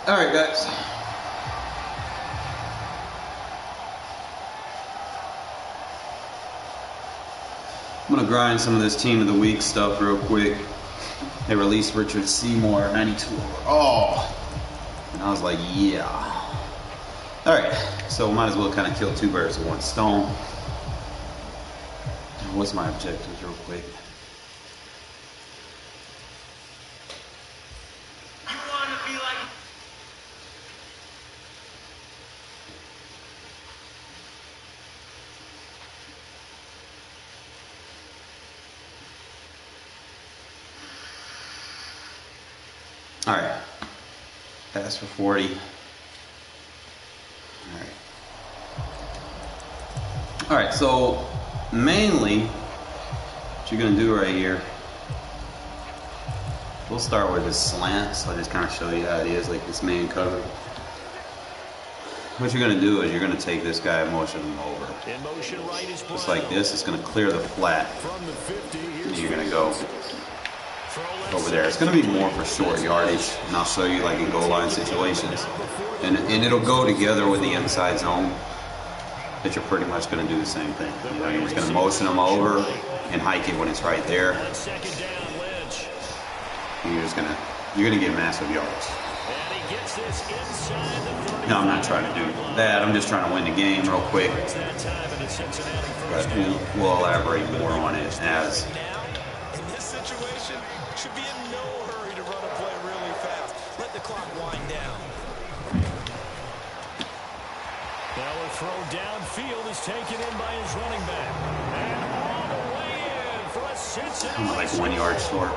Alright, guys. I'm going to grind some of this Team of the Week stuff real quick. They released Richard Seymour, 92. Oh! And I was like, yeah. Alright, so might as well kind of kill two birds with one stone. What's my objectives real quick? Alright, pass for 40. Alright, so mainly what you're going to do right here, we'll start with this slant, so I just kind of show you how it is, like this man cover. What you're going to do is you're going to take this guy and motion him over. Just like this, it's going to clear the flat, and you're going to go over there. It's going to be more for short yardage, and I'll show you like in goal line situations. And it'll go together with the inside zone, that you're pretty much going to do the same thing. You know, you're just going to motion them over and hike it when it's right there. And you're going to get massive yards. No, I'm not trying to do that. I'm just trying to win the game real quick. But we'll elaborate more on it as. In this situation, should be in no hurry to run a play really fast. Let the clock wind down. Now a throw downfield is taken in by his running back. And all the way in for a Cincinnati. I'm like 1 yard short.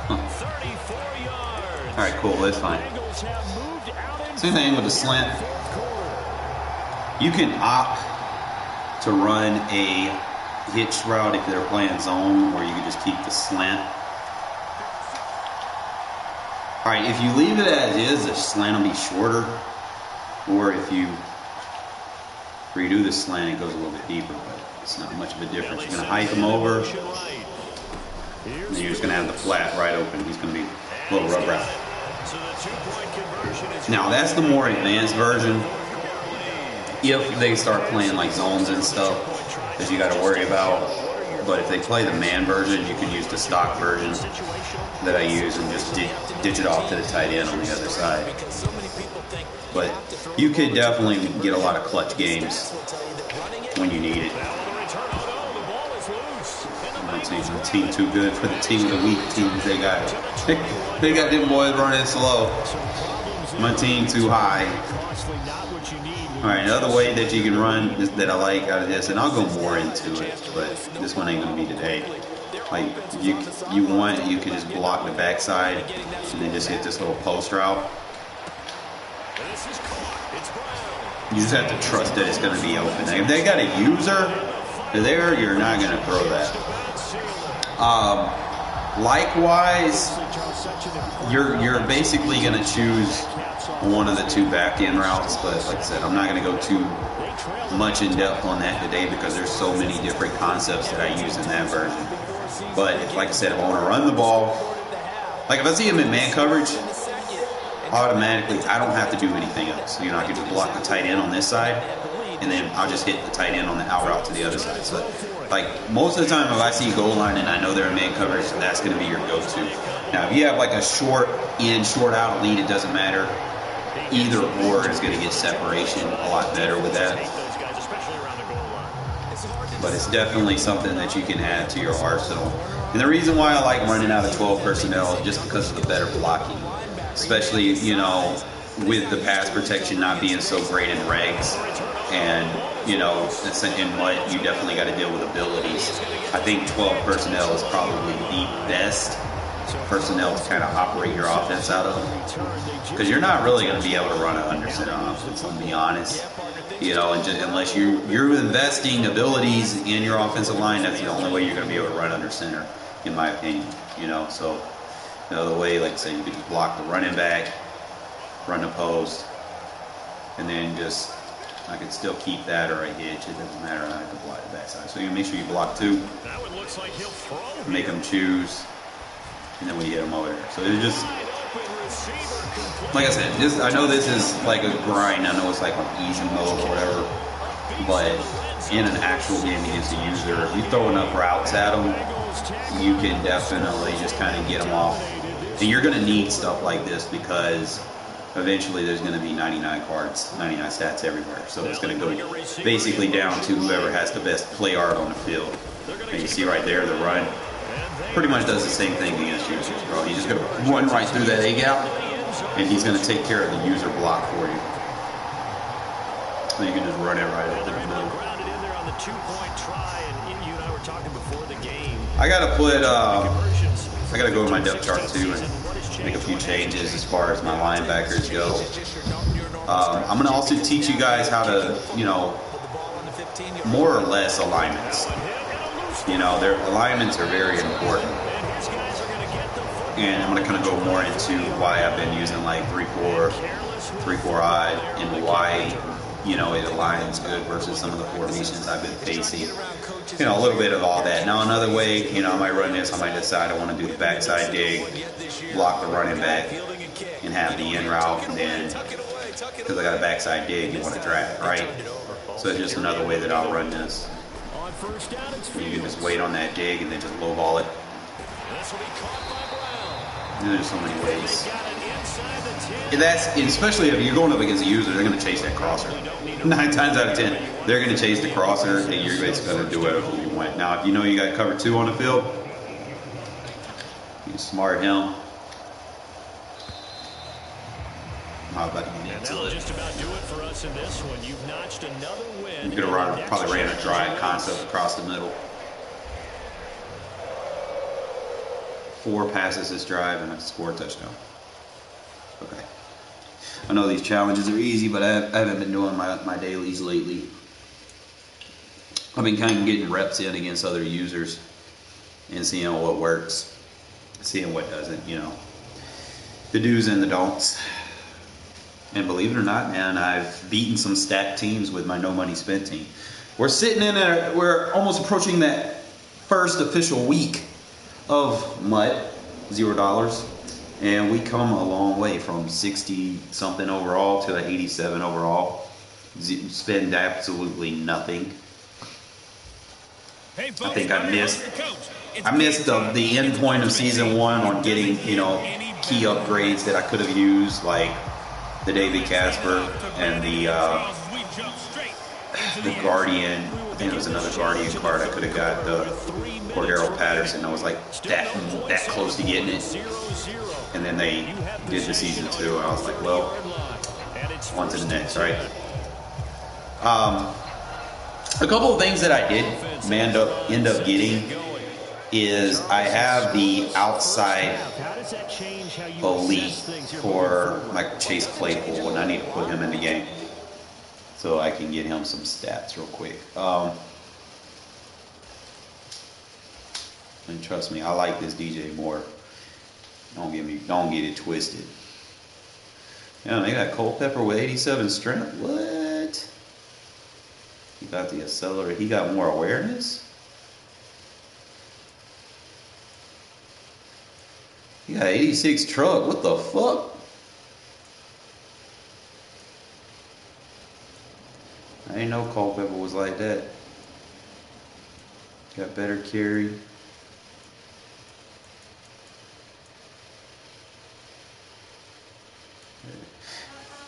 Brown, 34 yards. Alright, cool, that's fine. Same thing with the slant. You can opt to run a hitch route if they're playing zone, or you can just keep the slant. Alright, if you leave it as is, the slant will be shorter. Or if you redo the slant, it goes a little bit deeper, but it's not much of a difference. You're going to hike him over, and you're just going to have the flat right open. He's going to be a little rub route. Now, that's the more advanced version. If they start playing like zones and stuff that you got to worry about. But if they play the man version, you can use the stock version that I use and just ditch it off to the tight end on the other side. But you could definitely get a lot of clutch games when you need it. My team too good for the team of the week teams they got. They got them boys running slow. My team too high. Alright, another way that you can run that I like out of this, and I'll go more into it, but this one ain't gonna be today. Like you can just block the backside and then just hit this little post route. You just have to trust that it's going to be open. Now, if they got a user there, you're not going to throw that. Likewise, you're basically going to choose one of the two back end routes. But like I said, I'm not going to go too much in depth on that today because there's so many different concepts that I use in that version. But like I said, if I want to run the ball, like if I see him in man coverage, automatically, I don't have to do anything else. You know, I can just block the tight end on this side, and then I'll just hit the tight end on the out route to the other side. So, like, most of the time, if I see goal line and I know they're in man coverage, that's going to be your go-to. Now, if you have, like, a short in, short out lead, it doesn't matter. Either or is going to get separation a lot better with that. But it's definitely something that you can add to your arsenal. And the reason why I like running out of 12 personnel is just because of the better blocking. Especially, you know, with the pass protection not being so great in regs, and you know, in mud, you definitely got to deal with abilities. I think 12 personnel is probably the best personnel to kind of operate your offense out of, because you're not really going to be able to run a under center offense. I'll be honest, you know, and just, unless you're investing abilities in your offensive line, that's the only way you're going to be able to run under center, in my opinion. You know, so. Another way, like say, you could just block the running back, run the post, and then just, I could still keep that or a hitch. It doesn't matter. I can block the backside. So you make sure you block two. Make them choose. and then we hit him over there. So it's just, like I said, I know this is like a grind. I know it's like on easy mode or whatever, but in an actual game against a user, if you throw enough routes at them, you can definitely just kind of get them off. And you're going to need stuff like this because eventually there's going to be 99 cards, 99 stats everywhere. So it's going to go basically down to whoever has the best play art on the field. And you see right there, the run pretty much does the same thing against users, bro. He's just going to run right through that A gap, and he's going to take care of the user block for you. So you can just run it right up the middle. I got to put, I got to go to my depth chart too and make a few changes as far as my linebackers go. I'm going to also teach you guys how to, you know, more or less alignments. You know, their alignments are very important. And I'm going to kind of go more into why I've been using like 3-4, 3-4-I, and why, you know, it aligns good versus some of the formations I've been facing. You know, a little bit of all that. Now, another way, you know, I might run this, I might decide I want to do the backside dig, block the running back, and have the in route, and then, because I got a backside dig, you want to drag, right? So it's just another way that I'll run this. You can just wait on that dig and then just low ball it. There's so many ways. And that's, especially if you're going up against a user, they're going to chase that crosser. 9 times out of 10, they're going to chase the crosser, and you're basically going to do whatever you want. Now, if you know you got cover 2 on the field, you can smart him. How about you get to it? Just about do it for us in this one. You've notched another win. You could have probably ran a drive concept across the middle. 4 passes this drive and I scored a touchdown. Okay. I know these challenges are easy, but I haven't been doing my dailies lately. I've been kind of getting reps in against other users and seeing what works, seeing what doesn't, you know. The do's and the don'ts. And believe it or not, man, I've beaten some stacked teams with my no money spent team. We're sitting in we're almost approaching that first official week of MUT, $0. And we come a long way from 60 something overall to 87 overall. Spend absolutely nothing. I think I missed the end point of season 1 on getting, you know, key upgrades that I could have used, like the David Casper and the Guardian. I think it was another Guardian card I could have got, the Cordero Patterson. I was like that close to getting it. And then they did the season 2, and I was like, well, on to the next, right? A couple of things that I did end up getting is I have the outside elite for my Chase Claypool, and I need to put him in the game so I can get him some stats real quick. And trust me, I like this DJ Moore. Don't get it twisted. Yeah, they got Culpepper with 87 strength. What? He got the accelerator. He got more awareness. He got 86 truck. What the fuck? I didn't know Culpepper was like that. Got better carry.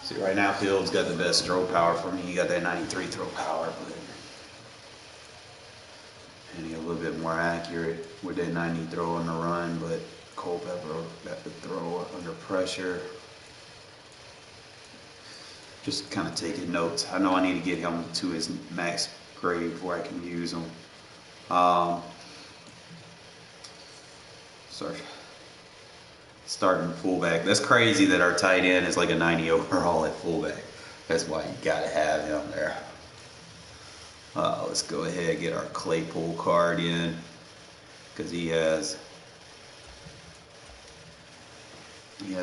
See, right now Fields got the best throw power for me. He got that 93 throw power, but and he a little bit more accurate with that 90 throw on the run, but Culpepper got the throw under pressure. Just kind of taking notes. I know I need to get him to his max grade before I can use him. Sorry. Starting fullback. That's crazy that our tight end is like a 90 overall at fullback. That's why you gotta have him there. Let's go ahead and get our Claypool card in, because he had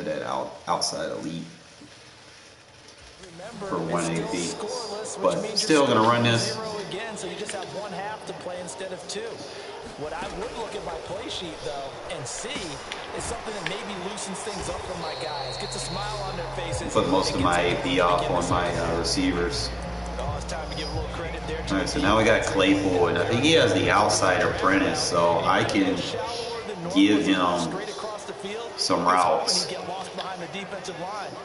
that outside elite for 1 AP. But still gonna run this. again, so you just have one half to play instead of two. What I would look at my play sheet, though, and see is something that maybe loosens things up for my guys, gets a smile on their faces. Put most of my AP off on my receivers. Oh, it's time to give a little credit there to All right, so now we got Claypool, and I think he has the outside apprentice, so I can give him some routes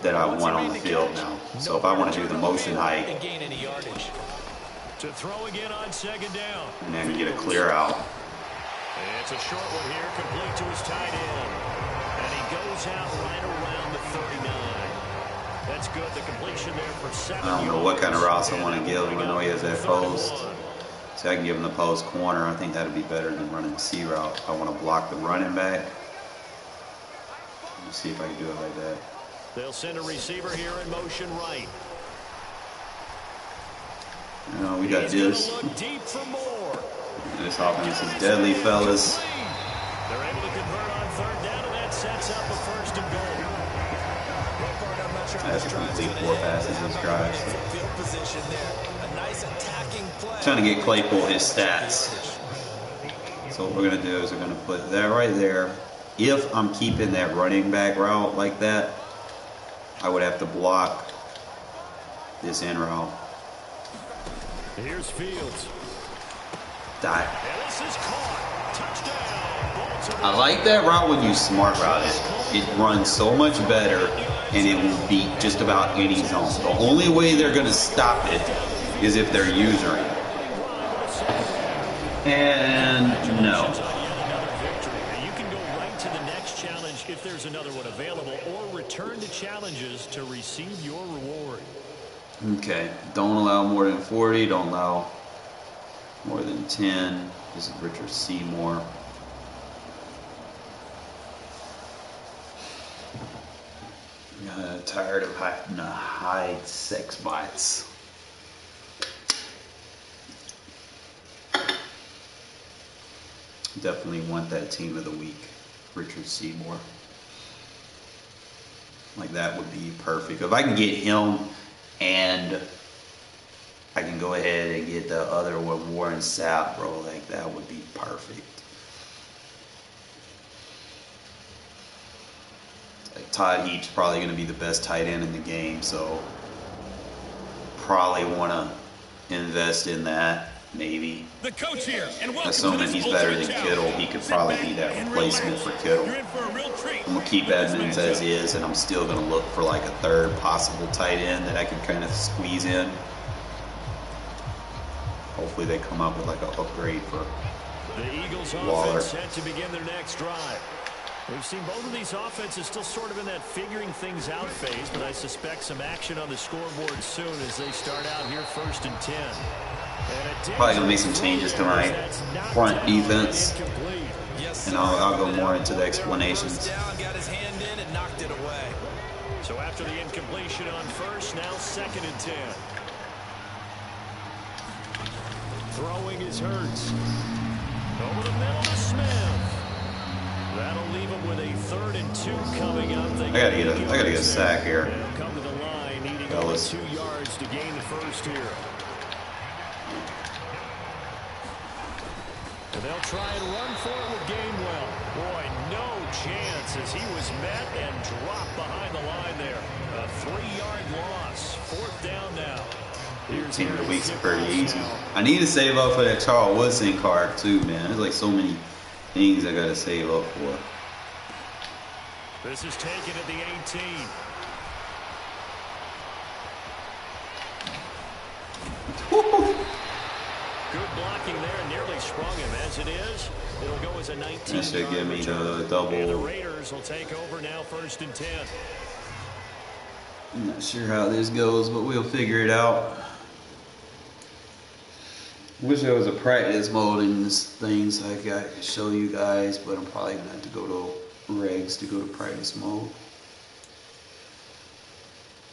that I want on the field now. So if I want to do the motion hike, To throw again on second down. and then get a clear out. It's a short one here, complete to his tight end. And he goes out right around the 39. That's good. The completion there for 7 yards. I don't know what kind of routes I want to give him. I know he has that post. So I can give him the post corner. I think that would be better than running the C route. If I want to block the running back. Let's see if I can do it like that. They'll send a receiver here in motion right. You know, we got this. Look deep for more. This offense is deadly, fellas. They're able to convert on third down, and that sets up a first and goal. That's a complete 4 passes this drive. So. Trying to get Claypool his stats. So what we're going to do is we're going to put that right there. If I'm keeping that running back route like that, I would have to block this in route. Here's Fields. Die. And this is caught. Touchdown. I like that route when you smart route it. It runs so much better, and it will beat just about any zone. The only way they're going to stop it is if they're usering it. And no. You can go right to the next challenge if there's another one available, or return to challenges to receive your reward. Okay, don't allow more than 40, don't allow more than 10. This is Richard Seymour. Tired of having to hide sex bites. Definitely want that team of the week, Richard Seymour. Like, that would be perfect. If I can get him and I can go ahead and get the other one, Warren Sapp, bro, like, that would be perfect. Like, Todd Heap's probably going to be the best tight end in the game, so probably want to invest in that, maybe. The coach here, and welcome Assuming he's better than Kittle, he could probably be that replacement for Kittle. I'm going to keep Edmonds as is, and I'm still going to look for like a third possible tight end that I can kind of squeeze in. Hopefully they come up with like an upgrade for The Eagles Waller. offense set to begin their next drive. We've seen both of these offenses still sort of in that figuring things out phase, but I suspect some action on the scoreboard soon as they start out here 1st and 10. Probably gonna make some changes to my front defense, and I'll go more into the explanations. So after the incompletion on first, now 2nd and 10. Throwing is Hurts. Over the middle to Smith. That'll leave him with a 3rd and 2 coming up. I gotta get a sack here. They'll come to the line, needing only 2 yards to gain the first here. And they'll try and run for it with Gainwell. Boy, no chance as he was met and dropped behind the line there. A 3-yard loss. 4th down now. Team of the week's pretty easy. I need to save up for that Charles Woodson card too, man. There's like so many things I gotta save up for. This is taken at the 18. Good blocking there, nearly sprung him. As it is, it'll go as a 19. That should give me the double. And the Raiders will take over now 1st and 10. I'm not sure how this goes, but we'll figure it out. Wish there was a practice mode in this thing so I could show you guys, but I'm probably gonna have to go to Regs to go to practice mode.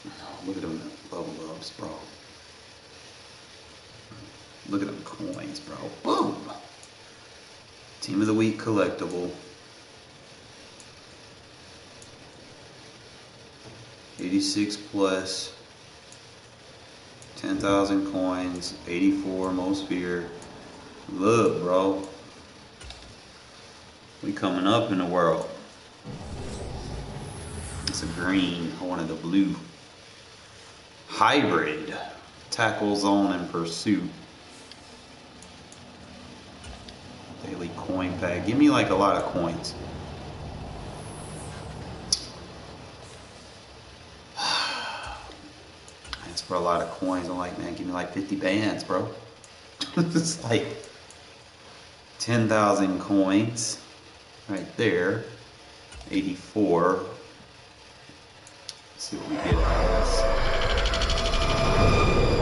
Oh, look at them level ups, bro. Look at them coins, bro. Boom! Team of the week collectible. 86 plus. 10,000 coins, 84 most fear. Look, bro. We coming up in the world. It's a green. I wanted a blue. Hybrid. Tackle zone and pursuit. Daily coin pack. Give me like a lot of coins. That's for a lot of coins. I'm like, man, give me like 50 bands, bro. It's like 10,000 coins right there. 84. Let's see what we get out of this.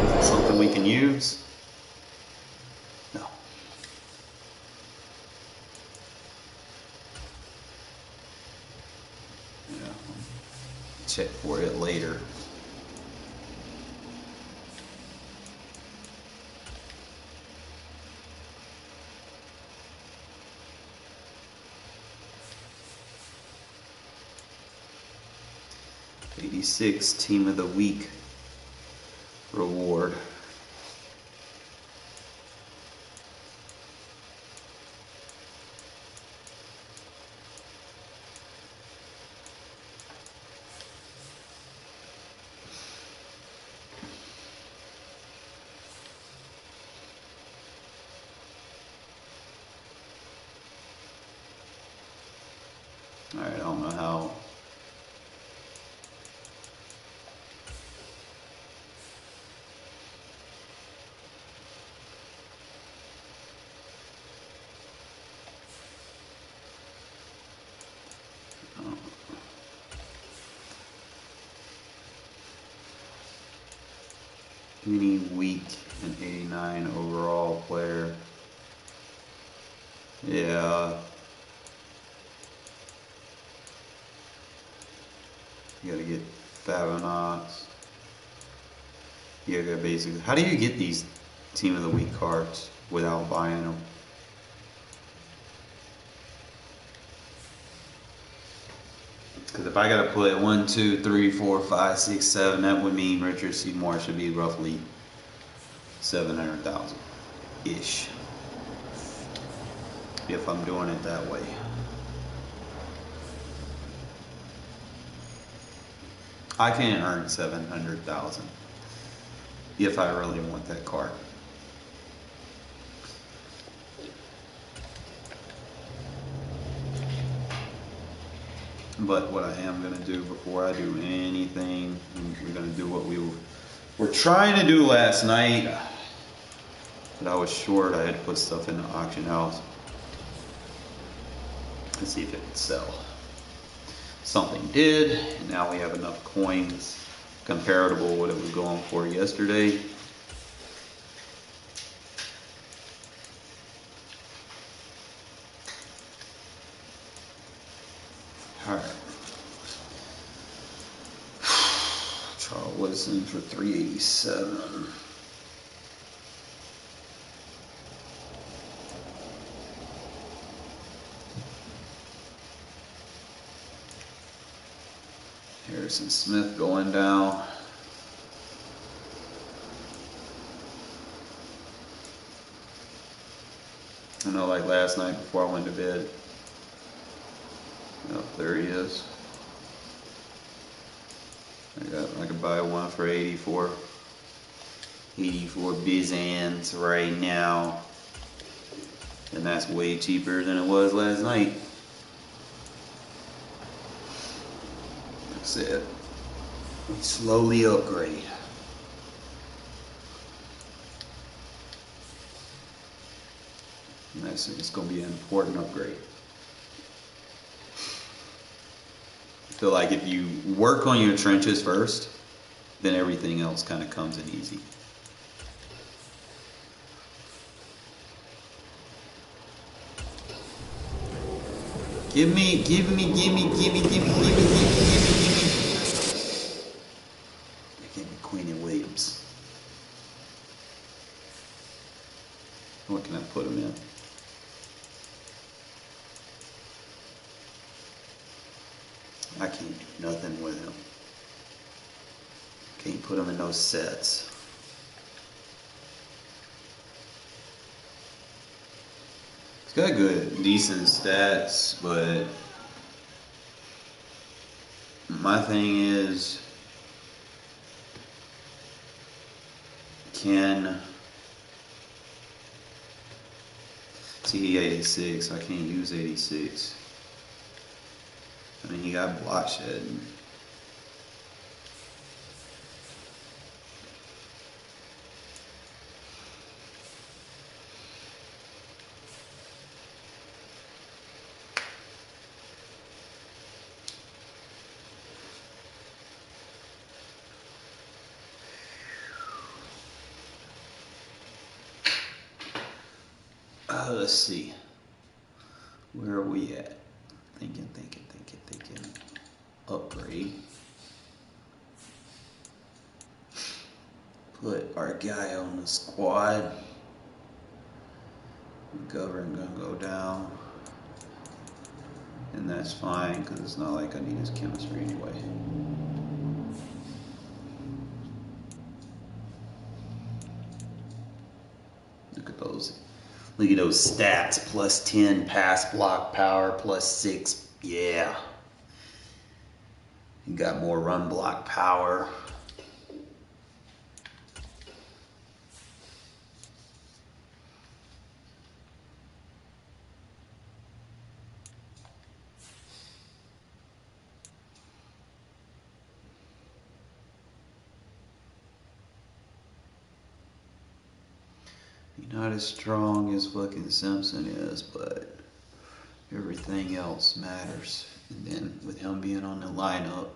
Is it something we can use? No. Yeah. Check for it later. '86 Team of the Week reward. All right, I don't know how. Any week and 89 overall player. Yeah. You gotta get Fabonats. You gotta basically. How do you get these Team of the Week cards without buying them? Because if I gotta put 1, 2, 3, 4, 5, 6, 7, that would mean Richard Seymour should be roughly 700,000 ish. If I'm doing it that way. I can't earn 700,000 if I really want that card. But what I am going to do before I do anything, we're going to do what we were trying to do last night. But I was short. I had to put stuff in the auction house. Let's see if it could sell. Something did, and now we have enough coins comparable to what it was going for yesterday. Alright. Charles Woodson for 387. Harrison Smith going down. I know, like last night before I went to bed. Oh, there he is. I could buy one for 84. 84 Bizans right now. And that's way cheaper than it was last night. Like I said, we slowly upgrade. And it's going to be an important upgrade. I feel like if you work on your trenches first, then everything else kind of comes in easy. Give me. Give me Queen and Williams. What can I put him in? I can't do nothing with him. Can't put him in those sets. He's got good, decent stats, but my thing is, he 86, I can't use 86. I mean, he got block shedding. Let's see. Where are we at? Thinking. Upgrade. Put our guy on the squad. Govern gonna go down. And that's fine, because it's not like I need his chemistry anyway. Look at those. Look at those stats. Plus 10 pass block power, plus 6. Yeah. You got more run block power. You're not as strong as fucking Simpson is, but everything else matters. And then with him being on the lineup,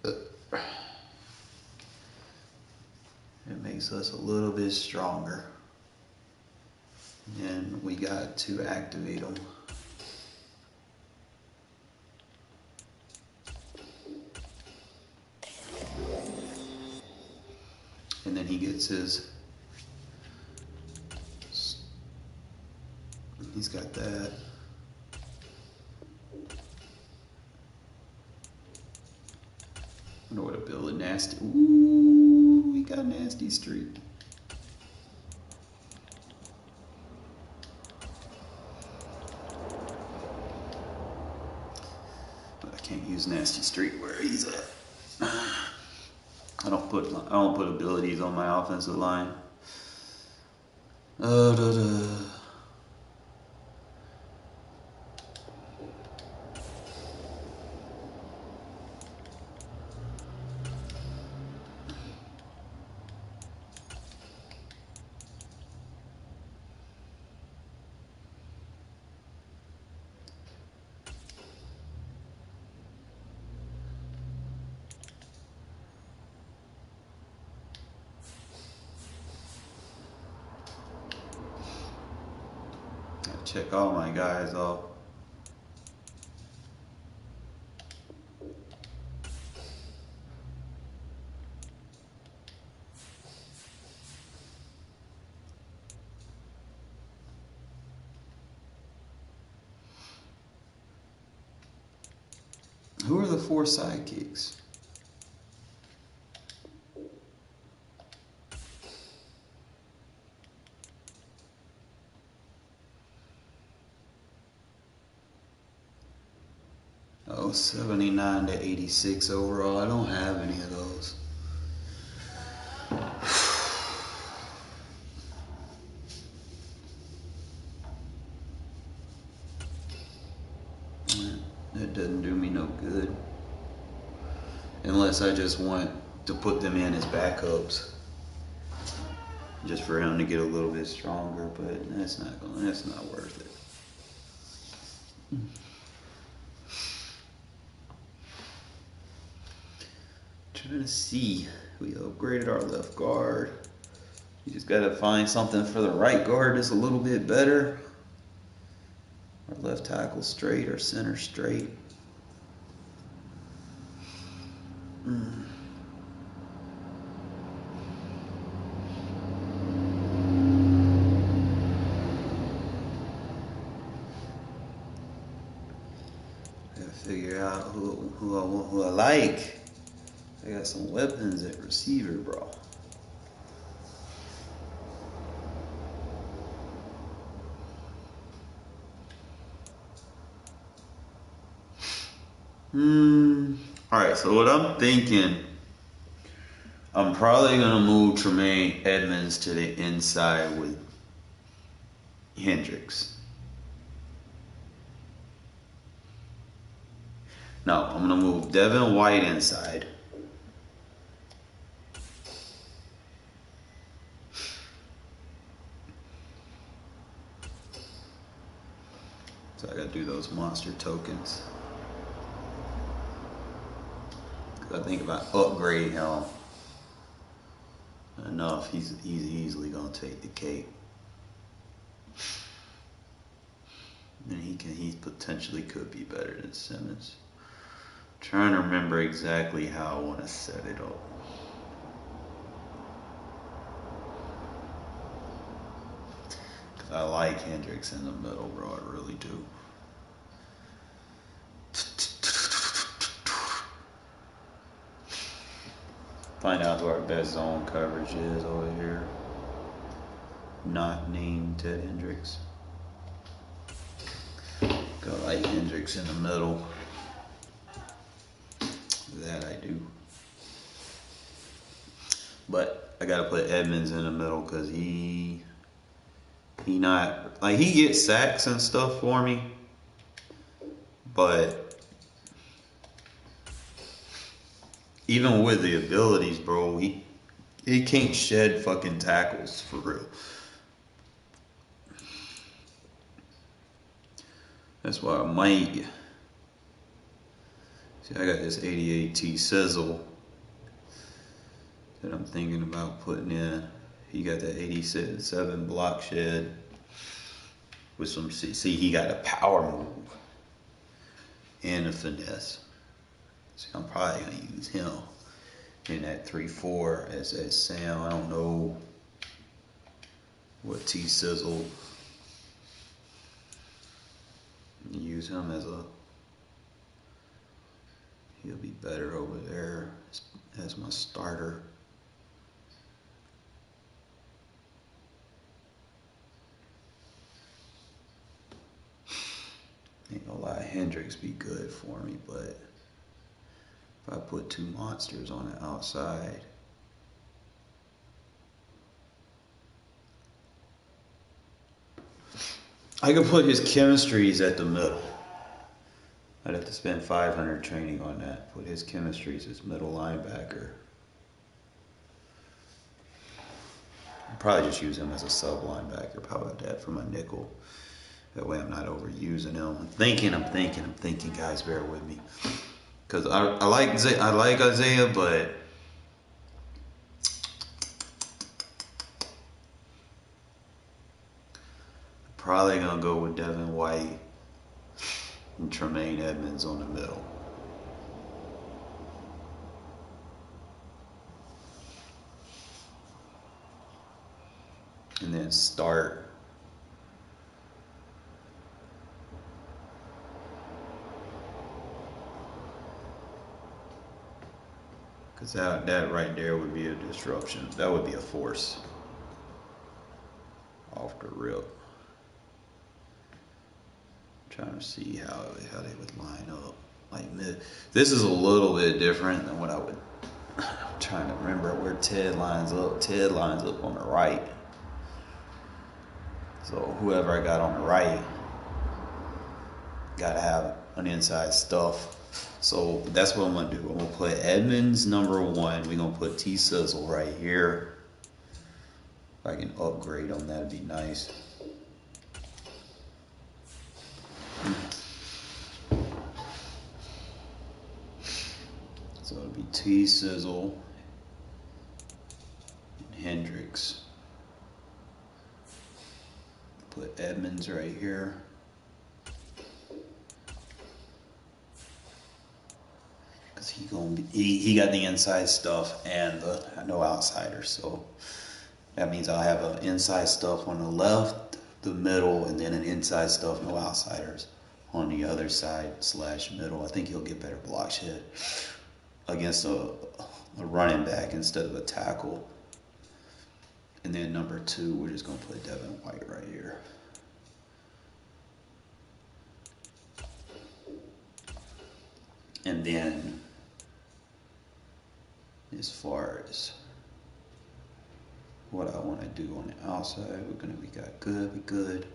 it makes us a little bit stronger. And we got to activate him. And then he gets his... He's got that. I know what a bill of nasty. Ooh, we got nasty streak. But I can't use nasty streak where he's at. I don't put abilities on my offensive line. Check all my guys off. Who are the 4 sidekicks? Oh, 79 to 86 overall. I don't have any of those. That doesn't do me no good. Unless I just want to put them in as backups. Just for him to get a little bit stronger, but that's not worth it. Trying to see. We upgraded our left guard. You just gotta find something for the right guard that's a little bit better. Our left tackle straight, our center straight. Gotta figure out who I like. I got some weapons at receiver, bro. Alright, so what I'm thinking, I'm probably going to move Tremaine Edmonds to the inside with Hendricks. No, I'm going to move Devin White inside. So I got to do those monster tokens. I think if I upgrade him enough, he's easily gonna take the cake. And he potentially could be better than Simmons. I'm trying to remember exactly how I want to set it up. I like Hendricks in the middle, bro. I really do. Find out who our best zone coverage is over here. Not named Ted Hendricks. Go like Hendricks in the middle. That I do. But I gotta put Edmonds in the middle because he not like he gets sacks and stuff for me, but even with the abilities, bro, he can't shed fucking tackles for real. That's why I might. See, I got this 88 T sizzle that I'm thinking about putting in. He got that 87 block shed with some. See, he got a power move and a finesse. See, I'm probably gonna use him in that 3-4 as Sam. I don't know what T sizzle. Use him as a. He'll be better over there as my starter. Ain't gonna lie, Hendricks be good for me, but if I put two monsters on the outside, I could put his chemistries at the middle. I'd have to spend 500 training on that. Put his chemistries as middle linebacker. I'd probably just use him as a sub linebacker. How about that for my nickel? That way I'm not overusing him. I'm thinking, guys, bear with me. Because I like Isaiah, but probably going to go with Devin White and Tremaine Edmonds on the middle. And then start because that right there would be a disruption. That would be a force off the rip. Trying to see how they would line up. Like this is a little bit different than what I would. I'm trying to remember where Ted lines up. Ted lines up on the right. So whoever I got on the right gotta have an inside stuff. So that's what I'm gonna do. I'm gonna put Edmonds number 1. We're gonna put T Sizzle right here. If I can upgrade on that'd be nice. So it'll be T Sizzle and Hendricks. Put Edmonds right here. Cause he got the inside stuff and no outsiders. So that means I'll have an inside stuff on the left, the middle, and then an inside stuff, no outsiders on the other side / middle. I think he'll get better block shed against a running back instead of a tackle. And then number 2, we're just gonna put Devin White right here. And then, as far as what I want to do on the outside, we got good.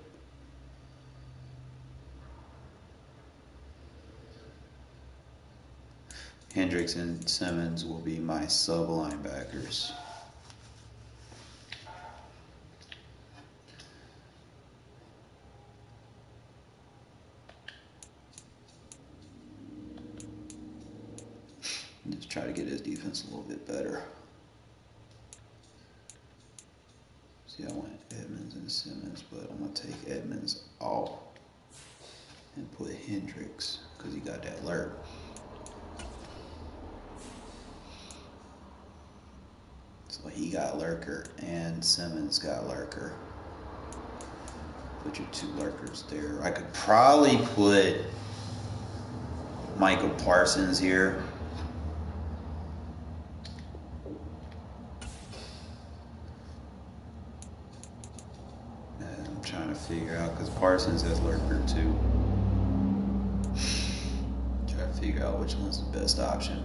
Hendricks and Simmons will be my sub linebackers. Just try to get his defense a little bit better. See, I want Edmonds and Simmons, but I'm going to take Edmonds off and put Hendricks because he got that lurk. So he got lurker and Simmons got lurker. Put your two lurkers there. I could probably put Michael Parsons here. And I'm trying to figure out because Parsons has lurker too. Try to figure out which one's the best option.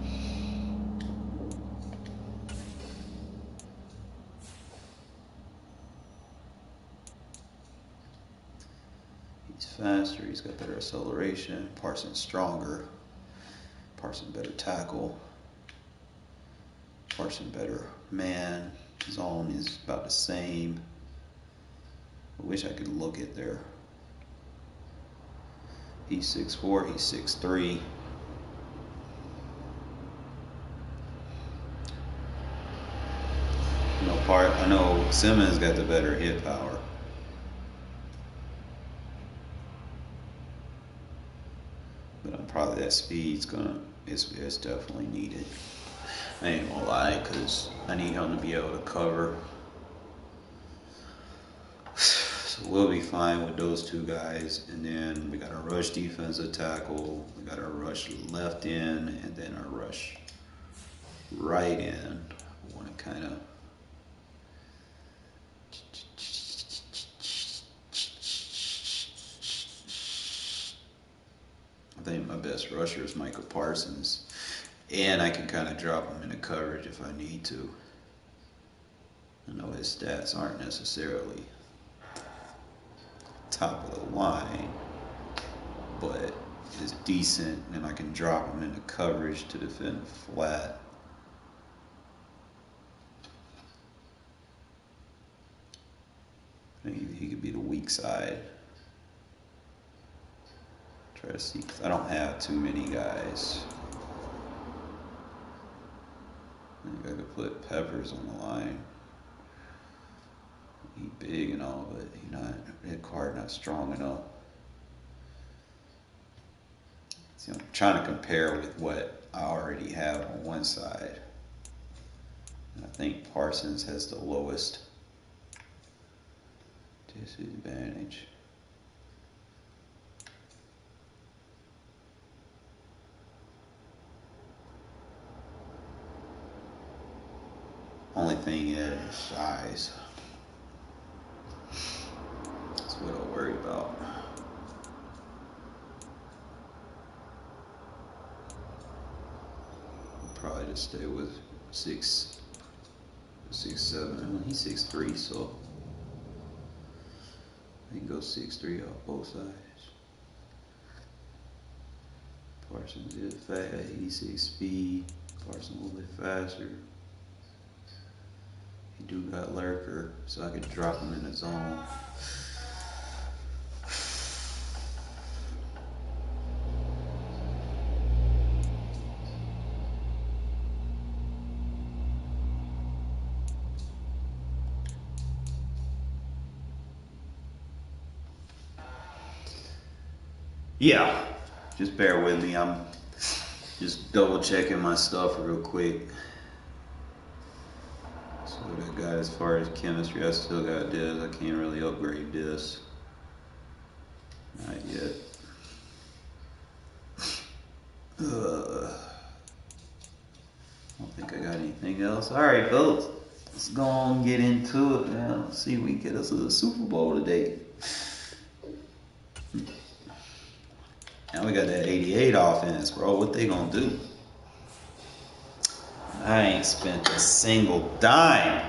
Faster, he's got better acceleration. Parsons stronger. Parsons better tackle. Parsons better man. Zone is about the same. I wish I could look at there. He's 6'4", he's 6'3". I know Simmons got the better hit power. Probably that speed's it's definitely needed. I ain't gonna lie, because I need him to be able to cover. So we'll be fine with those two guys. And then we got a rush defensive tackle, we got a rush left end, and then a rush right end. I want to kind of I think my best rusher is Michael Parsons, and I can kind of drop him into coverage if I need to. I know his stats aren't necessarily top of the line, but it's decent, and I can drop him into coverage to defend flat. I think he could be the weak side. Try to see, because I don't have too many guys. I think I could put Peppers on the line. He's big and all, but his Carr not strong enough. See, I'm trying to compare with what I already have on one side. And I think Parsons has the lowest disadvantage. Only thing is size. That's what I'll worry about. I'll probably just stay with 6'7". He's 6'3", so I can go 6'3" off both sides. Parsons is fast, 86 speed. Parsons a little bit faster. He do got lurker, so I could drop him in the zone. Yeah, just bear with me. I'm just double checking my stuff real quick. So what I got as far as chemistry, I still got this. I can't really upgrade this. Not yet. I don't think I got anything else. Alright, folks. Let's go on and get into it, man. Let's see if we can get us a Super Bowl today. Now we got that 88 offense, bro. What they gonna do? I ain't spent a single dime.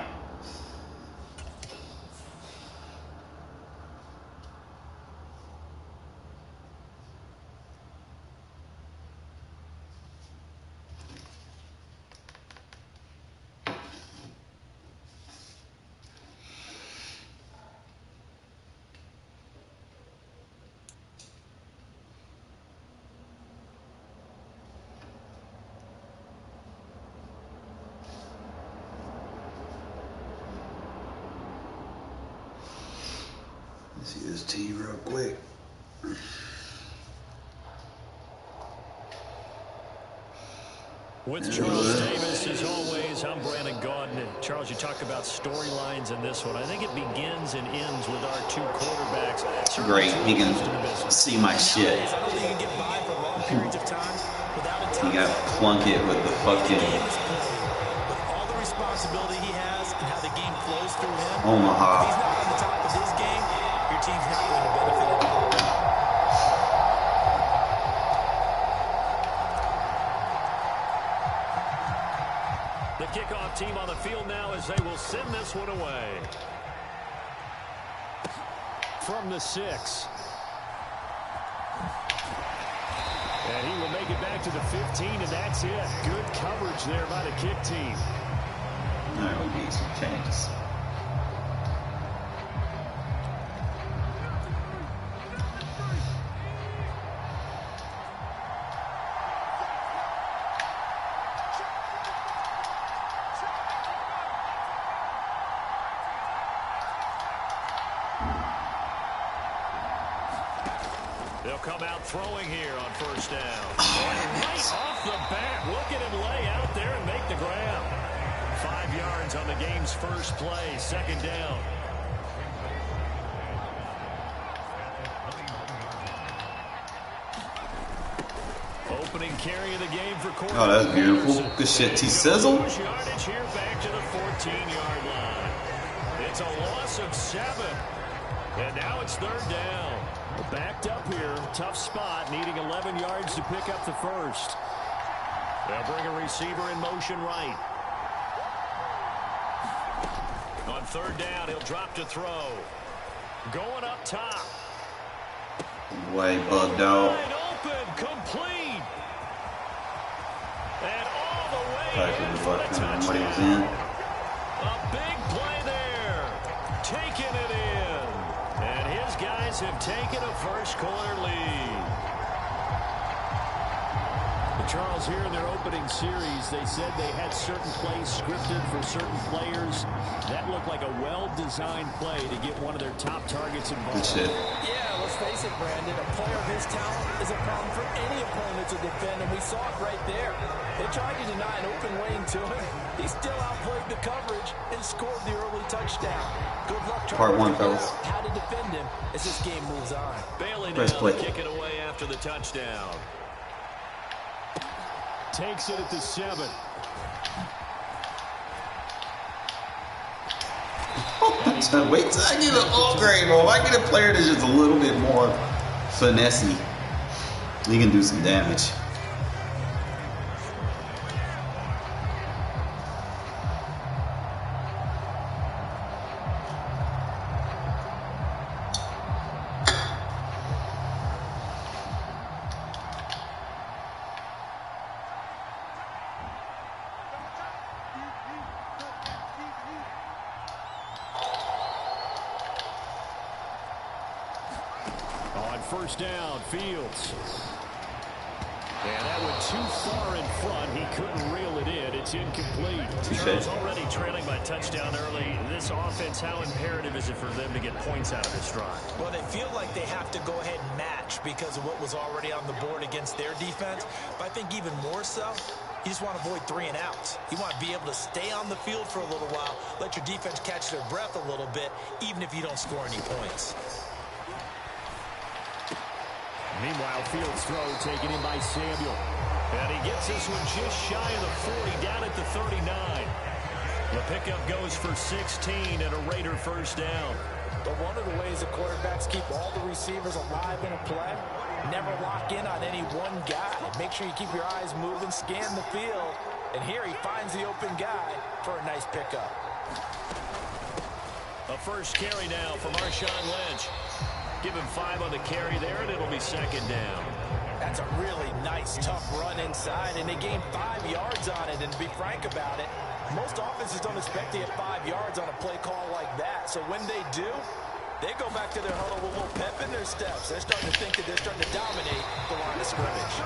Let's see this team real quick. With Charles Davis, as always, I'm Brandon Gaudin. Charles, you talk about storylines in this one. I think it begins and ends with our two quarterbacks. Great, he can see my shit. He got Plunkett with the fucking With all the responsibility he has and how the game flows through him. Omaha. If he's not on the top of his game, your team's not going to benefit at all. The kickoff team on the field now as they will send this one away. From the 6. And he will make it back to the 15, and that's it. Good coverage there by the kick team. All right, we need some changes. They'll come out throwing here on first down. And right off the bat, look at him lay out there and make the grab. 5 yards on the game's first play, second down. Opening carry of the game for Corey. Oh, that's beautiful. Good shit, T-Sizzle. Yardage here back to the 14-yard line. It's a loss of 7. And now it's third down. Backed up here, tough spot, needing 11 yards to pick up the first. They'll bring a receiver in motion right. On third down, he'll drop to throw. Going up top. Way bugged out. Wide open, complete. And all the way Back in to the for the fucking what he was touchdown. in. A big play there. Taking it in. And his guys have taken a first-quarter lead. Charles, here in their opening series, they said they had certain plays scripted for certain players. That looked like a well-designed play to get one of their top targets involved. Good shit. Yeah, let's face it, Brandon. A player of his talent is a problem for any opponent to defend, and we saw it right there. They tried to deny an open lane to him. He still outplayed the coverage and scored the early touchdown. Good luck trying Part one, to figure fellas. out how to defend him as this game moves on. Bailey Press now play. kick it away after the touchdown. Takes it at the 7. Wait till I get an upgrade, bro. If I get a player that's just a little bit more finessey, he can do some damage. First down, Fields. And that went too far in front. He couldn't reel it in. It's incomplete. Charles already trailing by touchdown early. This offense, how imperative is it for them to get points out of this drive? Well, they feel like they have to go ahead and match because of what was already on the board against their defense. But I think even more so, you just want to avoid 3 and outs. You want to be able to stay on the field for a little while, let your defense catch their breath a little bit, even if you don't score any points. Meanwhile, Fields' throw taken in by Samuel. And he gets this one just shy of the 40, down at the 39. The pickup goes for 16 and a Raider first down. But one of the ways the quarterbacks keep all the receivers alive in a play Never lock in on any one guy. Make sure you keep your eyes moving, scan the field. And here he finds the open guy for a nice pickup. A first carry now from Marshawn Lynch. Give him 5 on the carry there, and it'll be second down. That's a really nice, tough run inside, and they gained 5 yards on it. And to be frank about it, most offenses don't expect to get 5 yards on a play call like that. So when they do, they go back to their huddle with a little pep in their steps. They're starting to think that they're starting to dominate the line of scrimmage.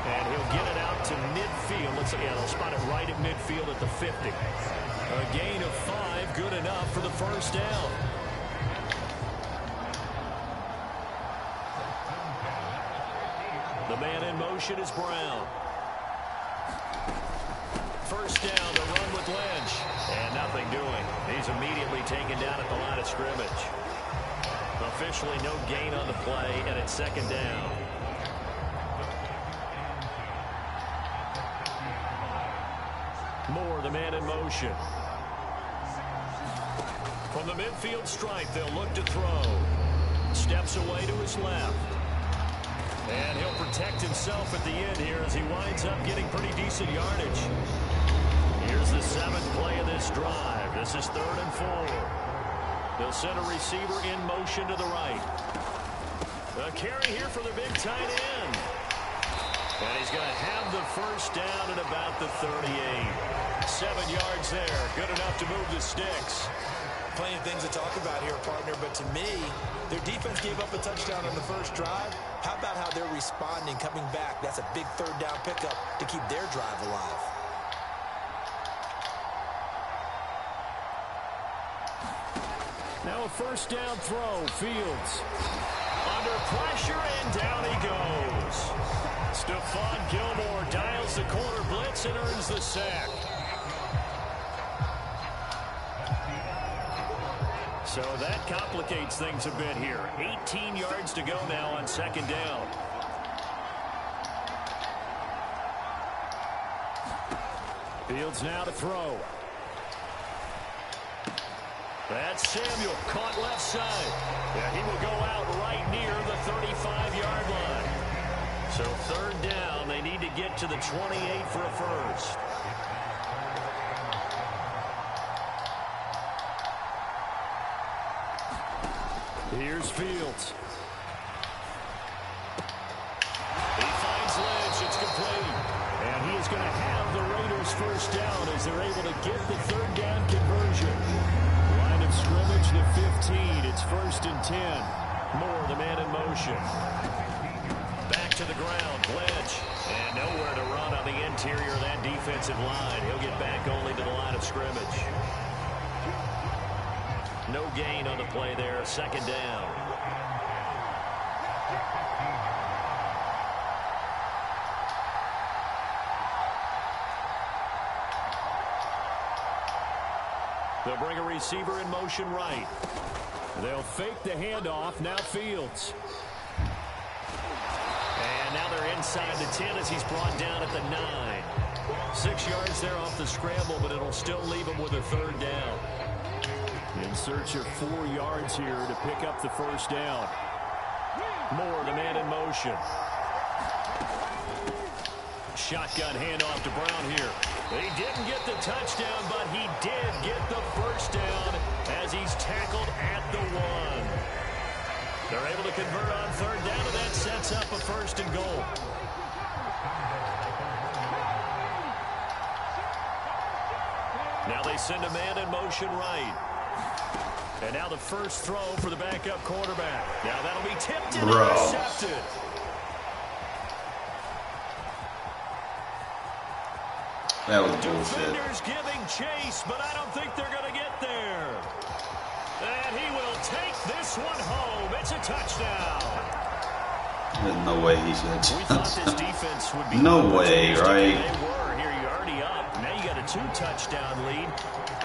And he'll get it out to midfield. They'll spot it right at midfield at the 50. A gain of 5, good enough for the first down. The man in motion is Brown. First down, the run with Lynch. And nothing doing. He's immediately taken down at the line of scrimmage. Officially no gain on the play, and it's second down. Moore, the man in motion. From the midfield stripe, they'll look to throw. Steps away to his left. And he'll protect himself at the end here as he winds up getting pretty decent yardage. Here's the 7th play of this drive. This is 3rd and 4. They'll send a receiver in motion to the right. A carry here for the big tight end. And he's going to have the first down at about the 38. 7 yards there. Good enough to move the sticks. Plenty of things to talk about here, partner, but to me, their defense gave up a touchdown on the first drive. How about how they're responding, coming back? That's a big 3rd down pickup to keep their drive alive. Now a first down throw, Fields. Under pressure, and down he goes. Stephon Gilmore dials the corner blitz and earns the sack. So that complicates things a bit here. 18 yards to go now on second down. Fields now to throw. That's Samuel, caught left side. Yeah, he will go out right near the 35-yard line. So 3rd down, they need to get to the 28 for a first. Here's Fields. He finds Lynch. It's complete. And he is going to have the Raiders first down as they're able to get the 3rd down conversion. Line of scrimmage to 15. It's 1st and 10. Moore, the man in motion. Back to the ground. Lynch. And nowhere to run on the interior of that defensive line. He'll get back only to the line of scrimmage. No gain on the play there. 2nd down. They'll bring a receiver in motion right. They'll fake the handoff. Now Fields. And now they're inside the 10 as he's brought down at the 9. 6 yards there off the scramble, but it'll still leave him with a 3rd down. In search of 4 yards here to pick up the first down. Moore, the man in motion. Shotgun handoff to Brown here. He didn't get the touchdown, but he did get the first down as he's tackled at the 1. They're able to convert on 3rd down, and that sets up a 1st and goal. Now they send a man in motion right. And now the first throw for the backup quarterback. Now that'll be tipped and intercepted. That was bullshit. Defenders giving chase, but I don't think they're going to get there. And he will take this one home. It's a touchdown. There's no way he should. We thought this defense would be no way, right? They were. Here you're already up. Now you got a 2-touchdown lead.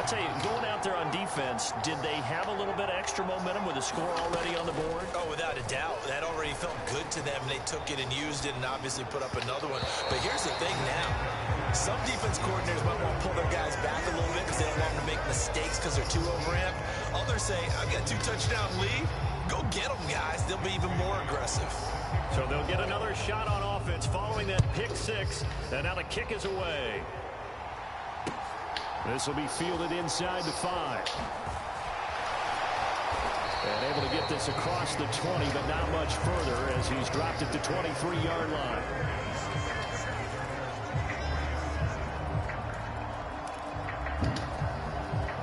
I'll tell you, going out there on defense, did they have a little bit of extra momentum with a score already on the board? Oh, without a doubt. That already felt good to them. They took it and used it and obviously put up another one. But here's the thing now. Some defense coordinators might want to pull their guys back a little bit because they don't want them to make mistakes because they're too overamped. Others say, I've got a 2-touchdown lead. Go get them, guys. They'll be even more aggressive. So they'll get another shot on offense following that pick six. And now the kick is away. This will be fielded inside the 5. And able to get this across the 20, but not much further as he's dropped at the 23-yard line.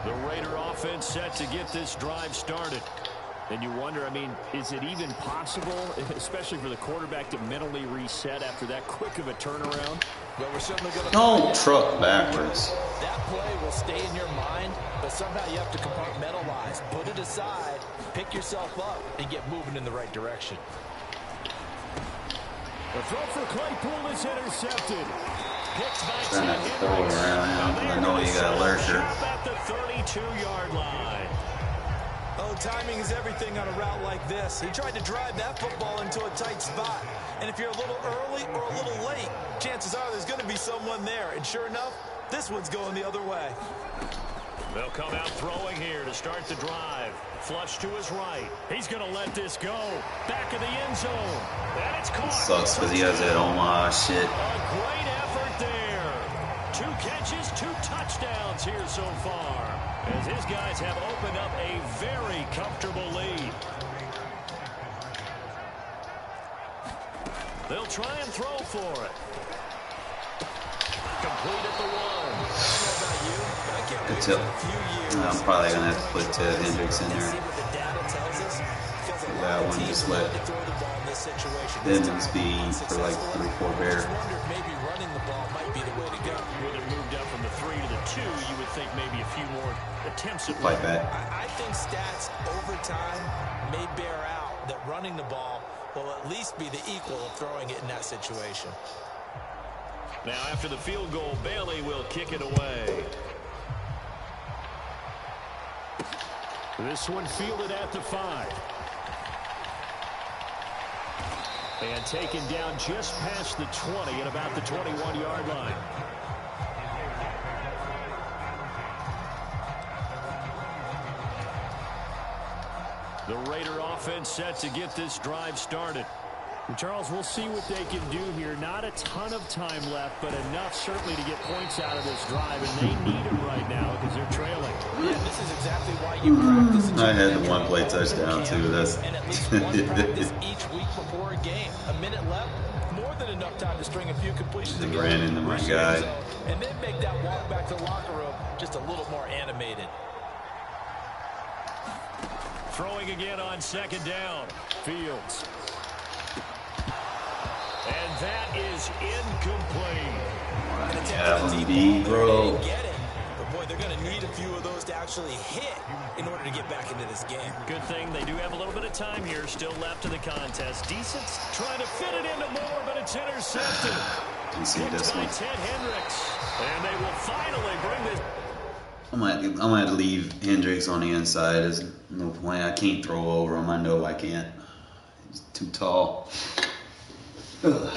The Raider offense set to get this drive started. And you wonder, I mean, is it even possible, especially for the quarterback, to mentally reset after that quick of a turnaround? Well, we're certainly going to... Don't truck backwards. That play will stay in your mind, but somehow you have to compartmentalize. Put it aside, pick yourself up, and get moving in the right direction. The throw for Claypool is intercepted. Trying not to throw it around. I know you got a lurker. At the 32-yard line. Oh, timing is everything on a route like this. He tried to drive that football into a tight spot. And if you're a little early or a little late, chances are there's going to be someone there. And sure enough, this one's going the other way. They'll come out throwing here to start the drive. Flush to his right. He's going to let this go. Back of the end zone. And it's caught. Sucks because he has that Omaha shit. A great effort there. 2 catches, 2 touchdowns here so far, as his guys have opened up a very comfortable lead. They'll try and throw for it. Complete at the 1. Good tip. I'm probably going to have to put Hendricks in there. That one just let Edmonds be for like 3-4 bear. Maybe running the ball might be the way to go. With it moved up from the 3 to the 2, you would think maybe a few more attempts at Fight back. I think stats over time may bear out that running the ball will at least be the equal of throwing it in that situation. Now after the field goal, Bailey will kick it away. This one fielded at the 5. And taken down just past the 20 at about the 21-yard line. The Raider offense set to get this drive started. And Charles, we'll see what they can do here. Not a ton of time left, but enough certainly to get points out of this drive, and they need them right now because they're trailing. Yeah, this is exactly why you practice. I had the 1-play touchdown too. That's and at least one practice each week before a game. A minute left, more than enough time to string a few completions together. ran into my guy. And then make that walk back to the locker room just a little more animated. Throwing again on 2nd down. Fields. And that is incomplete. Bro. But boy, they're going to need a few of those to actually hit in order to get back into this game. Good thing they do have a little bit of time here still left in the contest. Decent, trying to fit it into Moore, but it's intercepted. You see this by one. Ted Hendricks. And they will finally bring this. I'm gonna have to leave Hendricks on the inside. There's no point. I can't throw over him. I know I can't. He's too tall. Ugh.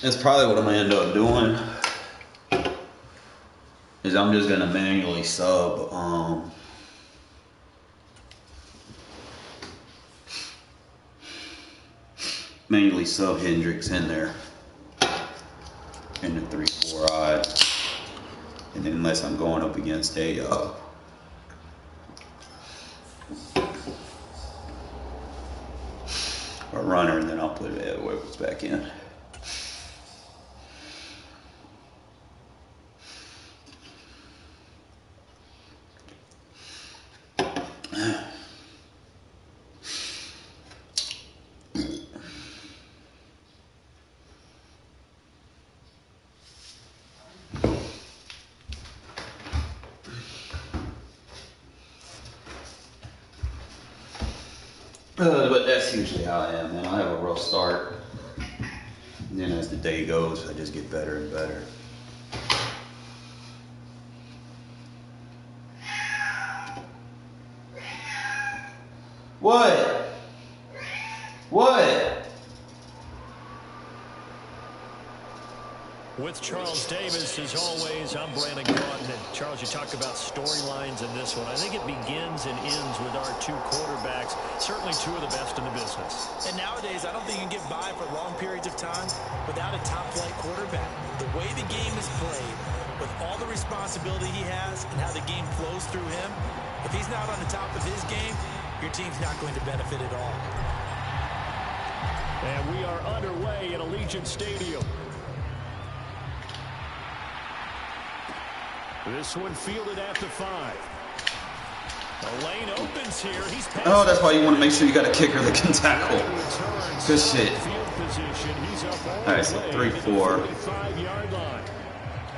That's probably what I'm gonna end up doing. Is I'm just gonna manually sub Hendricks in there in the 3-4 odd, and then unless I'm going up against a runner, and then I'll put Edwards back in. But that's usually how I am, man. I have a rough start. And then as the day goes, I just get better and better. What? What? With Charles Davis, as always, I'm Brandon Gaudin. Charles, you talk about storylines in this one. I think it begins and ends with our two quarterbacks, certainly two of the best in the business. And nowadays, I don't think you can get by for long periods of time without a top-flight quarterback. The way the game is played, with all the responsibility he has and how the game flows through him, if he's not on the top of his game, your team's not going to benefit at all. And we are underway at Allegiant Stadium. This one fielded at the 5. The lane opens here. He's oh, that's why you want to make sure you got a kicker that can tackle. Good shit. All right, so 3-4.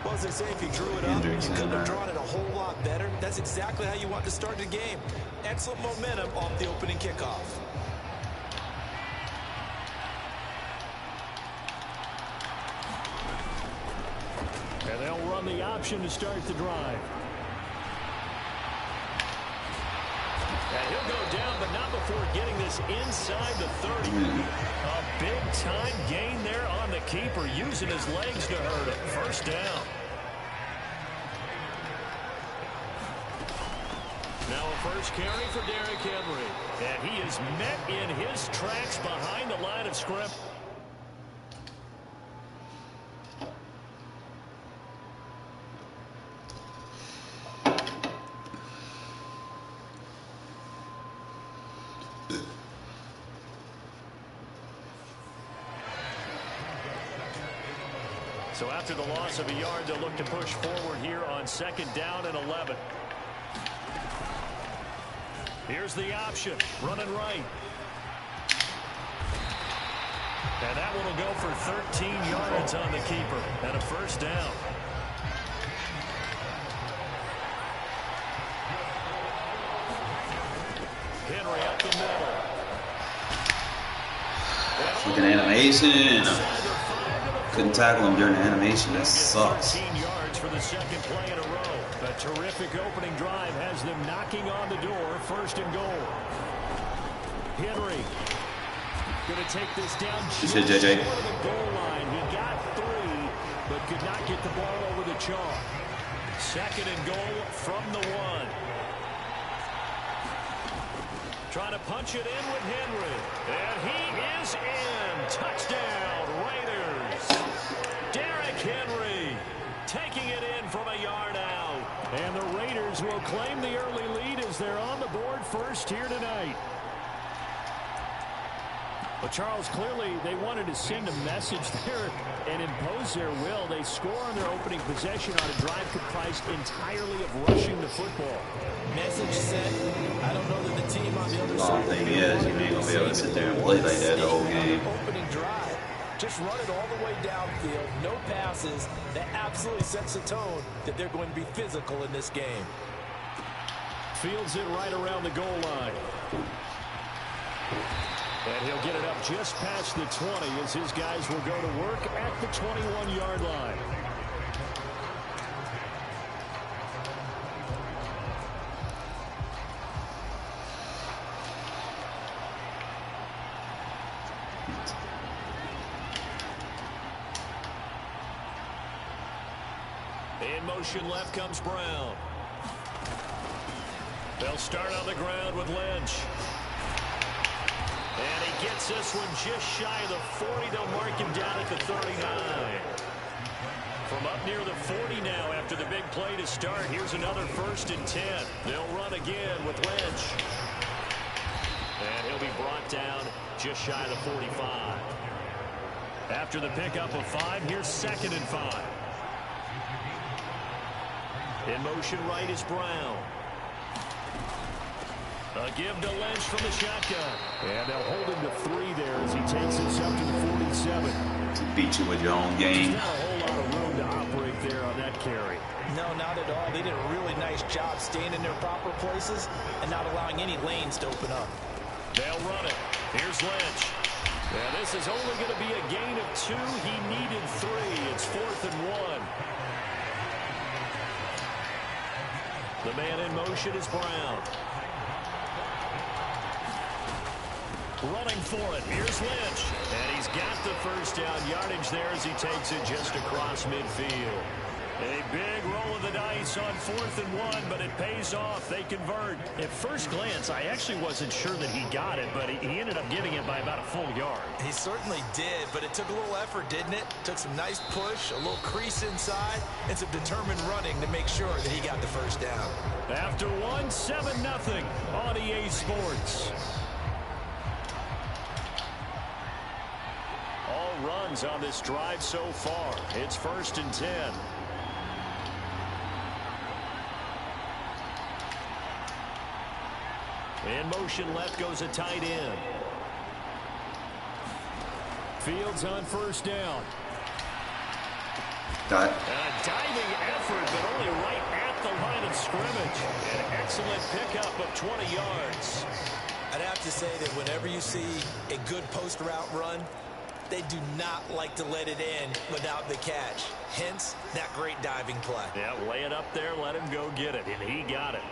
Well, as they say, if you drew it up, you couldn't have drawn it a whole lot better. That's exactly how you want to start the game. Excellent momentum off the opening kickoff. And they'll run the option to start the drive. And he'll go down, but not before getting this inside the 30. A big-time gain there on the keeper, using his legs to hurt him. First down. Now a first carry for Derrick Henry. And he is met in his tracks behind the line of scrimmage. So after the loss of a yard, they'll look to push forward here on 2nd down and 11. Here's the option, running right. And that one will go for 13 yards on the keeper and a first down. Henry up the middle. Fucking animation. Couldn't tackle him during the animation. That sucks. 13 yards for the second play in a row. A terrific opening drive has them knocking on the door. 1st and goal. Henry going to take this down just short of the goal line. He got 3, but could not get the ball over the chalk. 2nd and goal from the 1. Trying to punch it in with Henry. And he is in. Touchdown, Raiders. Derrick Henry taking it in from a yard out. And the Raiders will claim the early lead as they're on the board first here tonight. But Charles, clearly they wanted to send a message there and impose their will. They score on their opening possession on a drive comprised entirely of rushing the football. Message sent. I don't know that the team on the other side. The thing is, you ain't gonna be able to sit there and play like that the whole game. Opening drive. Just run it all the way downfield. No passes. That absolutely sets the tone that they're going to be physical in this game. Fields it right around the goal line. And he'll get it up just past the 20 as his guys will go to work at the 21-yard line. In motion left comes Brown. They'll start on the ground with Lynch. And he gets this one just shy of the 40. They'll mark him down at the 39. From up near the 40 now after the big play to start. Here's another 1st and 10. They'll run again with Lynch. And he'll be brought down just shy of the 45. After the pickup of 5, here's 2nd and 5. In motion right is Brown. A give to Lynch from the shotgun. And they'll hold him to 3 there as he takes us up to the 47. To beat you with your own game. There's not a whole lot of room to operate there on that carry. No, not at all. They did a really nice job staying in their proper places and not allowing any lanes to open up. They'll run it. Here's Lynch. Yeah, this is only going to be a gain of 2. He needed 3. It's 4th and 1. The man in motion is Brown. Running for it. Here's Lynch. And he's got the first down yardage there as he takes it just across midfield. A big roll of the dice on 4th and 1, but it pays off. They convert. At first glance, I actually wasn't sure that he got it, but he ended up getting it by about a full yard. He certainly did, but it took a little effort, didn't it? Took some nice push, a little crease inside, and some determined running to make sure that he got the first down. After 1, 7-0 on EA Sports. All runs on this drive so far. It's 1st and 10. In motion left goes a tight end. Fields on 1st down. Got it. A diving effort, but only right at the line of scrimmage. An excellent pickup of 20 yards. I'd have to say that whenever you see a good post route run, they do not like to let it in without the catch. Hence, that great diving play. Yeah, lay it up there, let him go get it, and he got it.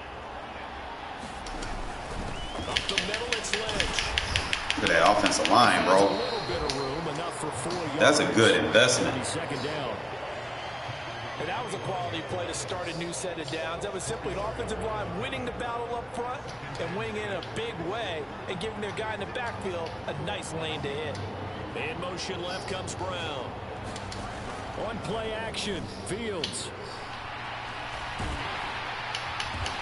Up the middle, it's Lynch. Look at that offensive line, bro. A little bit of room, enough for 4 yards. That's a good investment. 2nd down. And that was a quality play to start a new set of downs. That was simply an offensive line winning the battle up front and winning in a big way and giving their guy in the backfield a nice lane to hit. In motion left comes Brown. On play action, Fields.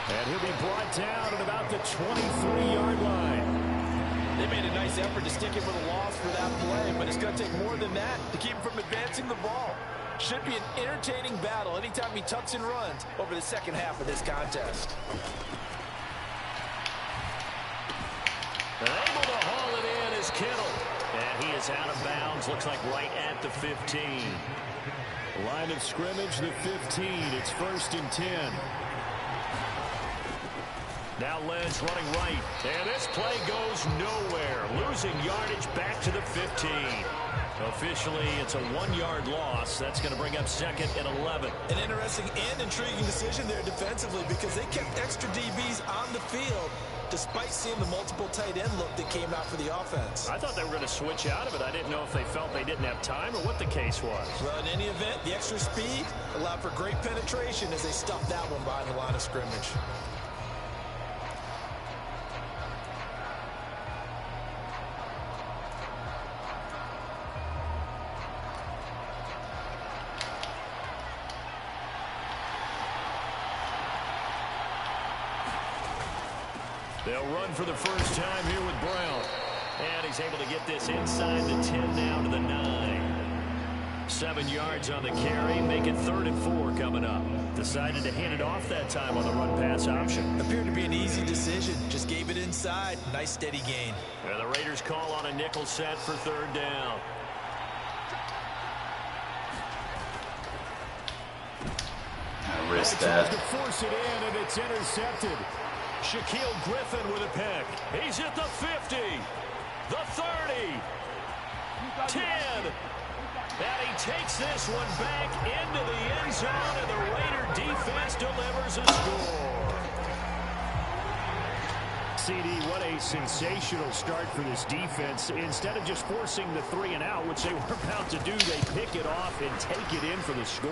And he'll be brought down at about the 23-yard line. They made a nice effort to stick him with a loss for that play, but it's going to take more than that to keep him from advancing the ball. Should be an entertaining battle anytime he tucks and runs over the second half of this contest. And able to haul it in is Kittle. And he is out of bounds, looks like right at the 15. Line of scrimmage, the 15. It's 1st and 10. Now Lynch running right. And this play goes nowhere. Losing yardage back to the 15. Officially, it's a 1-yard loss. That's going to bring up 2nd and 11. An interesting and intriguing decision there defensively because they kept extra DBs on the field despite seeing the multiple tight end look that came out for the offense. I thought they were going to switch out of it. I didn't know if they felt they didn't have time or what the case was. Well, in any event, the extra speed allowed for great penetration as they stuffed that one behind the line of scrimmage. They'll run for the first time here with Brown. And he's able to get this inside the 10 now to the 9. 7 yards on the carry. Make it 3rd and 4 coming up. Decided to hand it off that time on the run-pass option. Appeared to be an easy decision. Just gave it inside. Nice steady gain. And the Raiders call on a nickel set for 3rd down. I risked that. To force it in, and it's intercepted. Shaquille Griffin with a pick. He's at the 50, the 30, 10. And he takes this one back into the end zone, and the Raider defense delivers a score. CD, what a sensational start for this defense. Instead of just forcing the 3 and out, which they were about to do, they pick it off and take it in for the score.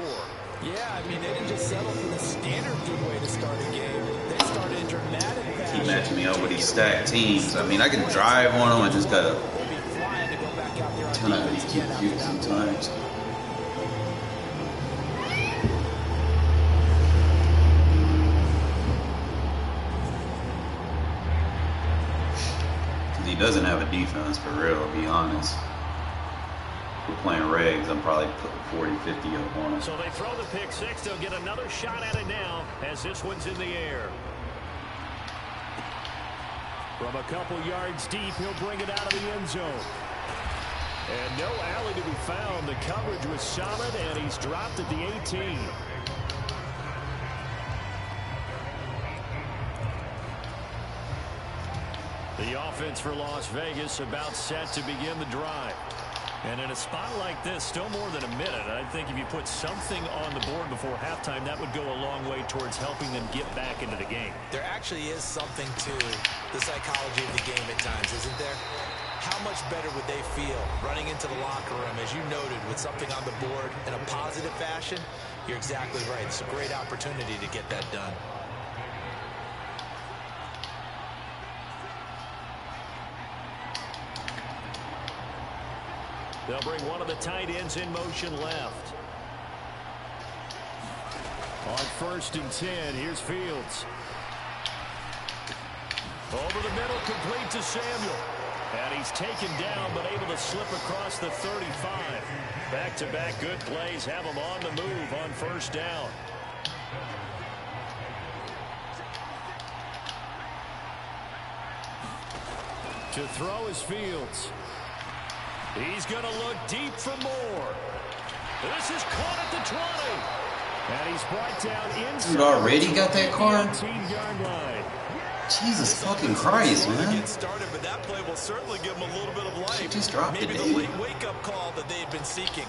Yeah, I mean, they didn't just settle for the standard good way to start a game. They started in dramatic fashion. Keep matching me up with these stacked teams. I mean, I can drive on them and just gotta turn out these cute sometimes. He doesn't have a defense for real, to be honest. If we're playing Regs, I'm probably putting 40, 50 up on him. So they throw the pick six. They'll get another shot at it now as this one's in the air. From a couple yards deep, he'll bring it out of the end zone. And no alley to be found. The coverage was solid, and he's dropped at the 18. The offense for Las Vegas about set to begin the drive. And in a spot like this, still more than a minute, I think if you put something on the board before halftime, that would go a long way towards helping them get back into the game. There actually is something to the psychology of the game at times, isn't there? How much better would they feel running into the locker room, as you noted, with something on the board in a positive fashion? You're exactly right. It's a great opportunity to get that done. They'll bring one of the tight ends in motion left. On 1st and 10, here's Fields. Over the middle, complete to Samuel. And he's taken down, but able to slip across the 35. Back-to-back good plays have him on the move on 1st down. To throw is Fields. He's going to look deep for more. This is caught at the 20. And he's brought down inside. You already got that card? 18-yard line. Jesus fucking Christ, man. Get started, but that play will certainly give them a little bit of life. She just dropped it, Maybe the late wake-up call that they had been seeking.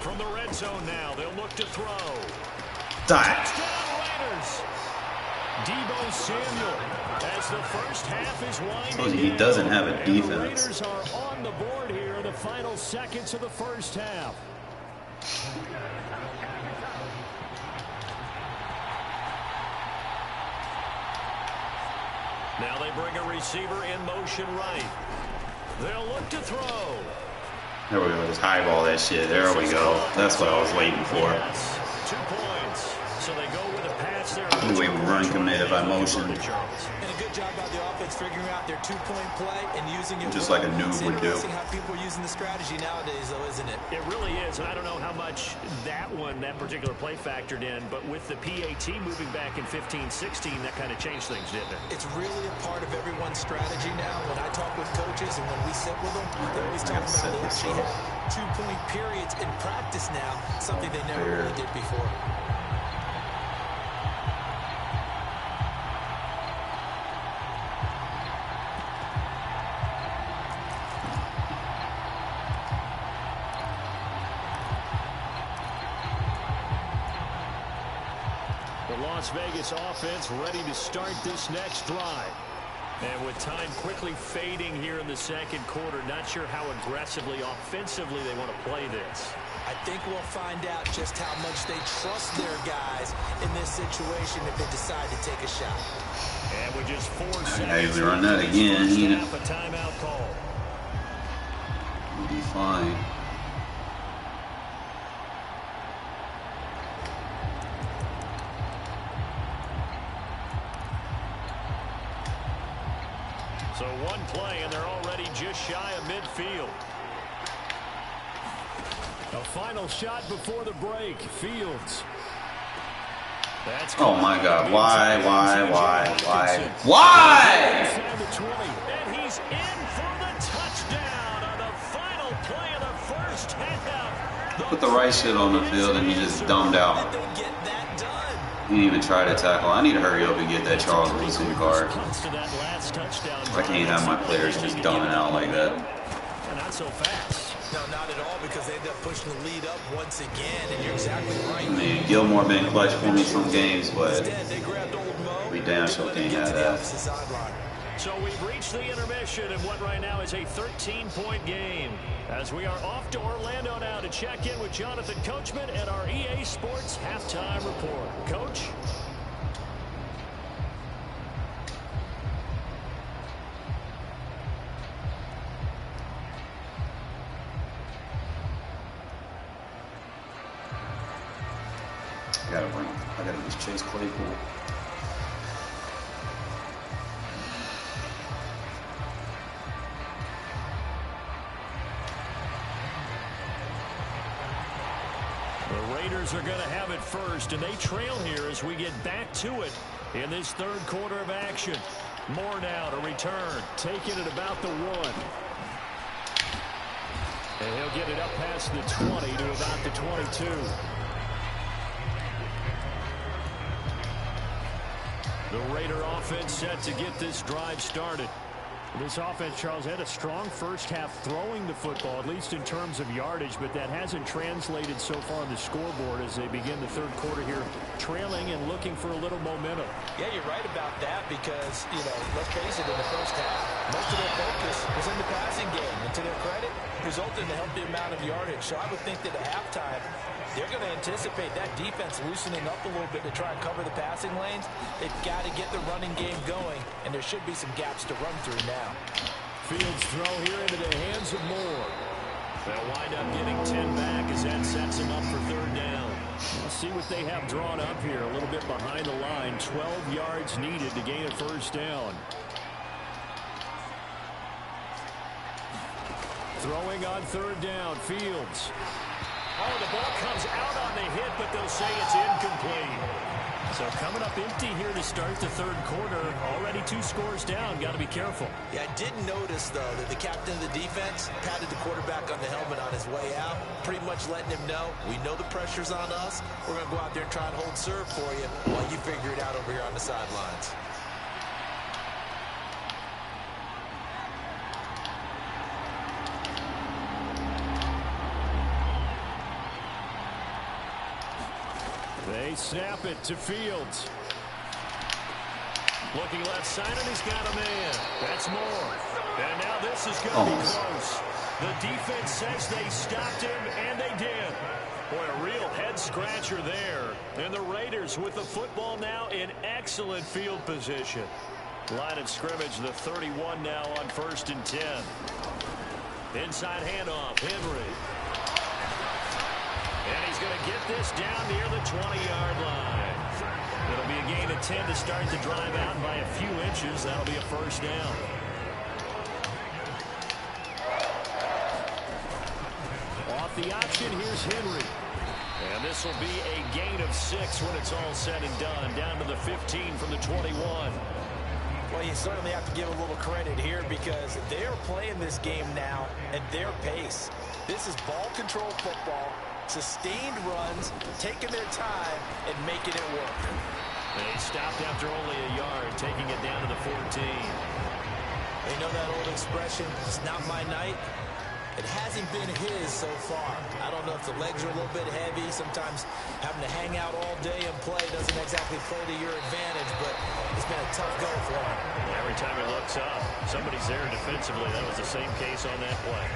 From the red zone now, they'll look to throw. Touchdown Raiders. Deebo Samuel as the first half is winding down. He doesn't have a defense. The Raiders are on the board here in the final seconds of the first half. Now they bring a receiver in motion right. They'll look to throw. There we go. Just highball that shit. There we go. That's what I was waiting for. 2 points. So they go with a pass there. We run committed by motion. And a good job by the offense figuring out their 2-point play and using it. Just like a noob would do. It's interesting how people are using the strategy nowadays, though, isn't it? It really is, and I don't know how much that particular play factored in, but with the PAT moving back in 15-16, that kind of changed things, didn't it? It's really a part of everyone's strategy now. When I talk with coaches and when we sit with them, they're always talking about they actually have 2-point periods in practice now, something they never really did before. Las Vegas offense ready to start this next drive. And with time quickly fading here in the second quarter, not sure how aggressively, offensively they want to play this. I think we'll find out just how much they trust their guys in this situation if they decide to take a shot. And with just 4 seconds, Hey, we run that again. a timeout call. We'll be fine. So one play, and they're already just shy of midfield. A final shot before the break. Fields. That's Oh my God! Why? And he's in for the touchdown on the final play of the first half. Put the right shit on the field, and he just dumbed out. Get that done. He didn't even try to tackle. I need to hurry up and get that Charles Woodson card. I can't have my players just dumbing out like that. Not so fast. No, not at all, because they end up pushing the lead up once again, and you're exactly right. I mean, Gilmore been clutch for me some games, but Instead, they grabbed old Mo. we damn sure can't have that. So we've reached the intermission in what right now is a 13-point game. As we are off to Orlando now to check in with Jonathan Coachman at our EA Sports Halftime Report. Coach? I gotta use Chase Claypool. The Raiders are going to have it first, and they trail here as we get back to it in this third quarter of action. Moore now to return, taking it about the 1. And he'll get it up past the 20 to about the 22. The Raider offense set to get this drive started. This offense, Charles, had a strong first half throwing the football, at least in terms of yardage, but that hasn't translated so far on the scoreboard as they begin the third quarter here, trailing and looking for a little momentum. Yeah, you're right about that because, let's face it, in the first half, most of their focus was in the passing game. And to their credit, resulted in a healthy amount of yardage. So I would think that at halftime, they're going to anticipate that defense loosening up a little bit to try and cover the passing lanes. They've got to get the running game going, and there should be some gaps to run through now. Fields throw here into the hands of Moore. They'll wind up getting 10 back as that sets them up for third down. Let's see what they have drawn up here. A little bit behind the line. 12 yards needed to gain a first down. Throwing on third down, Fields. Oh, the ball comes out on the hit, but they'll say it's incomplete. So coming up empty here to start the third quarter. Already 2 scores down. Got to be careful. Yeah, I did notice, though, that the captain of the defense patted the quarterback on the helmet on his way out, pretty much letting him know, we know the pressure's on us. We're going to go out there and try and hold serve for you while you figure it out over here on the sidelines. They snap it to Fields. Looking left side, and he's got a man. That's Moore. And now this is going to be close. The defense says they stopped him, and they did. Boy, a real head-scratcher there. And the Raiders with the football now in excellent field position. Line of scrimmage, the 31 now on 1st and 10. Inside handoff, Henry. And he's going to get this down near the 20-yard line. It'll be a gain of 10 to start the drive out by a few inches. That'll be a first down. Off the option, here's Henry. And this will be a gain of 6 when it's all said and done. Down to the 15 from the 21. Well, you certainly have to give a little credit here because they're playing this game now at their pace. This is ball control football. Sustained runs, taking their time, and making it work. They stopped after only a yard, taking it down to the 14. You know that old expression, it's not my night? It hasn't been his so far. I don't know if the legs are a little bit heavy. Sometimes having to hang out all day and play doesn't exactly play to your advantage, but it's been a tough go for him. Every time he looks up, somebody's there defensively. That was the same case on that play.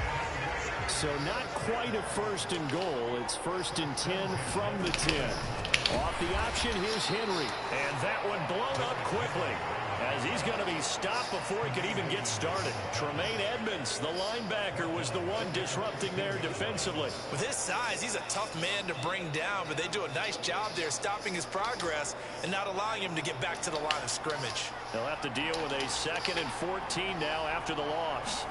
So not quite a 1st and goal. It's 1st and 10 from the 10. Off the option, here's Henry. And that one blown up quickly as he's going to be stopped before he could even get started. Tremaine Edmonds, the linebacker, was the one disrupting there defensively. With his size, he's a tough man to bring down, but they do a nice job there stopping his progress and not allowing him to get back to the line of scrimmage. They'll have to deal with a 2nd and 14 now after the loss.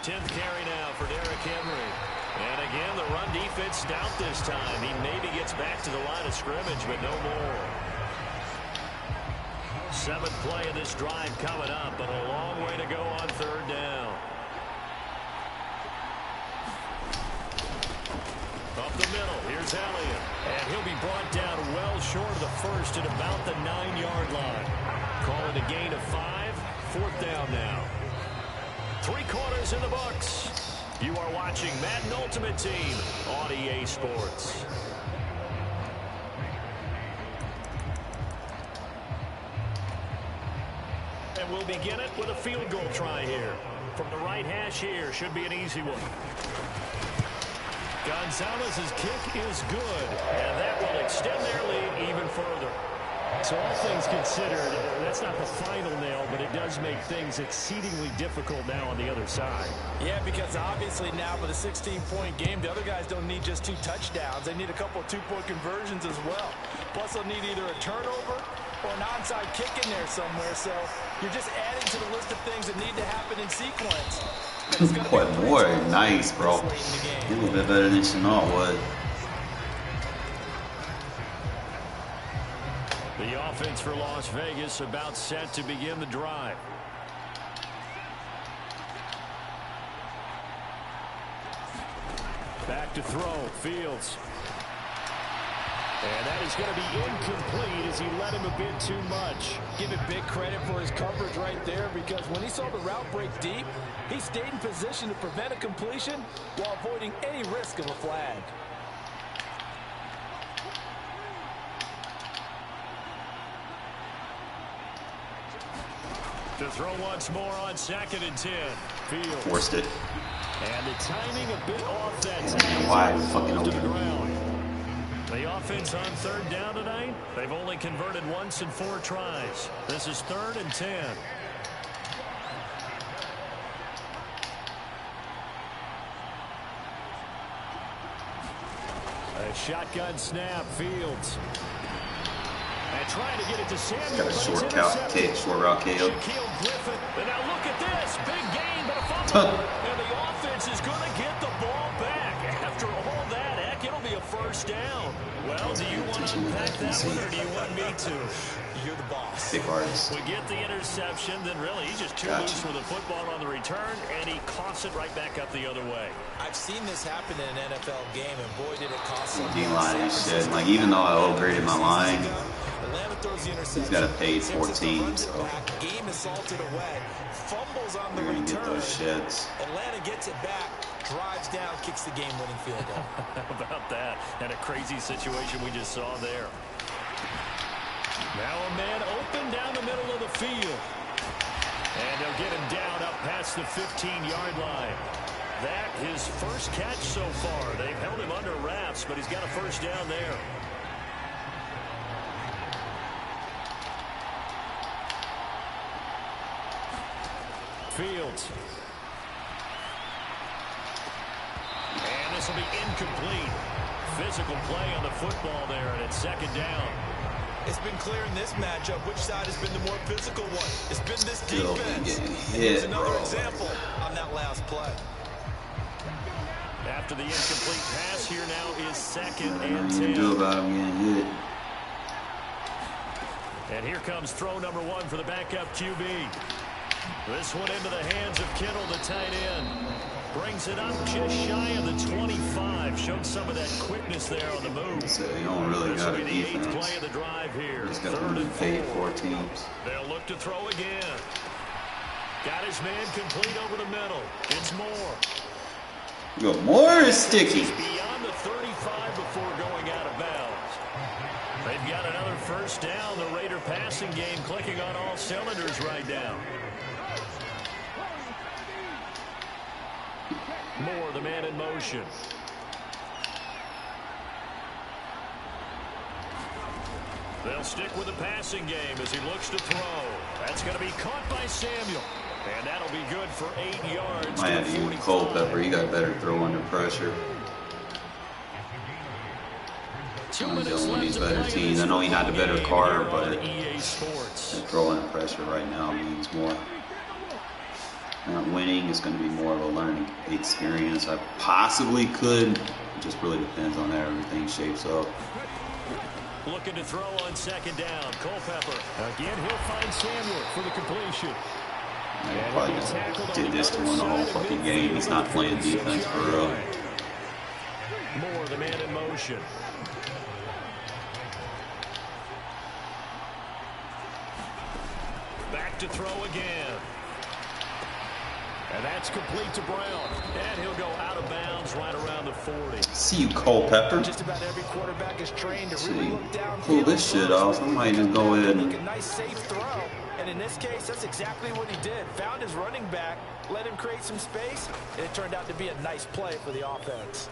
10th carry now for Derrick Henry. And again, the run defense stout this time. He maybe gets back to the line of scrimmage, but no more. 7th play of this drive coming up, but a long way to go on 3rd down. Up the middle, here's Elliott. And he'll be brought down well short of the 1st at about the 9-yard line. Call it a gain of 5. 4th down now. 3 quarters in the books. You are watching Madden Ultimate Team on EA Sports. And we'll begin it with a field goal try here. From the right hash here, should be an easy one. Gonzalez's kick is good, and that will extend their lead even further. So all things considered, that's not the final nail, but it does make things exceedingly difficult now on the other side. Yeah, because obviously now with a 16-point game, the other guys don't need just 2 touchdowns. They need a couple of 2-point conversions as well. Plus, they'll need either a turnover or an onside kick in there somewhere. So you're just adding to the list of things that need to happen in sequence. Boy, nice, bro. A little bit better than Chanel would. The offense for Las Vegas about set to begin the drive. Back to throw, Fields. And that is going to be incomplete as he let him a bit too much. Give him big credit for his coverage right there, because when he saw the route break deep, he stayed in position to prevent a completion while avoiding any risk of a flag. To throw once more on 2nd and 10. Fields. Forced it. And the timing a bit off that time. Wide fucking To the open. ground. The offense on 3rd down tonight, they've only converted once in 4 tries. This is 3rd and 10. A shotgun snap, Fields. And trying to get it to Samuel. Got a short route KO. Griffin. And now look at this. Big gain, but a fumble. And the offense is going to get the ball back. After all that, heck, it'll be a 1st down. Well, do you want to unpack that one, or do you want me to? You're the boss. Big artist. We get the interception, then really he's just too loose with the football on the return, and he coughs it right back up the other way. I've seen this happen in an NFL game, and boy, did it cost some. D-line and shit. Like, even though I upgraded my line, he's got to pay 14, so game is salted away. Fumbles on the we're going to return. get those shits. Atlanta gets it back, drives down, kicks the game-winning field goal. How about that? And a crazy situation we just saw there. Now a man open down the middle of the field. And they'll get him down up past the 15-yard line. That his first catch so far. They've held him under wraps, but he's got a 1st down there. Fields. And this will be incomplete. Physical play on the football there, and it's 2nd down. It's been clear in this matchup which side has been the more physical one. It's been this Still defense. getting And here's hit, another bro. example on that last play. After the incomplete pass, here now is 2nd Nothing and you 10. can do about him getting hit. And here comes throw number 1 for the backup QB. This one into the hands of Kittle, the tight end. Brings it up just shy of the 25. Showed some of that quickness there on the move. So you don't really got a This will be the 8th defense. play of the drive here. Just got 3rd to and pay 4. 4 teams. They'll look to throw again. Got his man complete over the middle. It's Moore. You got more is sticky. He's beyond the 35 before going out of bounds. They've got another 1st down. The Raider passing game clicking on all cylinders right now. Moore, the man in motion. They'll stick with the passing game as he looks to throw. That's going to be caught by Samuel. And that'll be good for 8 yards. Might have to use Culpepper. He got better throw under pressure. He's on one of these better teams. I know he's not the better Carr, but throw under pressure right now means more. Not winning, it's going to be more of a learning experience. I possibly could. It just really depends on how everything shapes up. Looking to throw on 2nd down. Culpepper. Again, he'll find Samuel for the completion. I probably just did this to him the whole fucking game. He's not playing defense for real. Moore, the man in motion. Back to throw again. And that's complete to Brown. And he'll go out of bounds right around the 40. See you, Culpepper. Just about every quarterback is trained to really look down. Pull this shit off. I might just go ahead and. Make a nice safe throw. And in this case, that's exactly what he did. Found his running back, let him create some space, and it turned out to be a nice play for the offense.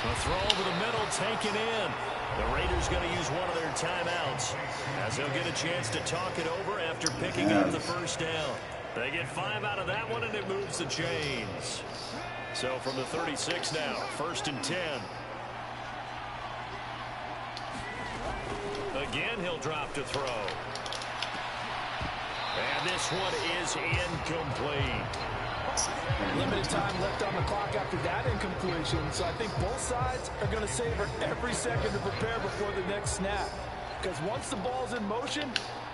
A throw over the middle, taken in. The Raiders going to use one of their timeouts as they'll get a chance to talk it over after picking up the 1st down. They get 5 out of that one, and it moves the chains. So from the 36 now, 1st and 10. Again, he'll drop to throw. And this one is incomplete. Limited time left on the clock after that incompletion, so I think both sides are going to savor every second to prepare before the next snap. Because once the ball's in motion,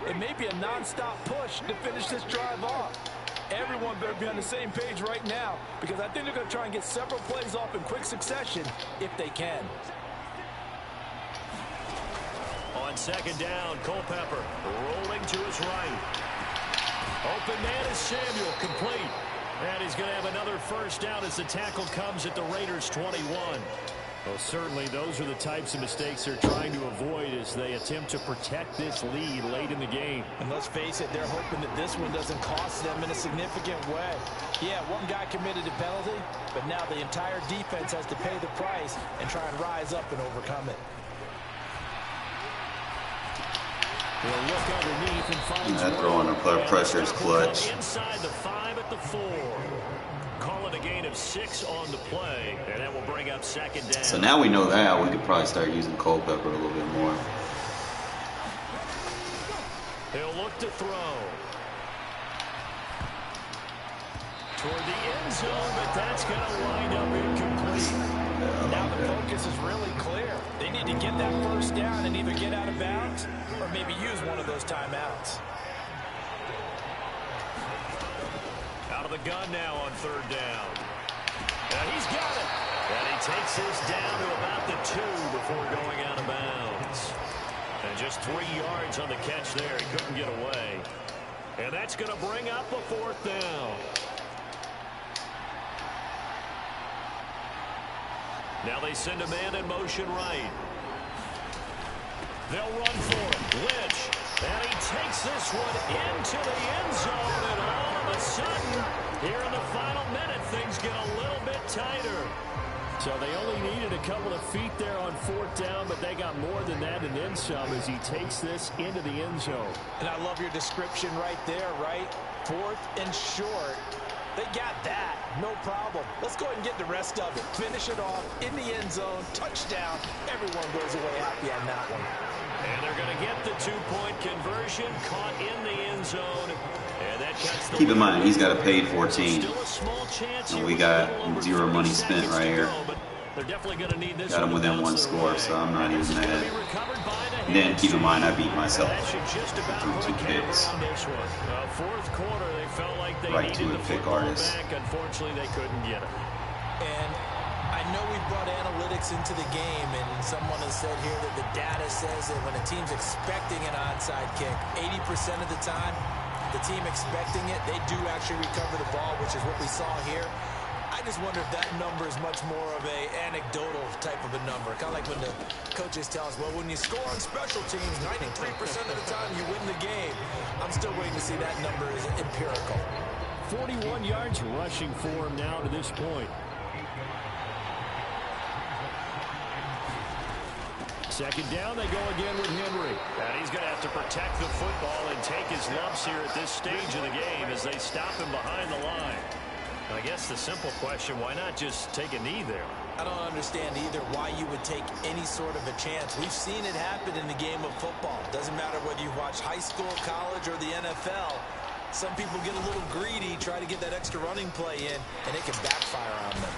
it may be a non-stop push to finish this drive off. Everyone better be on the same page right now, because I think they're going to try and get several plays off in quick succession if they can. On second down, Culpepper rolling to his right. Open man is Samuel, complete. And he's going to have another first down as the tackle comes at the Raiders' 21. Well, certainly those are the types of mistakes they're trying to avoid as they attempt to protect this lead late in the game. And let's face it, they're hoping that this one doesn't cost them in a significant way. Yeah, one guy committed a penalty, but now the entire defense has to pay the price and try and rise up and overcome it. He'll look underneath and finds that throw under pressure is clutch. Inside the 5 at the 4. Call it a gain of 6 on the play, and that will bring up second down. So now we know that. We could probably start using Culpepper a little bit more. He'll look to throw. Toward the end zone, but that's going to wind up incomplete. Now the focus is really clear. They need to get that first down and either get out of bounds or maybe use one of those timeouts. Out of the gun now on third down. And he's got it. And he takes this down to about the 2 before going out of bounds. And just 3 yards on the catch there. He couldn't get away. And that's going to bring up a 4th down. Now they send a man in motion right. They'll run for him. Lynch. And he takes this one into the end zone. And all of a sudden, here in the final minute, things get a little bit tighter. So they only needed a couple of feet there on 4th down, but they got more than that and then some as he takes this into the end zone. And I love your description right there, right? 4th and short. They got that. No problem. Let's go ahead and get the rest of it. Finish it off in the end zone. Touchdown. Everyone goes away happy on that one. And they're going to get the 2-point conversion caught in the end zone. And that cuts the Keep in mind, he's got a paid 14. Still a small chance And we got 0 money spent right here. They're definitely going to need this. Got him within 1 score, so I'm not even mad. And then keep in mind, I beat myself through 2 picks. 4th quarter, they felt like they Right needed to a the pick football artist. back. Unfortunately, they couldn't get it. And I know we brought analytics into the game, and someone has said here that the data says that when a team's expecting an onside kick, 80% of the time, the team expecting it, they do actually recover the ball, which is what we saw here. I just wonder if that number is much more of a anecdotal type of a number. Kind of like when the coaches tell us, well, when you score on special teams, 93% of the time you win the game. I'm still waiting to see that number is empirical. 41 yards rushing for him now to this point. Second down, they go again with Henry. And he's going to have to protect the football and take his lumps here at this stage of the game as they stop him behind the line. I guess the simple question, why not just take a knee there? I don't understand either why you would take any sort of a chance. We've seen it happen in the game of football. Doesn't matter whether you watch high school, college, or the NFL. Some people get a little greedy, try to get that extra running play in, and it can backfire on them.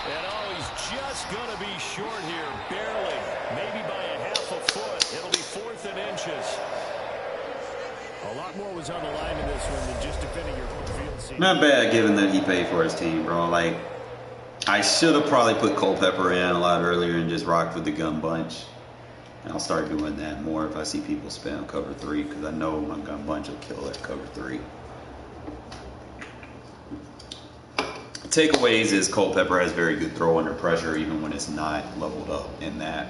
And oh, he's just going to be short here, barely, maybe by a half a foot. It'll be 4th and inches. A lot more was on the line in this one than just defending your home field seat. Not bad, given that he paid for his team, bro. Like, I should have probably put Culpepper in a lot earlier and just rocked with the gun bunch. And I'll start doing that more if I see people spam cover 3, because I know my gun bunch will kill that cover 3. Takeaways is Culpepper has very good throw under pressure, even when it's not leveled up. In that,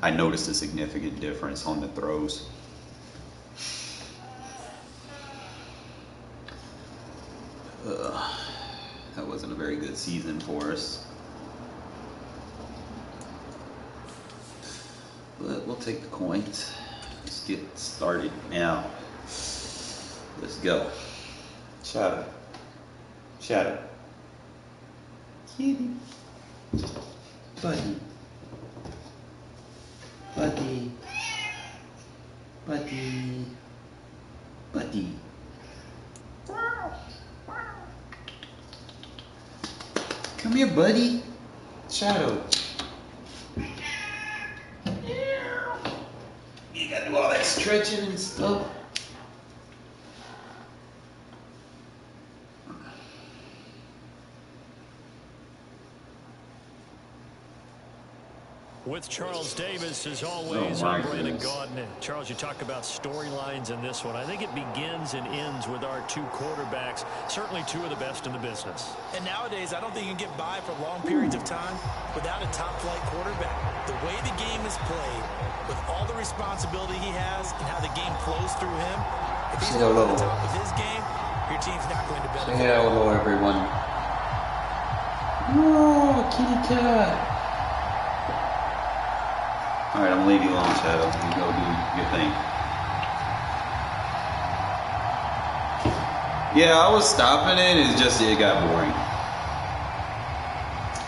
I noticed a significant difference on the throws. That wasn't a very good season for us. But we'll take the coins. Let's get started now. Let's go. Shadow. Shadow. Kitty. Buddy. Buddy. Buddy. Buddy. Come here, buddy. Shadow. You gotta do all that stretching and stuff. With Charles Davis, as always, I'm Brandon Gaudin. Charles, you talk about storylines in this one. I think it begins and ends with our two quarterbacks, certainly two of the best in the business. And nowadays, I don't think you can get by for long periods of time without a top-flight quarterback. The way the game is played, with all the responsibility he has and how the game flows through him, if he's not at the top of his game, your team's not going to benefit. Say hello, everyone. Oh, kitty cat. All right, I'm going to leave you alone, Shadow. You go do your thing. Yeah, I was stopping it. It's just it got boring.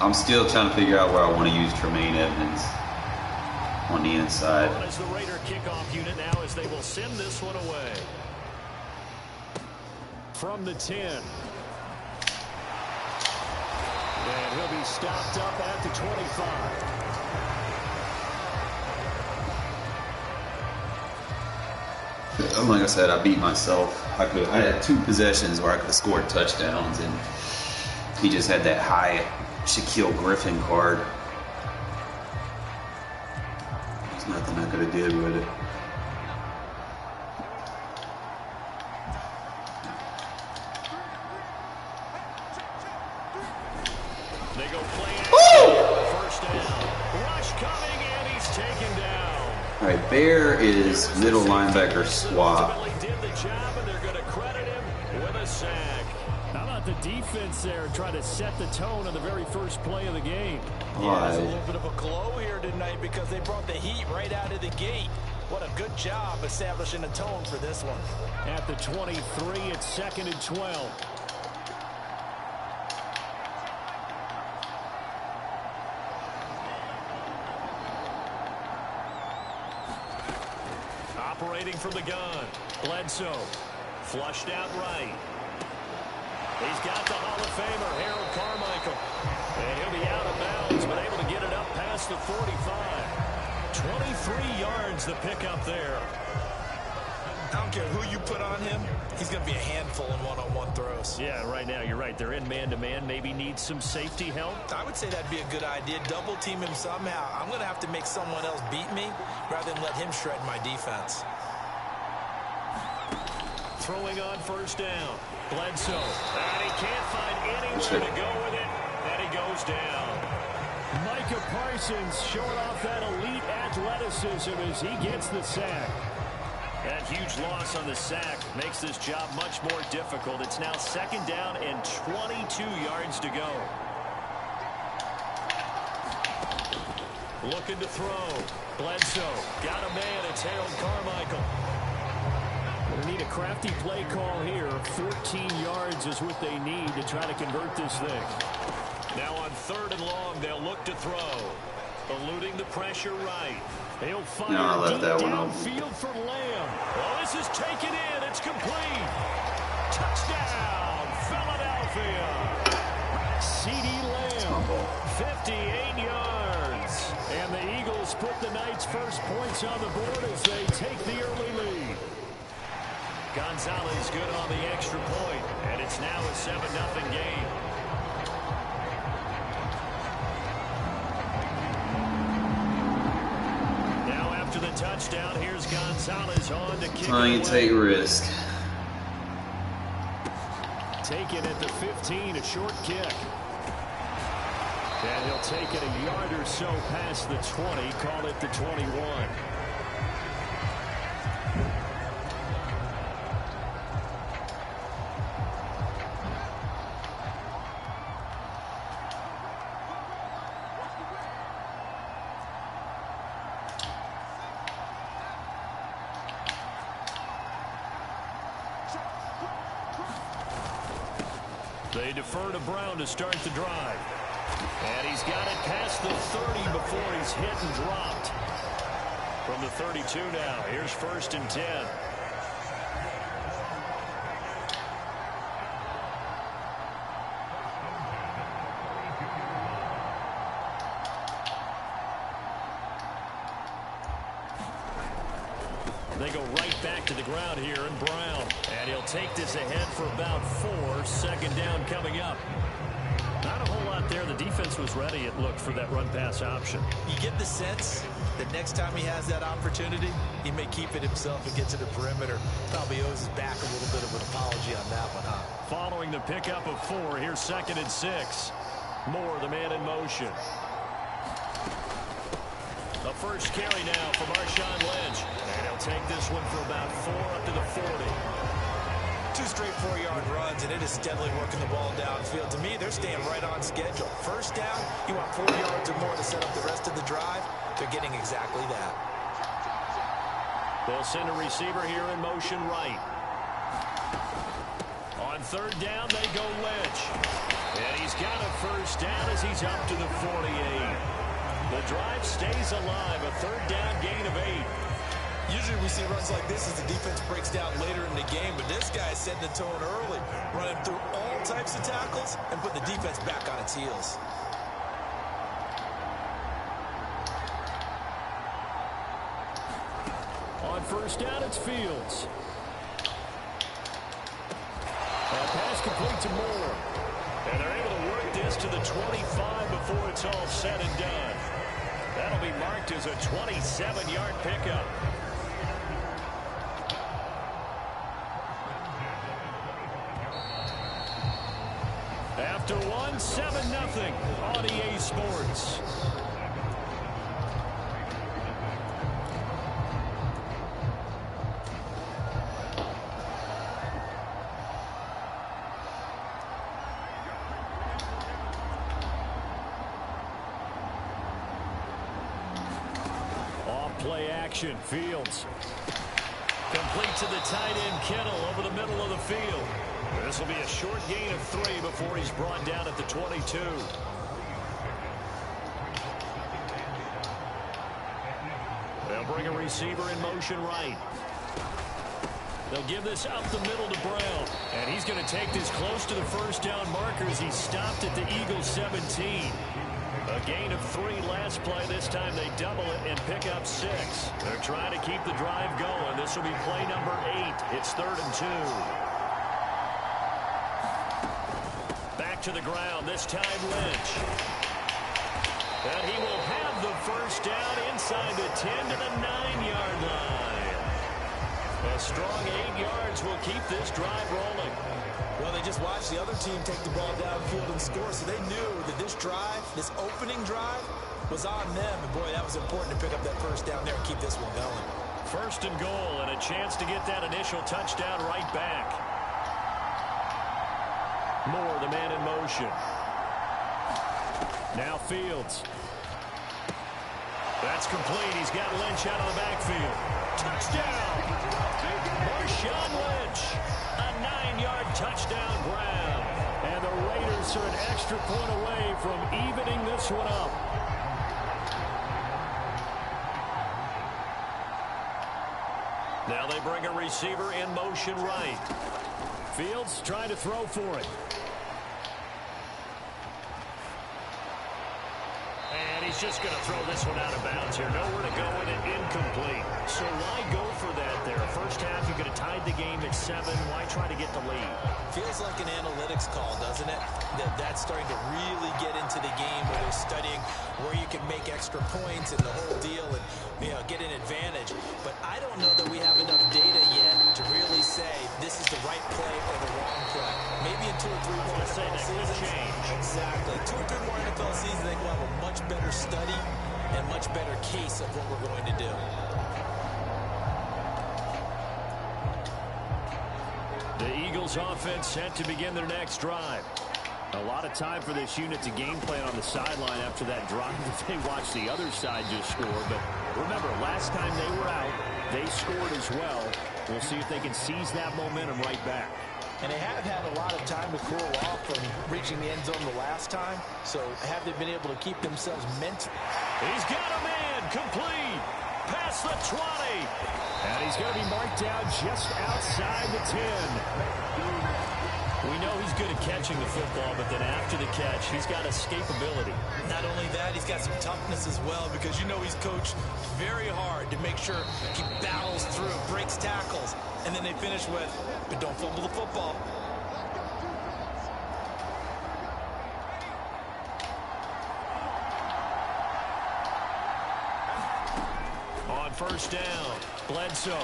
I'm still trying to figure out where I want to use Tremaine Edmonds on the inside. As the Raider kickoff unit now, as they will send this one away. From the 10. And he'll be stopped up at the 25. Like I said, I beat myself. I had 2 possessions where I could have scored touchdowns, and he just had that high Shaquille Griffin card. There's nothing I could have did with it. They go play first down. Rush coming, and he's taken down. All right, Bear is middle linebacker swap. Did the job, and they're going to credit him with a sack. How about the defense there trying to set the tone on the very first play of the game? Yeah, there's a little bit of a glow here tonight because they brought the heat right out of the gate. What a good job establishing a tone for this one. At the 23, it's 2nd and 12. Operating from the gun. Bledsoe. Flushed out right. He's got the Hall of Famer, Harold Carmichael. And he'll be out of bounds, but able to get it up past the 45. 23 yards the pickup there. I don't care who you put on him. He's going to be a handful in one-on-one throws. Yeah, right now, you're right. They're in man-to-man. Maybe need some safety help. I would say that'd be a good idea. Double team him somehow. I'm going to have to make someone else beat me rather than let him shred my defense. Throwing on first down. Bledsoe. And he can't find anywhere to go with it. And he goes down. Micah Parsons showing off that elite athleticism as he gets the sack. That huge loss on the sack makes this job much more difficult. It's now 2nd down and 22 yards to go. Looking to throw. Bledsoe. Got a man. It's Harold Carmichael. They need a crafty play call here. 14 yards is what they need to try to convert this thing. Now on 3rd and long, they'll look to throw. Eluding the pressure right. He'll fire downfield for Lamb. Well, this is taken in. It's complete. Touchdown, Philadelphia. C.D. Lamb, 58 yards. And the Eagles put the Knights' first points on the board as they take the early lead. Gonzalez good on the extra point, and it's now a 7-0 game. Now after the touchdown, here's Gonzalez on to kick. Trying to take risk. Taken at the 15, a short kick. And he'll take it a yard or so past the 20, call it the 21. They defer to Brown to start the drive. And he's got it past the 30 before he's hit and dropped. From the 32 now, here's 1st and 10. They go right back to the ground here, and Brown. And he'll take this ahead for about 4. 2nd down coming up. Not a whole lot there. The defense was ready, it looked, for that run-pass option. You get the sense that next time he has that opportunity, he may keep it himself and get to the perimeter. Probably owes his back a little bit of an apology on that one, huh? Following the pickup of 4, here's 2nd and 6. Moore, the man in motion. The first carry now for Marshawn Lynch. And he'll take this one for about 4 up to the 40. 2 straight 4-yard runs, and it is steadily working the ball downfield. To me, they're staying right on schedule. First down, you want 4 yards or more to set up the rest of the drive. They're getting exactly that. They'll send a receiver here in motion right. On 3rd down, they go Lynch. And he's got a first down as he's up to the 48. The drive stays alive, a 3rd down gain of 8. Usually we see runs like this as the defense breaks down later in the game, but this guy is setting the tone early, running through all types of tackles and putting the defense back on its heels. On 1st down, it's Fields. And pass complete to Moore. And they're able to work this to the 25 before it's all said and done. That'll be marked as a 27-yard pickup. After 1, 7-0 on EA Sports. Off-play action, Fields. Complete to the tight end, Kittle, over the middle of the field. This will be a short gain of 3 before he's brought down at the 22. They'll bring a receiver in motion right. They'll give this up the middle to Brown. And he's going to take this close to the first down markers. He's stopped at the Eagles 17. A gain of 3 last play. This time they double it and pick up 6. They're trying to keep the drive going. This will be play number 8. It's 3rd and 2. Back to the ground, this time Lynch. And he will have the first down inside the 10 to the 9-yard line. A strong 8 yards will keep this drive rolling. Well, they just watched the other team take the ball downfield and score, so they knew that this drive, this opening drive, was on them. And, boy, that was important to pick up that first down there and keep this one going. 1st and goal, and a chance to get that initial touchdown right back. Moore, the man in motion. Now Fields. That's complete. He's got Lynch out of the backfield. Touchdown! Marshawn Lynch. A 9-yard touchdown grab. And the Raiders are an extra point away from evening this one up. Now they bring a receiver in motion right. Fields trying to throw for it. And he's just going to throw this one out of bounds here. Nowhere to go with it. Incomplete. So why go for that there? First half, you could have tied the game at 7. Why try to get the lead? Feels like an analytics call, doesn't it? That's starting to really get into the game where they're studying where you can make extra points and the whole deal and, you know, get an advantage. But I don't know that we have enough data yet to really say this is the right play or the wrong play. Maybe in 2 or 3 more NFL seasons. Change. Exactly. 2 or 3 more NFL seasons, I think we'll have a much better study and much better case of what we're going to do. The Eagles offense set to begin their next drive. A lot of time for this unit to game plan on the sideline after that drive that they watched the other side just score. But remember, last time they were out, they scored as well. We'll see if they can seize that momentum right back. And they have had a lot of time to cool off from reaching the end zone the last time. So have they been able to keep themselves mentally? He's got a man complete. Past the 20. And he's going to be marked down just outside the 10. We know he's good at catching the football, but then after the catch, he's got escapability. Not only that, he's got some toughness as well, because you know he's coached very hard to make sure he battles through, breaks tackles, and then they finish with, but don't fumble the football. first down. Bledsoe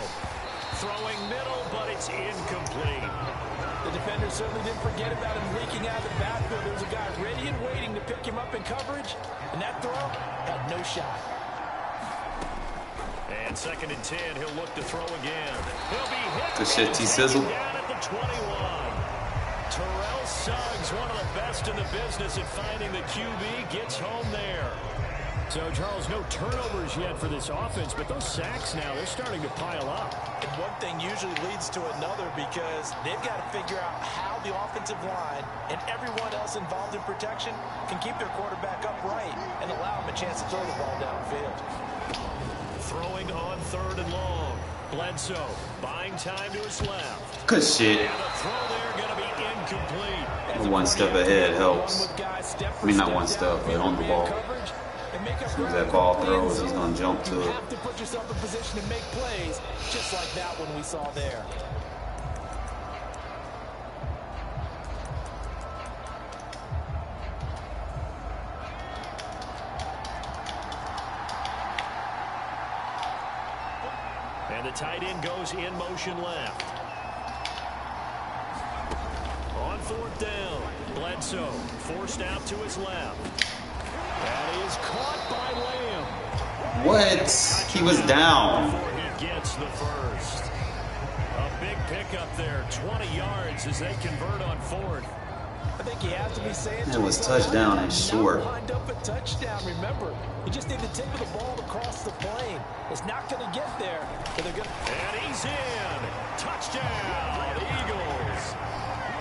throwing middle, but it's incomplete. The defender certainly didn't forget about him leaking out of the backfield. There was a guy ready and waiting to pick him up in coverage, and that throw had no shot. And 2nd and 10, he'll look to throw again. He'll be hit. Good shit, T-Sizzle. Down at the 21. Terrell Suggs, one of the best in the business at finding the QB, gets home there. So, Charles, no turnovers yet for this offense, but those sacks now, they're starting to pile up. And one thing usually leads to another because they've got to figure out how the offensive line and everyone else involved in protection can keep their quarterback upright and allow him a chance to throw the ball downfield. Throwing on 3rd and long. Bledsoe buying time to his left. Good shit. And the throw there going to be incomplete. One step ahead helps. I mean, not one step, but on the ball. As soon as that ball throws, he's going to jump to it. You have to put yourself in position to make plays, just like that one we saw there. And the tight end goes in motion left. On 4th down, Bledsoe forced out to his left. That is caught by Lamb. What? He was down. Before he gets the first. A big pickup there, 20 yards as they convert on 4th. I think he has to be saying It was touchdown and short. Lined up a touchdown. Remember, you just need the tip of the ball across the plane. It's not going to get there, but they're going. And he's in. Touchdown, Eagles.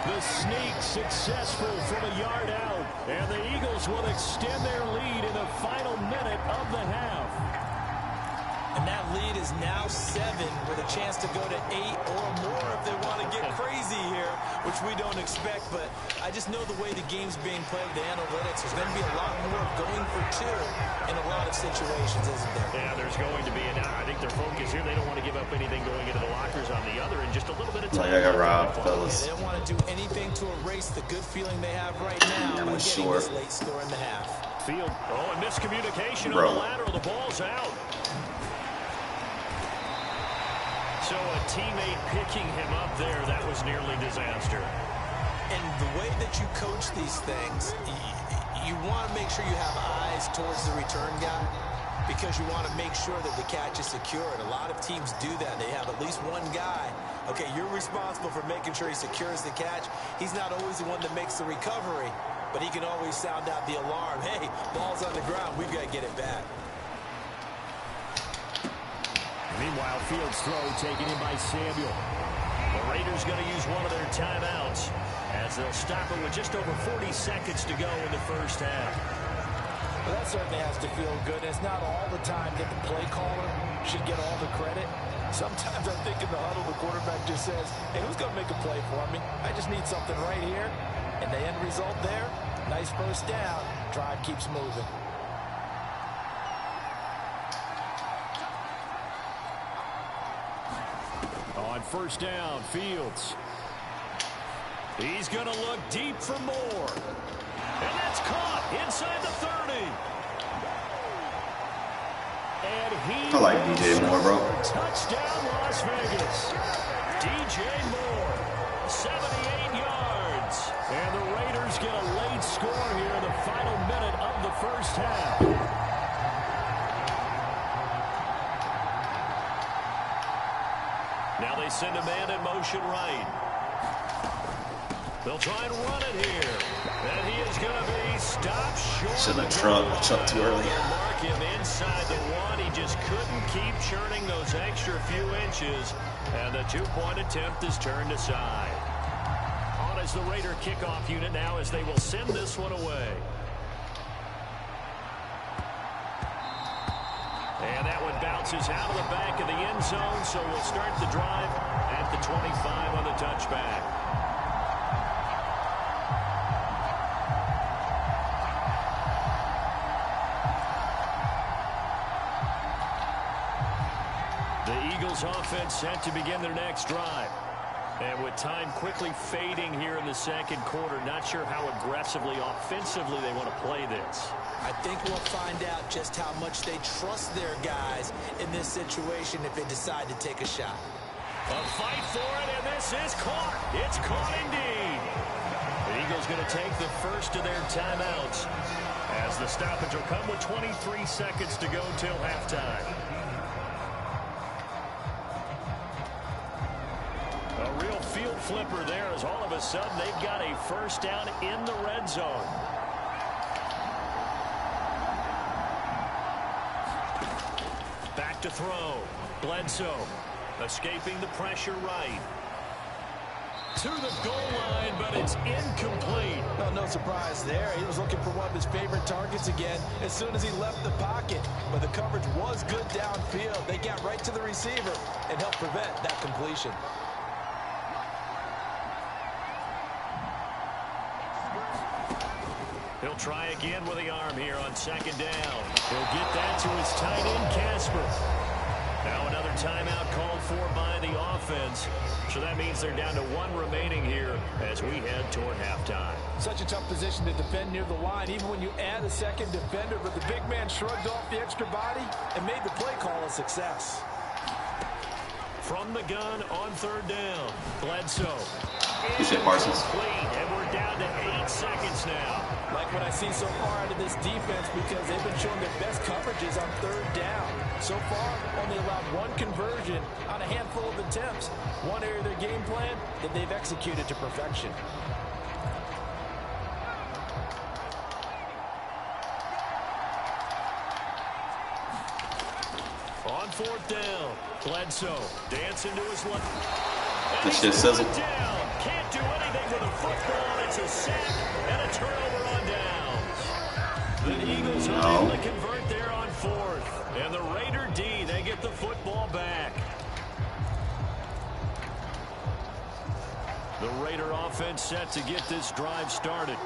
The sneak successful from a yard out, and the Eagles will extend their lead in the final minute of the half. And that lead is now 7 with a chance to go to 8 or more if they want to get crazy here, which we don't expect. But I just know the way the game's being played with the analytics, there's going to be a lot more going for 2 in a lot of situations, isn't there? Yeah, there's going to be. And I think their focus here, they don't want to give up anything going into the lockers on the other, and just a little bit of time. Like I got robbed, fellas. They don't want to do anything to erase the good feeling they have right now That by was getting short. this late score in the half. Field. Oh, and miscommunication Bro. on the lateral. The ball's out. So a teammate picking him up there, that was nearly disaster. And the way that you coach these things, you want to make sure you have eyes towards the return guy because you want to make sure that the catch is secured. A lot of teams do that. They have at least one guy. Okay, you're responsible for making sure he secures the catch. He's not always the one that makes the recovery, but he can always sound out the alarm. Hey, ball's on the ground. We've got to get it back. Meanwhile, Fields' throw taken in by Samuel. The Raiders going to use one of their timeouts as they'll stop it with just over 40 seconds to go in the first half. Well, that certainly has to feel good. It's not all the time that the play caller should get all the credit. Sometimes I think in the huddle, the quarterback just says, hey, who's going to make a play for me? I just need something right here. And the end result there, nice first down. Drive keeps moving. On first down, Fields. He's going to look deep for more. And that's caught inside the 30. And he I like DJ Moore, bro. Touchdown, Las Vegas. DJ Moore, 78 yards. And the Raiders get a late score here in the final minute of the first half. Now they send a man in motion right. They'll try and run it here. And he is going to be stopped short. Shouldn't have chucked too early. Mark him inside the 1. He just couldn't keep churning those extra few inches. And the 2-point attempt is turned aside. On is the Raider kickoff unit now as they will send this one away. And that one bounces out of the back of the end zone, so we'll start the drive at the 25 on the touchback. The Eagles offense set to begin their next drive. And with time quickly fading here in the second quarter, not sure how aggressively, offensively they want to play this. I think we'll find out just how much they trust their guys in this situation if they decide to take a shot. A fight for it, and this is caught. It's caught indeed. The Eagles going to take the first of their timeouts as the stoppage will come with 23 seconds to go till halftime. A real field flipper there as all of a sudden they've got a first down in the red zone. Back to throw. Bledsoe escaping the pressure right. To the goal line, but it's incomplete. Well, no surprise there. He was looking for one of his favorite targets again as soon as he left the pocket. But the coverage was good downfield. They got right to the receiver and helped prevent that completion. He'll try again with the arm here on second down. He'll get that to his tight end, Casper. Now another timeout called for by the offense. So that means they're down to one remaining here as we head toward halftime. Such a tough position to defend near the line, even when you add a second defender. But the big man shrugged off the extra body and made the play call a success. From the gun on third down, Bledsoe. You said Parsons. And we're down to 8 seconds now. Like what I see so far out of this defense, because they've been showing their best coverages on third down. So far, only allowed one conversion on a handful of attempts. One area of their game plan that they've executed to perfection. On fourth down, Bledsoe dancing to his left. This shit sizzle. Can't do anything with a football. It's a sack and a turnover on downs. The Eagles are able to convert there on fourth. And the Raider D, they get the football back. The Raider offense set to get this drive started.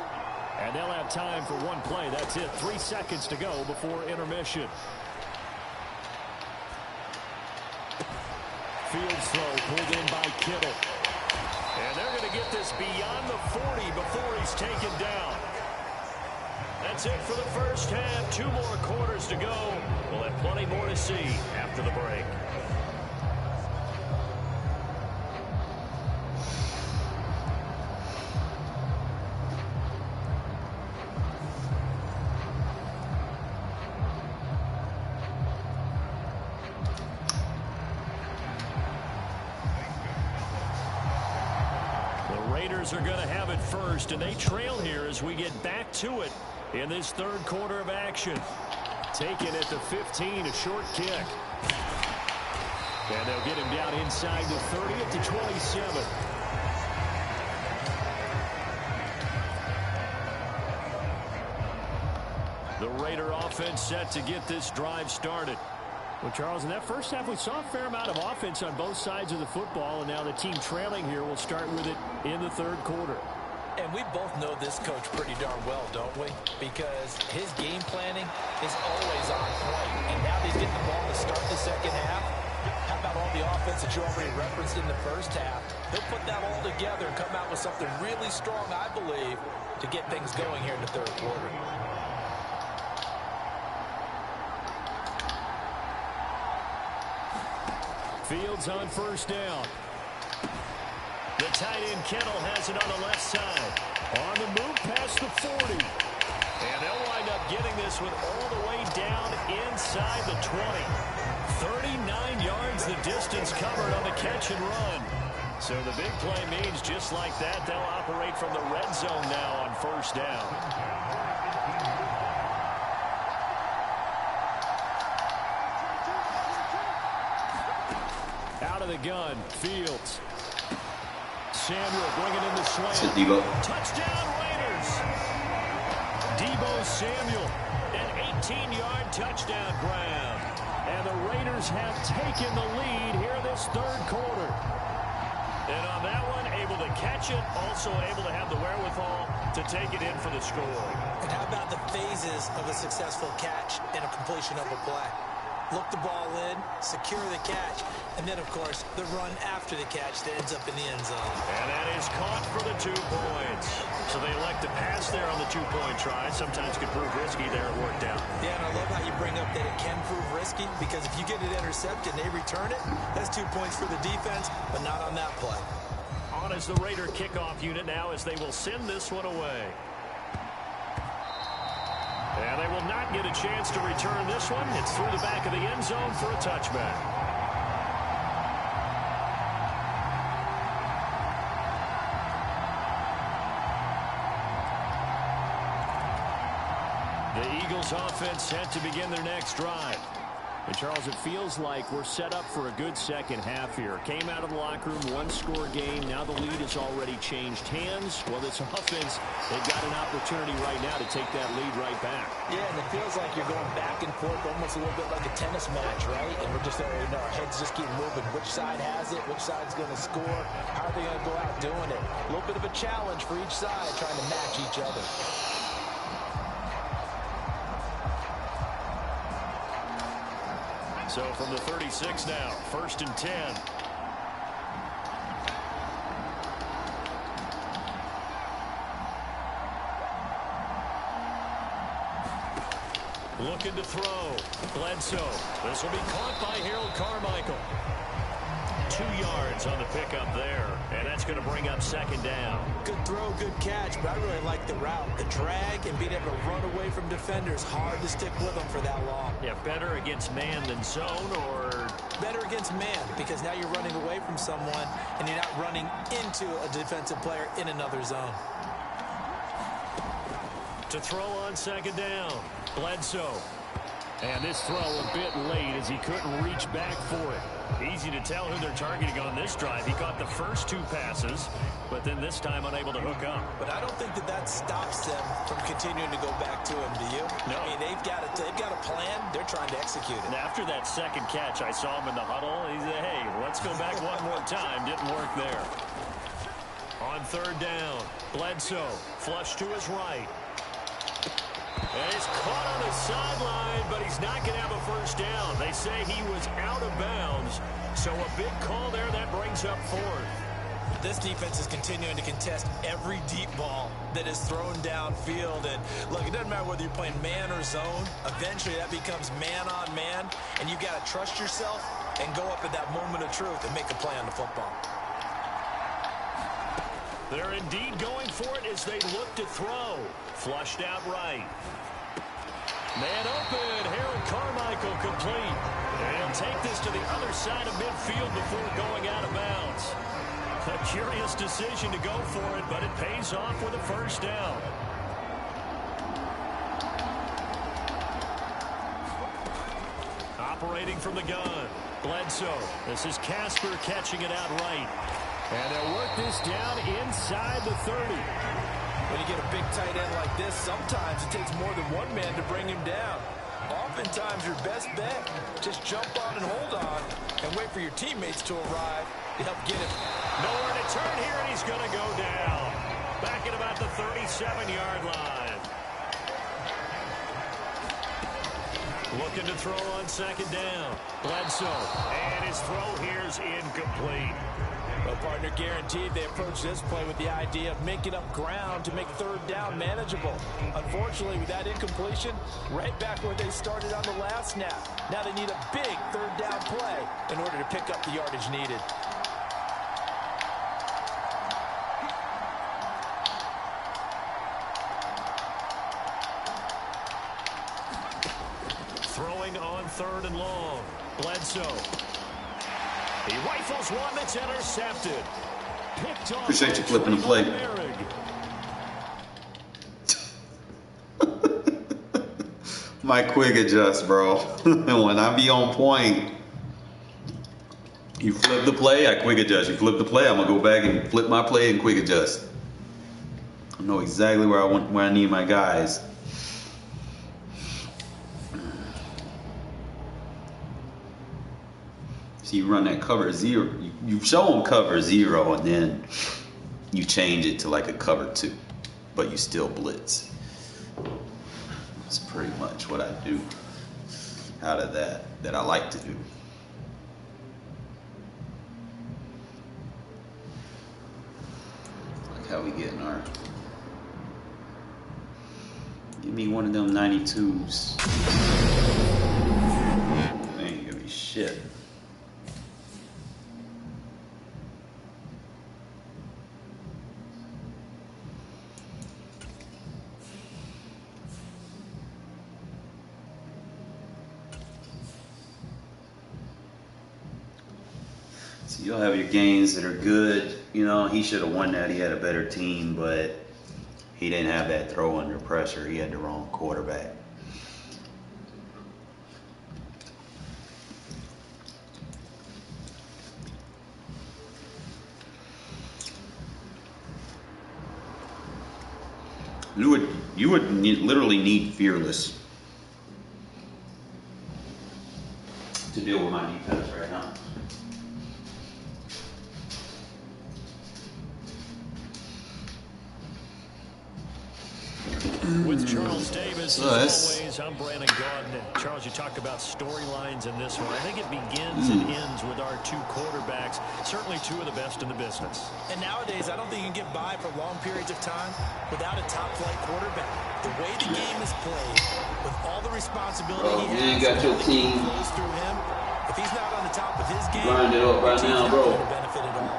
And they'll have time for one play. That's it. 3 seconds to go before intermission. Fields throw pulled in by Kittle. And they're going to get this beyond the 40 before he's taken down. That's it for the first half. 2 more quarters to go. We'll have plenty more to see after the break. Are going to have it first, and they trail here as we get back to it in this third quarter of action. Taken at the 15, a short kick. And they'll get him down inside the 30 at the 27. The Raider offense set to get this drive started. Well, Charles, in that first half, we saw a fair amount of offense on both sides of the football, and now the team trailing here will start with it in the third quarter. And we both know this coach pretty darn well, don't we? Because his game planning is always on point. And now he's getting the ball to start the second half. How about all the offense that you already referenced in the first half? He'll put that all together and come out with something really strong, I believe, to get things going here in the third quarter. Fields on first down. The tight end Kittle has it on the left side. On the move past the 40. And they'll wind up getting this one all the way down inside the 20. 39 yards the distance covered on the catch and run. So the big play means just like that, they'll operate from the red zone now on first down. Out of the gun, Fields. Samuel bringing in the swing. Touchdown Raiders. Deebo Samuel, an 18-yard touchdown grab. And the Raiders have taken the lead here this third quarter. And on that one, able to catch it, also able to have the wherewithal to take it in for the score. And how about the phases of a successful catch and a completion of a play? look the ball in, secure the catch, and then, of course, the run after the catch that ends up in the end zone. And that is caught for the 2 points. So they elect to pass there on the 2-point try. Sometimes could prove risky. There it worked out. Yeah, and I love how you bring up that it can prove risky, because if you get it intercepted and they return it, that's 2 points for the defense, but not on that play. On is the Raider kickoff unit now as they will send this one away. And they will not get a chance to return this one. It's through the back of the end zone for a touchback. The Eagles offense set to begin their next drive. And Charles, it feels like we're set up for a good second half here. Came out of the locker room, 1-score game. Now the lead has already changed hands. Well, this offense, they've got an opportunity right now to take that lead right back. Yeah, and it feels like you're going back and forth, almost a little bit like a tennis match, right? And we're just, our heads just keep moving. Which side has it? Which side's going to score? How are they going to go out doing it? A little bit of a challenge for each side, trying to match each other. So from the 36 now, 1st and 10. Looking to throw. Bledsoe. This will be caught by Harold Carmichael. 2 yards on the pickup there, and that's going to bring up 2nd down. Good throw, good catch, but I really like the route. The drag and being able to run away from defenders, hard to stick with them for that long. Yeah, better against man than zone, or better against man, because now you're running away from someone and you're not running into a defensive player in another zone. To throw on 2nd down, Bledsoe. And this throw a bit late as he couldn't reach back for it. Easy to tell who they're targeting on this drive. He caught the first 2 passes, but then this time unable to hook up. But I don't think that stops them from continuing to go back to him, do you? No. I mean, they've got a plan. They're trying to execute it. And after that 2nd catch, I saw him in the huddle. He said, hey, let's go back one more time. Didn't work there. On 3rd down, Bledsoe flush to his right. And he's caught on the sideline, but he's not going to have a first down. They say he was out of bounds. So a big call there that brings up 4th. This defense is continuing to contest every deep ball that is thrown downfield. And look, it doesn't matter whether you're playing man or zone. Eventually that becomes man on man. And you've got to trust yourself and go up at that moment of truth and make a play on the football. They're indeed going for it as they look to throw. Flushed out right. Man open. Harold Carmichael complete. And he'll take this to the other side of midfield before going out of bounds. A curious decision to go for it, but it pays off with a first down. Operating from the gun, Bledsoe. This is Casper catching it out right. And they'll work this down inside the 30. When you get a big tight end like this, sometimes it takes more than one man to bring him down. Oftentimes, your best bet, just jump on and hold on and wait for your teammates to arrive to help get him. Nowhere to turn here, and he's going to go down. Back at about the 37-yard line. Looking to throw on 2nd down. Bledsoe. And his throw here is incomplete. Well, partner, guaranteed they approach this play with the idea of making up ground to make 3rd down manageable. Unfortunately, with that incompletion, right back where they started on the last snap. Now they need a big 3rd down play in order to pick up the yardage needed. Throwing on 3rd and long. Bledsoe. He rifles one that's intercepted. Picked off. Appreciate you flipping the play. My quick adjust, bro. When I be on point, you flip the play, I quick adjust. You flip the play, I'm gonna go back and flip my play and quick adjust. I know exactly where I need my guys. So you run that cover 0. You show them cover 0, and then you change it to like a cover 2, but you still blitz. That's pretty much what I do. out of that I like to do. Like how we getting our. Give me one of them 92s. They ain't give me shit. So you'll have your games that are good. You know, he should have won that. He had a better team, but he didn't have that throw under pressure. He had the wrong quarterback. You would literally need Fearless to deal with my defense right now. With Charles Davis, as always, I'm Brandon Gaudin. Charles, you talk about storylines in this one. I think it begins and ends with our two quarterbacks, certainly two of the best in the business. And nowadays, I don't think you can get by for long periods of time without a top-flight quarterback. The way the game is played, with all the responsibility he has, got your team flows through him. If he's not on the top of his game, grind it up right now, bro. Benefit at all.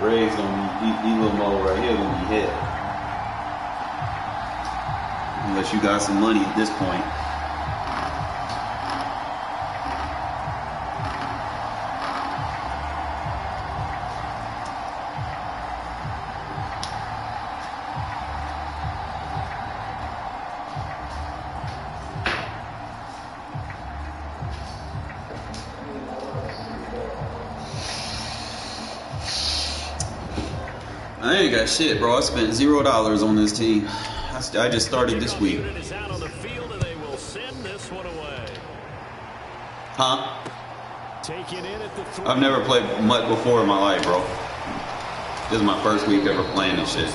Regs gonna be these little mode right here gonna be hit. Unless you got some money at this point. I ain't got shit, bro. I spent $0 on this team. I just started this week. Huh? I've never played MUT before in my life, bro. This is my first week ever playing this shit.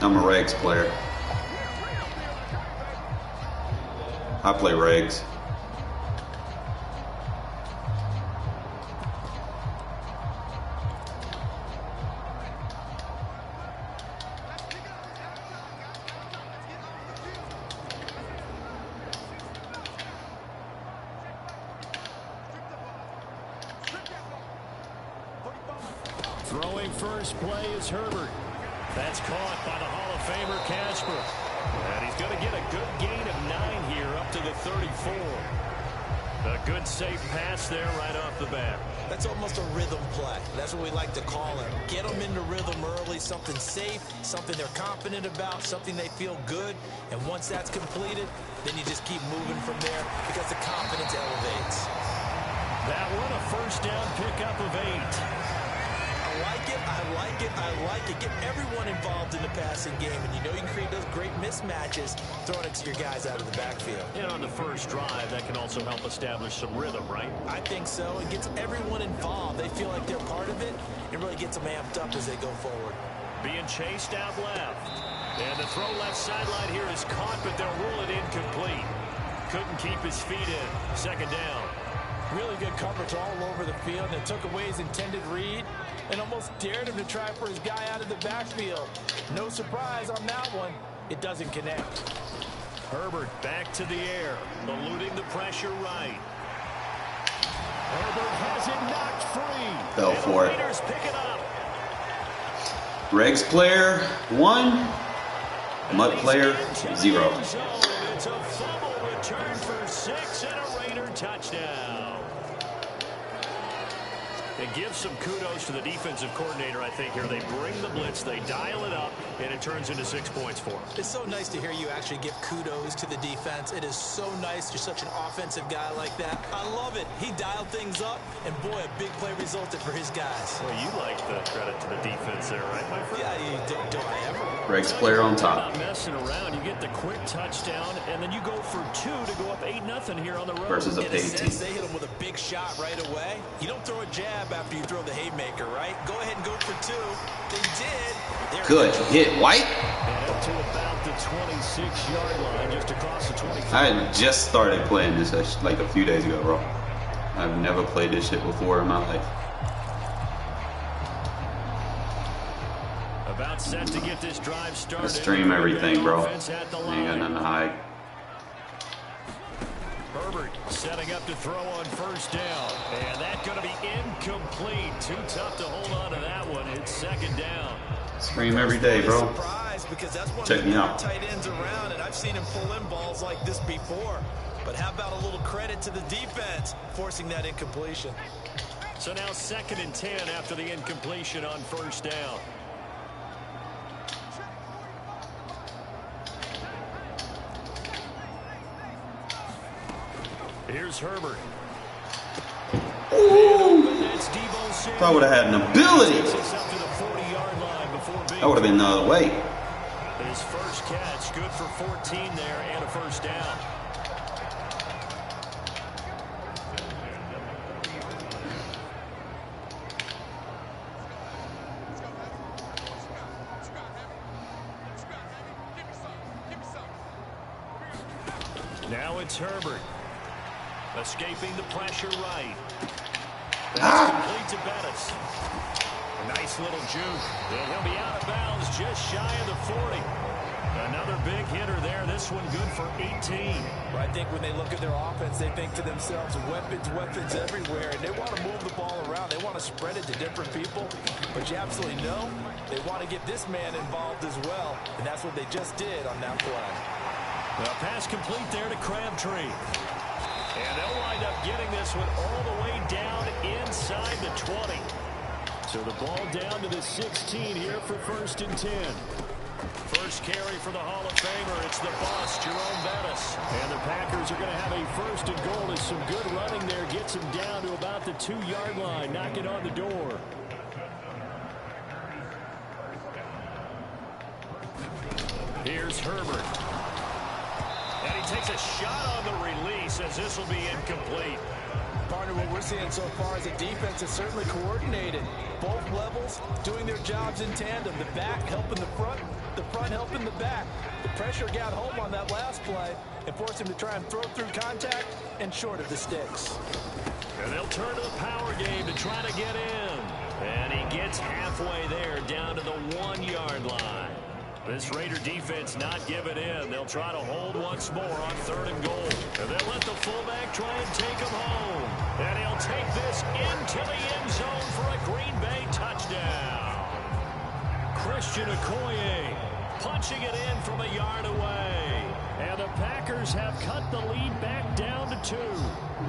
I'm a Regs player. I play Regs. Throwing first play is Herbert. That's caught by the Hall of Famer Casper. And he's going to get a good gain of 9 here up to the 34. A good safe pass there right off the bat. That's almost a rhythm play. That's what we like to call it. Get them into rhythm early, something safe, something they're confident about, something they feel good. And once that's completed, then you just keep moving from there because the confidence elevates. That one a first down pickup of 8. I like it, I like it, I like it. Get everyone involved in the passing game, and you know you can create those great mismatches throwing it to your guys out of the backfield. And on the first drive, that can also help establish some rhythm, right? I think so. It gets everyone involved. They feel like they're part of it. It really gets them amped up as they go forward. Being chased out left. And the throw left sideline here is caught, but they'll rule it incomplete. Couldn't keep his feet in. Second down. Really good coverage all over the field. It took away his intended read and almost dared him to try for his guy out of the backfield. No surprise on that one. It doesn't connect. Herbert back to the air, eluding the pressure right. Herbert has it knocked free. Fell for it. Raiders pick it up. Regs player 1, MUT player 0. It's a fumble return for 6 and a Raider touchdown. It gives some kudos to the defensive coordinator, I think, here. They bring the blitz, they dial it up, and it turns into 6 points for them. It's so nice to hear you actually give kudos to the defense. It is so nice. You're such an offensive guy like that. I love it. He dialed things up, and boy, a big play resulted for his guys. Well, you like the credit to the defense there, right, my friend? Yeah, you don't I ever. Regs player on top. Not messing around. You get the quick touchdown, and then you go for 2 to go up 8-0 here on the road. Versus a paid team. They hit him with a big shot right away. You don't throw a jab after you throw the haymaker, right? Go ahead and go for 2. They did. Good hit, White. And up to about the 26-yard line, just across the 25. I had just started playing this like a few days ago, bro. I've never played this shit before in my life. About set to get this drive started. I stream everything, bro. I ain't got nothing to hide. Herbert setting up to throw on first down. And that's going to be incomplete. Too tough to hold on to that one. It's second down. Stream every day, bro. Check me out. Tight ends around, and I've seen him pull in balls like this before. But how about a little credit to the defense forcing that incompletion? So now 2nd and 10 after the incompletion on first down. Here's Herbert. Ooh! I would have had an ability. That would have been the other way. His first catch, good for 14 there and a first down. Now it's Herbert. Escaping the pressure right. That's complete to Bettis. A nice little juke. And he'll be out of bounds just shy of the 40. Another big hitter there. This one good for 18. I think when they look at their offense, they think to themselves, weapons everywhere. And they want to move the ball around. They want to spread it to different people. But you absolutely know they want to get this man involved as well. And that's what they just did on that play. A pass complete there to Crabtree. And they'll wind up getting this one all the way down inside the 20. So the ball down to the 16 here for 1st and 10. First carry for the Hall of Famer. It's the boss, Jerome Bettis. And the Packers are going to have a 1st and goal as some good running there gets him down to about the 2-yard line. Knocking on the door. Here's Herbert. And he takes a shot on the release as this will be incomplete. Partner, what we're seeing so far is the defense is certainly coordinated. Both levels doing their jobs in tandem. The back helping the front helping the back. The pressure got home on that last play and forced him to try and throw through contact and short of the sticks. And they'll turn to the power game to try to get in. And he gets halfway there down to the 1-yard line. This Raider defense not giving in. They'll try to hold once more on 3rd and goal. And they'll let the fullback try and take him home. And he'll take this into the end zone for a Green Bay touchdown. Christian Okoye punching it in from a yard away. And the Packers have cut the lead back down to 2.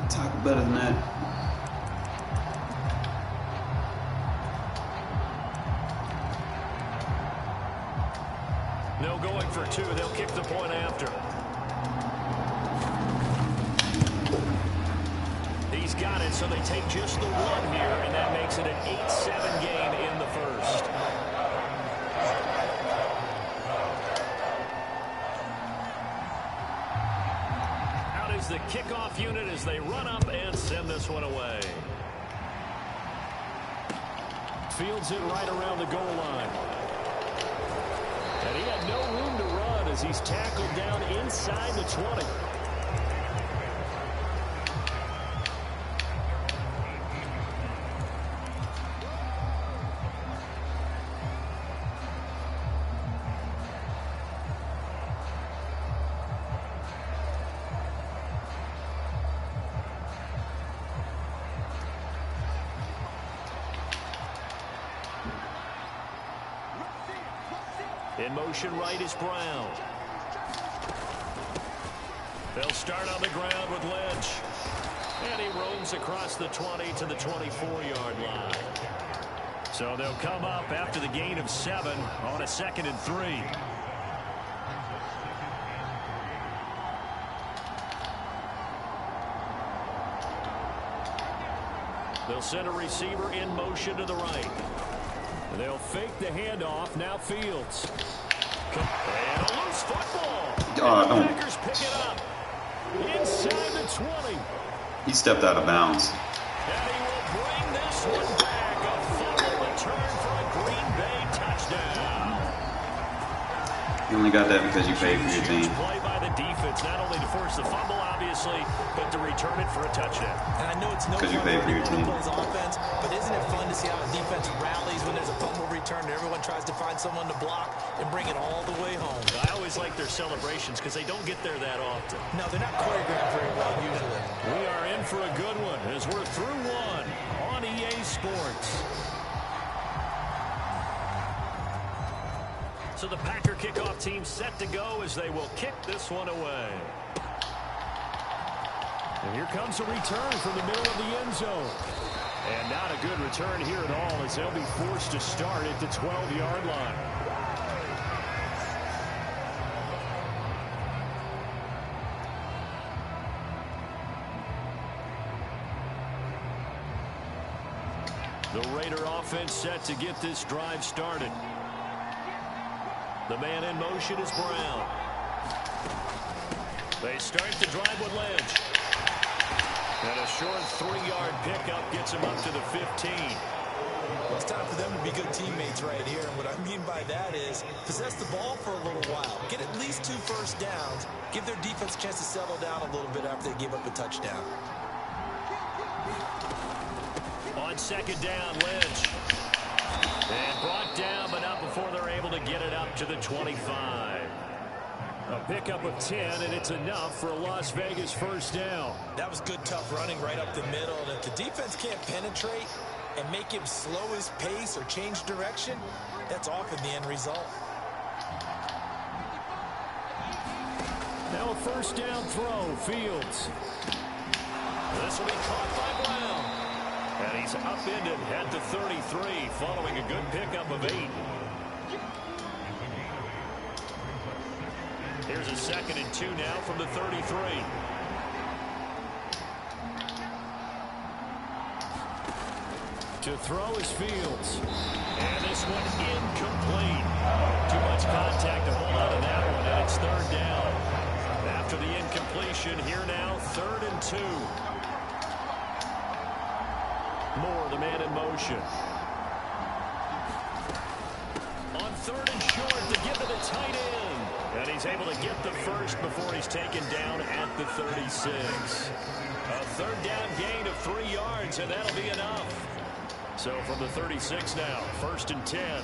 Talk better than that. No going for 2. They'll kick the point after. He's got it, so they take just the 1 here, and that makes it an 8-7 game in the first. Out is the kickoff unit as they run up and send this one away. Fields it right around the goal line. And he had no room to run as he's tackled down inside the 20. In motion right is Brown. They'll start on the ground with Lynch. And he roams across the 20 to the 24-yard line. So they'll come up after the gain of 7 on a 2nd and 3. They'll send a receiver in motion to the right. They'll fake the handoff. Now Fields. And a loose football. The Packers pick it up. Inside the 20. He stepped out of bounds. And he will bring this one back. A fumble return for a Green Bay touchdown. You only got that because you paid for your team. Play by the defense, not only to force the fumble, obviously, but to return it for a touchdown. And I know it's no because you paid for your team. Offense, but isn't it fun to see how a defense rallies when there's a fumble return and everyone tries to find someone to block and bring it all the way home? I always like their celebrations because they don't get there that often. No, they're not choreographed very well usually. We are in for a good one as we're through one on EA Sports. So the Packer kickoff team set to go as they will kick this one away. And here comes a return from the middle of the end zone. And not a good return here at all as they'll be forced to start at the 12-yard line. The Raider offense set to get this drive started. The man in motion is Brown. They start the drive with Lynch. And a short 3-yard pickup gets him up to the 15. Well, it's time for them to be good teammates right here. And what I mean by that is possess the ball for a little while. Get at least 2 first downs. Give their defense a chance to settle down a little bit after they give up a touchdown. On second down, Lynch. And brought down, but not before they're able to get it up to the 25. A pickup of 10, and it's enough for a Las Vegas first down. That was good, tough running right up the middle. And if the defense can't penetrate and make him slow his pace or change direction, that's often the end result. Now a first down throw, Fields. This will be caught by Brown. And he's upended at the 33 following a good pickup of 8. Here's a 2nd and 2 now from the 33. To throw is Fields. And this one incomplete. Too much contact to hold on to that one, and it's 3rd down. After the incompletion, here now 3rd and 2. Moore, the man in motion. On 3rd and short to give to the tight end. And he's able to get the first before he's taken down at the 36. A 3rd down gain of 3 yards, and that'll be enough. So from the 36 now, 1st and 10.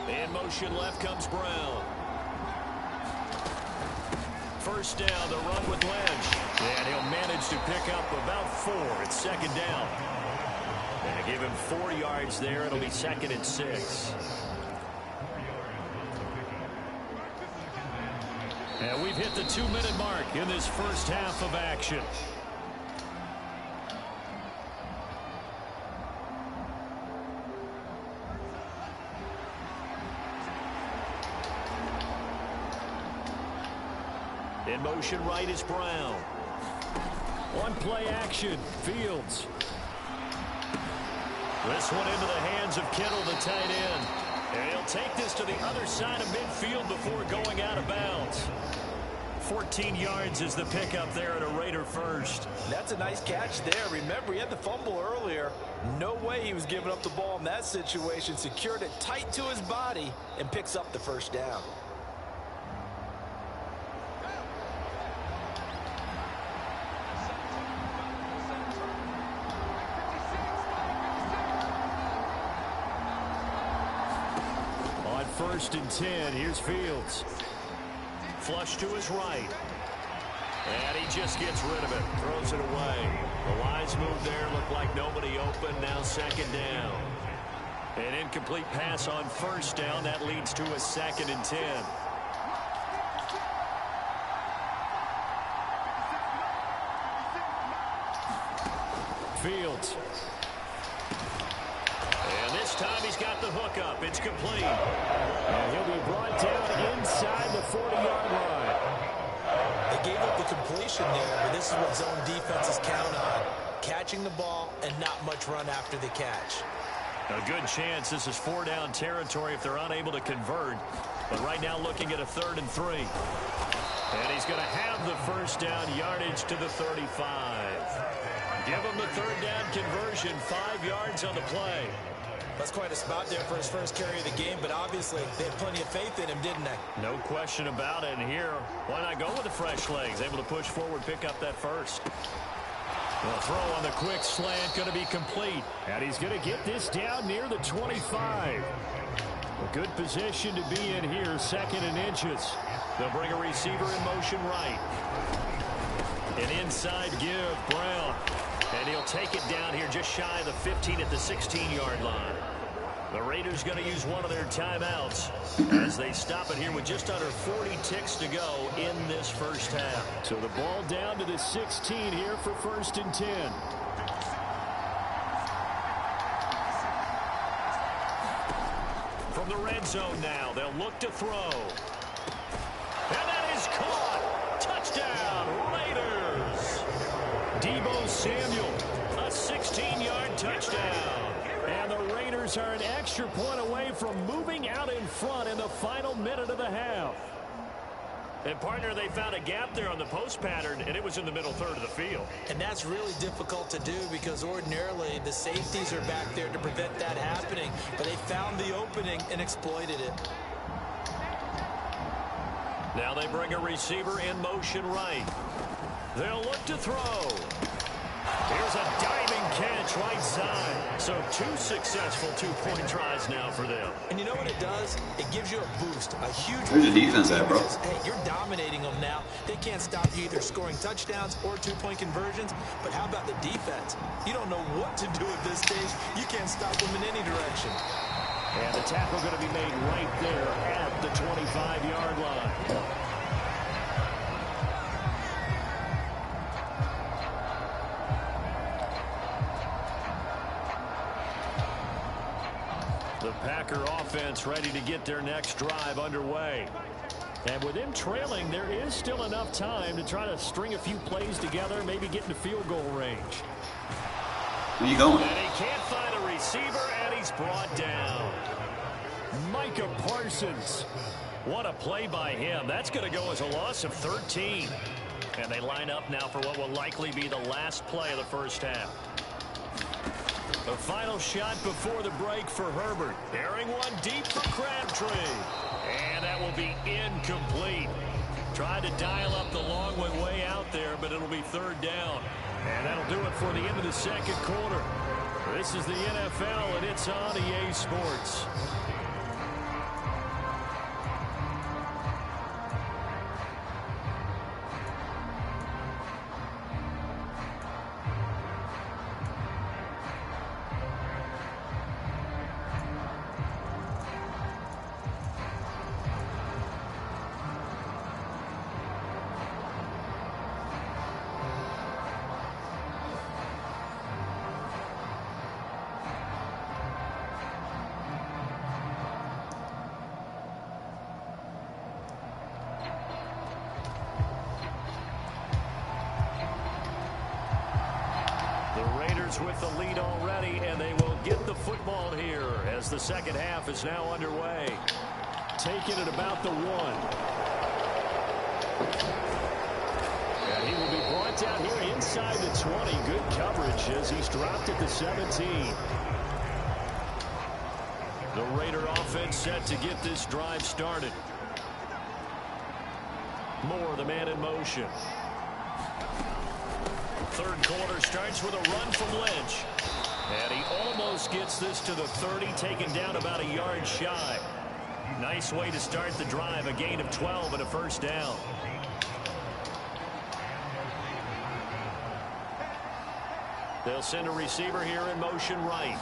In motion left comes Brown. First down, the run with Lynch. And he'll manage to pick up about 4. It's 2nd down. And give him 4 yards there. It'll be 2nd and 6. And we've hit the 2-minute mark in this first half of action. In motion right is Brown. One play action, Fields. This one into the hands of Kittle, the tight end. And he'll take this to the other side of midfield before going out of bounds. 14 yards is the pickup there at a Raider first. That's a nice catch there. Remember, he had the fumble earlier. No way he was giving up the ball in that situation. Secured it tight to his body and picks up the first down. First and 10. Here's Fields. Flush to his right. And he just gets rid of it. Throws it away. The lines move there. Looked like nobody open. Now 2nd down. An incomplete pass on 1st down. That leads to a 2nd and 10. Fields. And this time he's got the hook up. It's complete. And he'll be brought down inside the 40-yard line. They gave up the completion there, but this is what zone defenses count on. Catching the ball and not much run after the catch. A good chance this is 4-down territory if they're unable to convert. But right now looking at a 3rd and 3. And he's going to have the first down, yardage to the 35. give them the third down conversion, 5 yards on the play. That's quite a spot there for his first carry of the game, but obviously they had plenty of faith in him, didn't they? No question about it. And here, why not go with the fresh legs? Able to push forward, pick up that first. The throw on the quick slant going to be complete. And he's going to get this down near the 25. A good position to be in here, 2nd and inches. They'll bring a receiver in motion right. An inside give, Brown. And he'll take it down here just shy of the 15 at the 16-yard line. The Raiders going to use one of their timeouts as they stop it here with just under 40 ticks to go in this first half. So the ball down to the 16 here for 1st and 10. From the red zone now, they'll look to throw. And that is caught. Touchdown, Raiders. Deebo Samuel, a 16-yard touchdown. And the Raiders are an extra point away from moving out in front in the final minute of the half. And, partner, they found a gap there on the post pattern, and it was in the middle third of the field. And that's really difficult to do because ordinarily the safeties are back there to prevent that happening. But they found the opening and exploited it. Now they bring a receiver in motion right. They'll look to throw. Here's a diving catch right side. So 2 successful 2-point tries now for them. And you know what it does? It gives you a boost, a huge boost. Where's the defense at, bro? Hey, you're dominating them now. They can't stop you either scoring touchdowns or 2-point conversions. But how about the defense? You don't know what to do at this stage. You can't stop them in any direction. And the tackle going to be made right there at the 25-yard line. The Packer offense ready to get their next drive underway. And with them trailing, there is still enough time to try to string a few plays together, maybe get into field goal range. Where you going? And he can't find a receiver, and he's brought down. Micah Parsons. What a play by him. That's going to go as a loss of 13. And they line up now for what will likely be the last play of the first half. The final shot before the break for Herbert. Airing one deep for Crabtree. And that will be incomplete. Tried to dial up the long one way out there, but it'll be 3rd down. And that'll do it for the end of the 2nd quarter. This is the NFL, and it's on EA Sports. With the lead already, and they will get the football here as the second half is now underway. Taking it about the 1. And he will be brought down here inside the 20. Good coverage as he's dropped at the 17. The Raider offense set to get this drive started. Moore, the man in motion. 3rd quarter starts with a run from Lynch. And he almost gets this to the 30, taken down about a yard shy. Nice way to start the drive, a gain of 12 and a 1st down. They'll send a receiver here in motion right.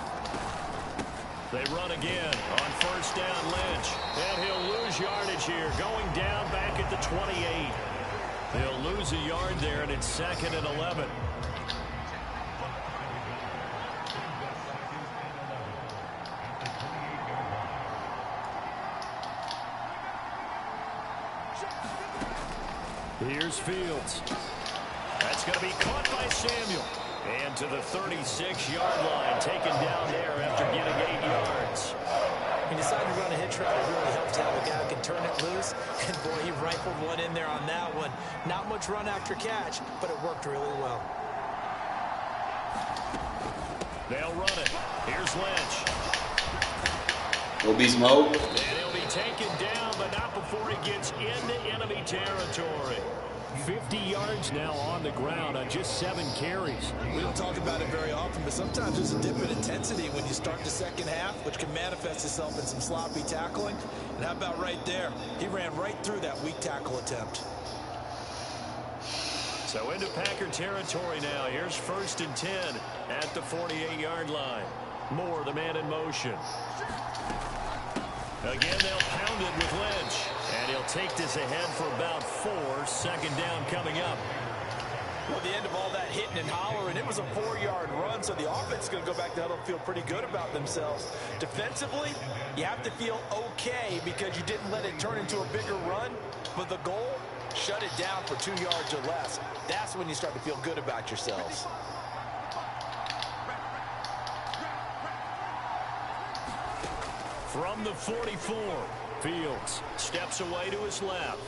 They run again on 1st down, Lynch. And he'll lose yardage here, going down back at the 28. They'll lose a yard there, and it's 2nd and 11. Here's Fields. That's going to be caught by Samuel. And to the 36-yard line, taken down there after getting 8 yards. He decided to run a hitch route. It really helps to have a guy who can turn it loose. And, boy, he rifled one in there on that one. Not much run after catch, but it worked really well. They'll run it. Here's Lynch. Will be smoke. And he'll be taken down, but not before he gets into enemy territory. 50 yards now on the ground on just 7 carries. We don't talk about it very often, but sometimes there's a dip in intensity when you start the second half, which can manifest itself in some sloppy tackling. And how about right there? He ran right through that weak tackle attempt. So into Packer territory now. Here's 1st and 10 at the 48-yard line. Moore, the man in motion. Again, they'll pound it with Lynch. And he'll take this ahead for about 4. 2nd down coming up. Well, the end of all that hitting and hollering, it was a 4-yard run, so the offense is going to go back to huddle and feel pretty good about themselves. Defensively, you have to feel okay because you didn't let it turn into a bigger run. But the goal, shut it down for 2 yards or less. That's when you start to feel good about yourselves. From the 44, Fields steps away to his left.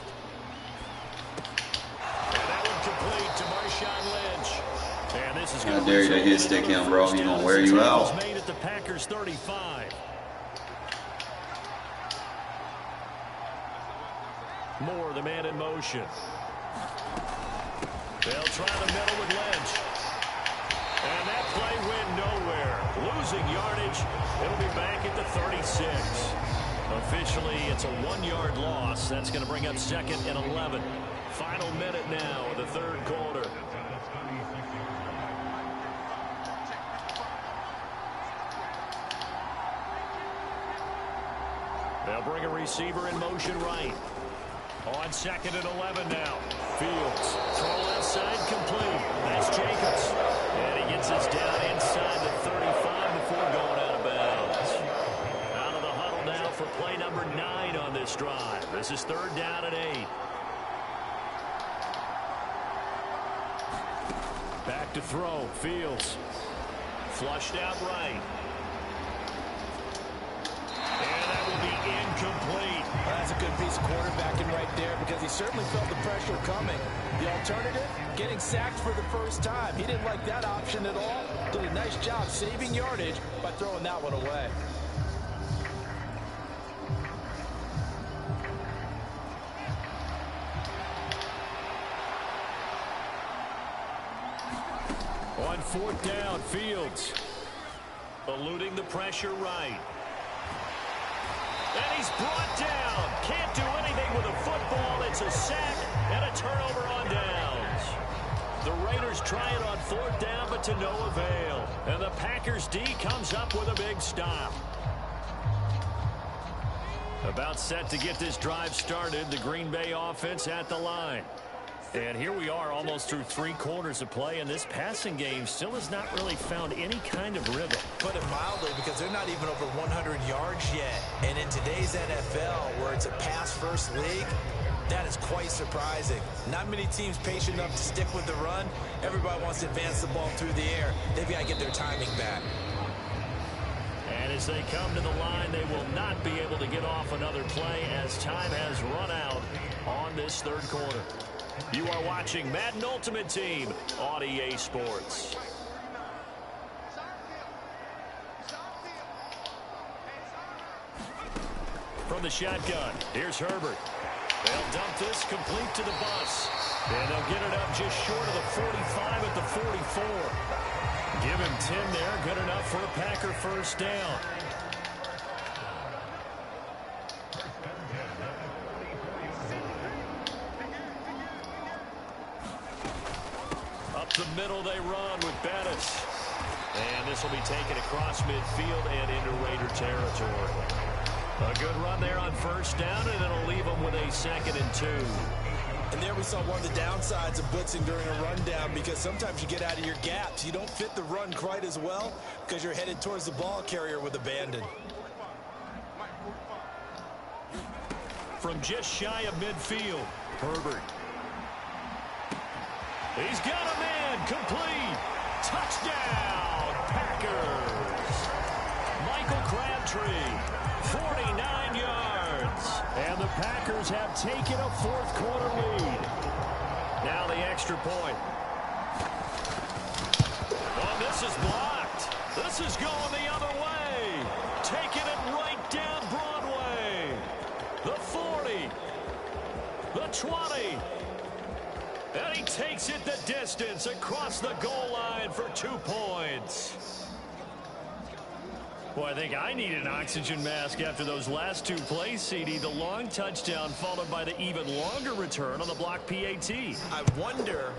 And that one complete to Marshawn Lynch. And this is going to dare you to hit stick him, bro. He's going to wear you out. Made at the Packers 35. Moore, the man in motion. They'll try the middle with Lynch. And that play went nowhere. Losing yardage. It'll be back at the 36. Officially, it's a 1-yard loss. That's going to bring up 2nd and 11. Final minute now of the 3rd quarter. They'll bring a receiver in motion right. On 2nd and 11 now. Fields. Throw left side complete. That's Jacobs. And he gets us down inside the 35 before going out of bounds. Out of the huddle now for play number 9 on this drive. This is 3rd down and 8. Back to throw. Fields. Flushed out right. And that will be incomplete. Well, that's a good piece of quarterbacking right there because he certainly felt the pressure coming. The alternative, getting sacked for the first time. He didn't like that option at all. Did a nice job saving yardage by throwing that one away. On 4th down, Fields eluding the pressure right. And he's brought down. Can't do anything with a football. It's a sack and a turnover on downs. The Raiders try it on 4th down, but to no avail. And the Packers D comes up with a big stop. About set to get this drive started. The Green Bay offense at the line. And here we are almost through 3 quarters of play, and this passing game still has not really found any kind of rhythm. Put it mildly, because they're not even over 100 yards yet. And in today's NFL, where it's a pass-first league, that is quite surprising. Not many teams patient enough to stick with the run. Everybody wants to advance the ball through the air. They've got to get their timing back. And as they come to the line, they will not be able to get off another play as time has run out on this 3rd quarter. You are watching Madden Ultimate Team on EA Sports. From the shotgun, here's Herbert. They'll dump this complete to the bus. And they'll get it up just short of the 45 at the 44. Give him 10 there, good enough for a Packer 1st down. The middle they run with Bettis. And this will be taken across midfield and into Raider territory. A good run there on 1st down, and it'll leave them with a 2nd and 2. And there we saw one of the downsides of blitzing during a rundown, because sometimes you get out of your gaps. You don't fit the run quite as well because you're headed towards the ball carrier with abandon. From just shy of midfield, Herbert. He's got a man, complete, touchdown, Packers. Michael Crabtree, 49 yards. And the Packers have taken a 4th quarter lead. Now the extra point. Oh, this is blocked. This is going the other way. Taking it right down Broadway. The 40. The 20. And he takes it the distance across the goal line for 2 points. Boy, I think I need an oxygen mask after those last 2 plays, CD. The long touchdown followed by the even longer return on the block PAT. I wonder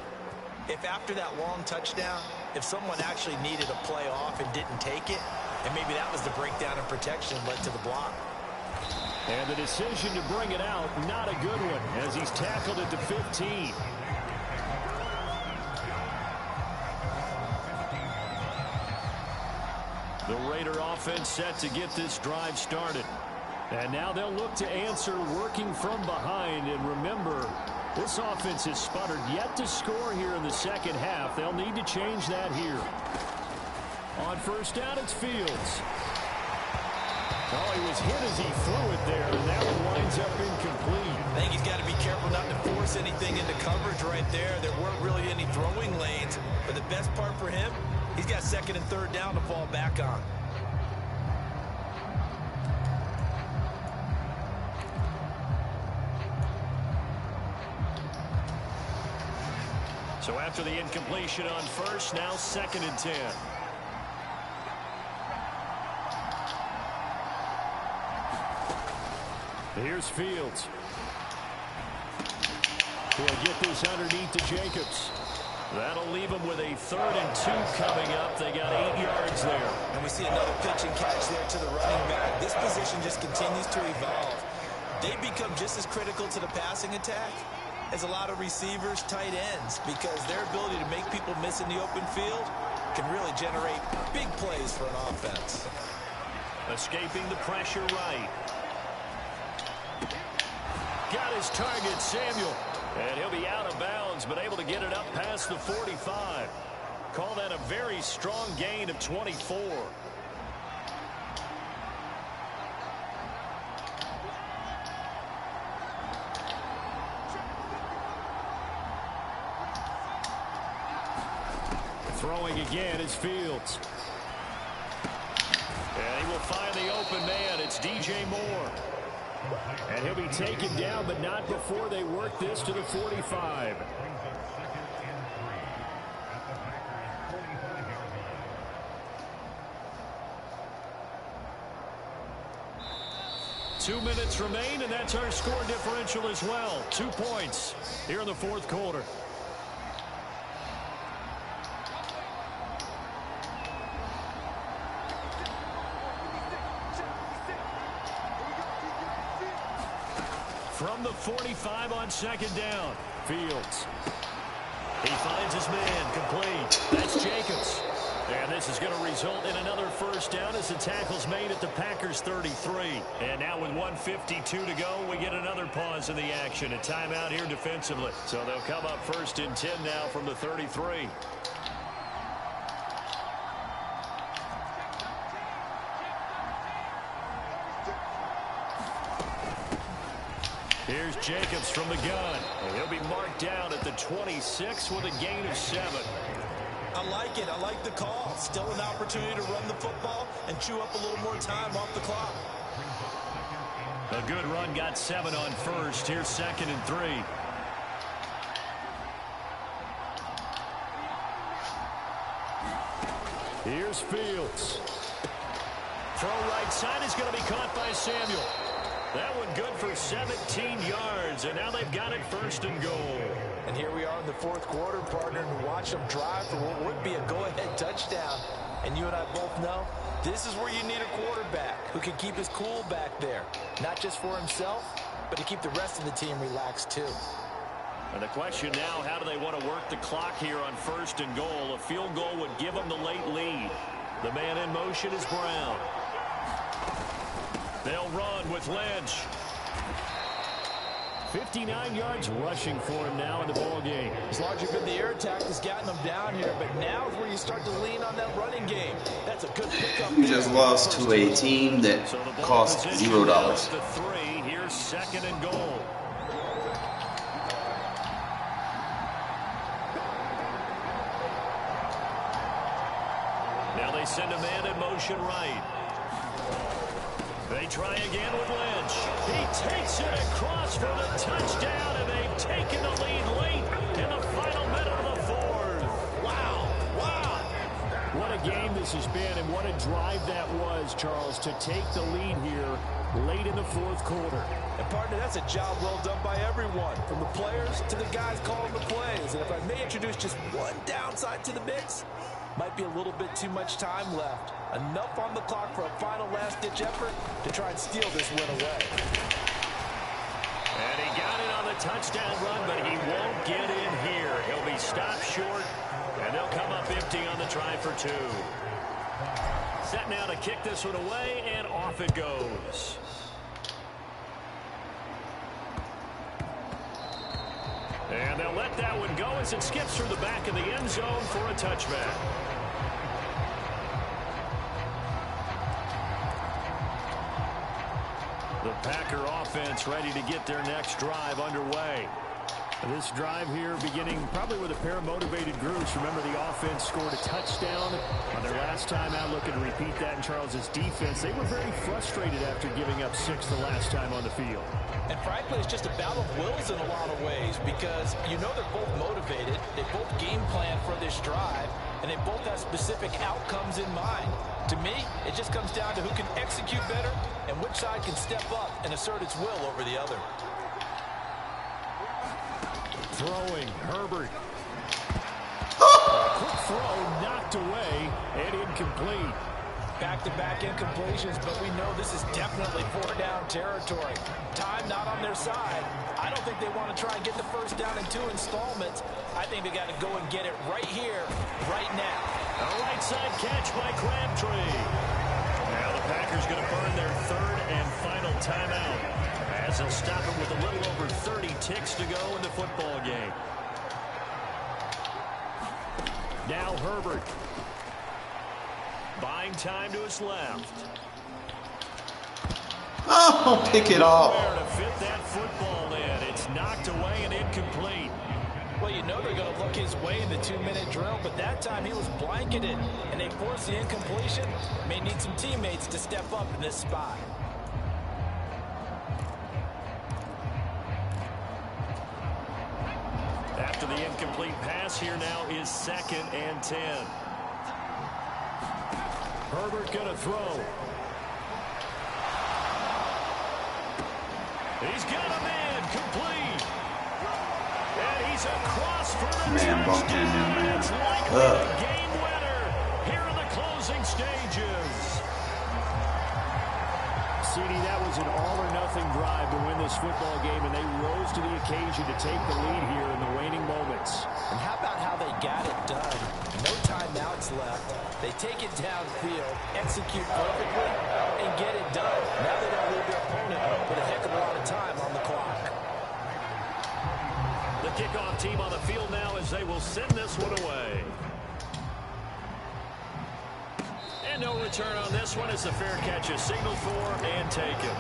if after that long touchdown, if someone actually needed a play off and didn't take it, and maybe that was the breakdown in protection led to the block. And the decision to bring it out, not a good one, as he's tackled at the 15. The Raider offense set to get this drive started. And now they'll look to answer working from behind. And remember, this offense has sputtered yet to score here in the second half. They'll need to change that here. On first down, it's Fields. Oh, he was hit as he threw it there, and that one winds up incomplete. I think he's got to be careful not to force anything into coverage right there. There weren't really any throwing lanes, but the best part for him, he's got second and third down to fall back on. So after the incompletion on first, now second and 10. Here's Fields. He'll get this underneath to Jacobs. That'll leave them with a 3rd and 2 coming up. They got 8 yards there. And we see another pitch and catch there to the running back. This position just continues to evolve. They become just as critical to the passing attack as a lot of receivers, tight ends, because their ability to make people miss in the open field can really generate big plays for an offense. Escaping the pressure right. Got his target, Samuel. And he'll be out of bounds, but able to get it up past the 45. Call that a very strong gain of 24. Throwing again is Fields. And he will find the open man. It's DJ Moore. And he'll be taken down, but not before they work this to the 45. Two minutes remain, and that's our score differential as well. 2 points here in the fourth quarter. From the 45 on second down, Fields. He finds his man, complete. That's Jacobs. And this is going to result in another first down as the tackle's made at the Packers' 33. And now with 1:52 to go, we get another pause in the action. A timeout here defensively. So they'll come up first and 10 now from the 33. Here's Jacobs from the gun. And he'll be marked down at the 26 with a gain of 7. I like it. I like the call. Still an opportunity to run the football and chew up a little more time off the clock. A good run, got 7 on first. Here's second and 3. Here's Fields. Throw right side is going to be caught by Samuel. That one good for 17 yards, and now they've got it first and goal. And here we are in the fourth quarter, partner, and watch them drive for what would be a go-ahead touchdown. And you and I both know this is where you need a quarterback who can keep his cool back there, not just for himself, but to keep the rest of the team relaxed too. And the question now, how do they want to work the clock here on first and goal? A field goal would give them the late lead. The man in motion is Brown. They'll run with Lynch. 59 yards rushing for him now in the ball game. As large as the air attack has gotten them down here, but now is where you start to lean on that running game. That's a good pickup. We just lost to a team that cost $0. The 3. Here's second and goal. Now they send a man in motion right. They try again with Lynch. He takes it across for the touchdown, and they've taken the lead late in the final minute of the fourth. Wow. Wow. What a game this has been, and what a drive that was, Charles, to take the lead here late in the fourth quarter. And, partner, that's a job well done by everyone, from the players to the guys calling the plays. And if I may introduce just one downside to the mix, might be a little bit too much time left. Enough on the clock for a final last-ditch effort to try and steal this win away. And he got it on the touchdown run, but he won't get in here. He'll be stopped short, and they'll come up empty on the try for two. Set now to kick this one away, and off it goes. And they'll let that one go as it skips through the back of the end zone for a touchback. The Packer offense ready to get their next drive underway. This drive here beginning probably with a pair of motivated groups. Remember, the offense scored a touchdown on their last time out, looking to repeat that in Charles's defense. They were very frustrated after giving up 6 the last time on the field. And frankly, it's just a battle of wills in a lot of ways, because you know they're both motivated, they both game plan for this drive, and they both have specific outcomes in mind. To me, it just comes down to who can execute better and which side can step up and assert its will over the other. Throwing, Herbert. Quick throw knocked away and incomplete. Back-to-back incompletions, but we know this is definitely 4-down territory. Time not on their side. I don't think they want to try and get the first down in 2 installments. I think they got to go and get it right here, right now. A right side catch by Crabtree. Now the Packers going to burn their third and final timeout, as they'll stop it with a little over 30 ticks to go in the football game. Now Herbert. Buying time to his left. Oh, pick it off. To fit that football in. It's knocked away and incomplete. Well, you know they're going to look his way in the 2-minute drill, but that time he was blanketed, and they forced the incompletion. May need some teammates to step up in this spot. After the incomplete pass, here now is 2nd and 10. Herbert gonna throw. He's got a man complete. And he's across for the man bumped in there, man. It's likely a game winner here in the closing stages. CD, that was an all-or-nothing drive to win this football game, and they rose to the occasion to take the lead here in the waning moments. And how about how they got it done? No timeouts left. They take it downfield, execute perfectly, and get it done. Now they don't leave their opponent with a heck of a lot of time on the clock. The kickoff team on the field now as they will send this one away. And no return on this one as the fair catch is signaled for and taken.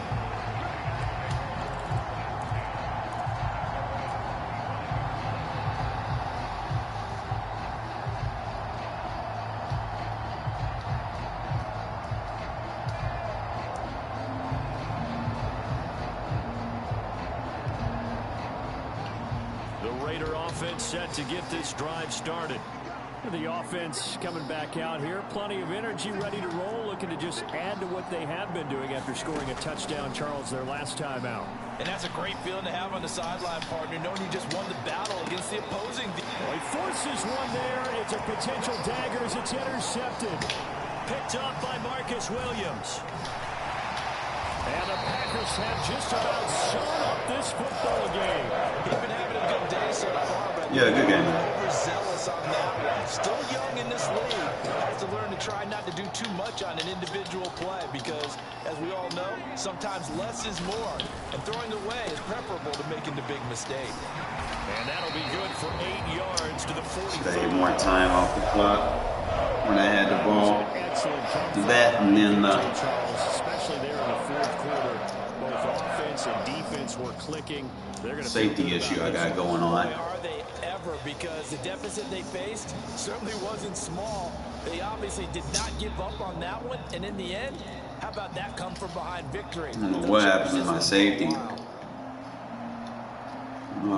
The Raider offense set to get this drive started. The offense coming back out here. Plenty of energy, ready to roll, looking to just add to what they have been doing after scoring a touchdown, Charles, their last time out. And that's a great feeling to have on the sideline, partner, knowing you just won the battle against the opposing. Well, he forces one there. It's a potential dagger as it's intercepted. Picked up by Marcus Williams. And the Packers have just about sewn up this football game. He's been having a good day so far, but yeah, good game. Overzealous on that one. Still young in this league. Has to learn to try not to do too much on an individual play because, as we all know, sometimes less is more. And throwing away is preferable to making the big mistake. And that'll be good for 8 yards to the 40. Save more time off the clock when I had the ball. That and then especially there in the fourth quarter, both offense and defense were clicking. They're going to safety issue I got going on. Boy, are they ever, because the deficit they faced certainly wasn't small. They obviously did not give up on that one, and in the end, how about that come from behind victory? I don't know what happened to my safety. I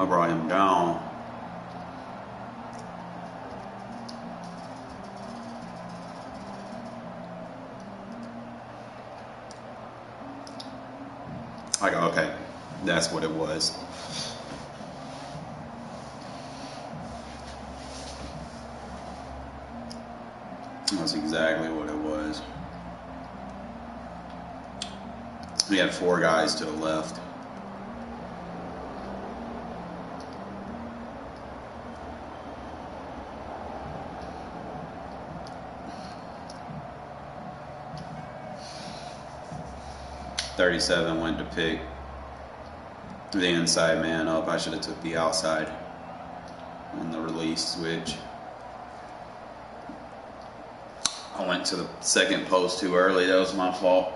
brought him down. Okay, that's what it was. That's exactly what it was. We had 4 guys to the left. .37 went to pick the inside man up. I should have took the outside on the release switch. I went to the second post too early. That was my fault.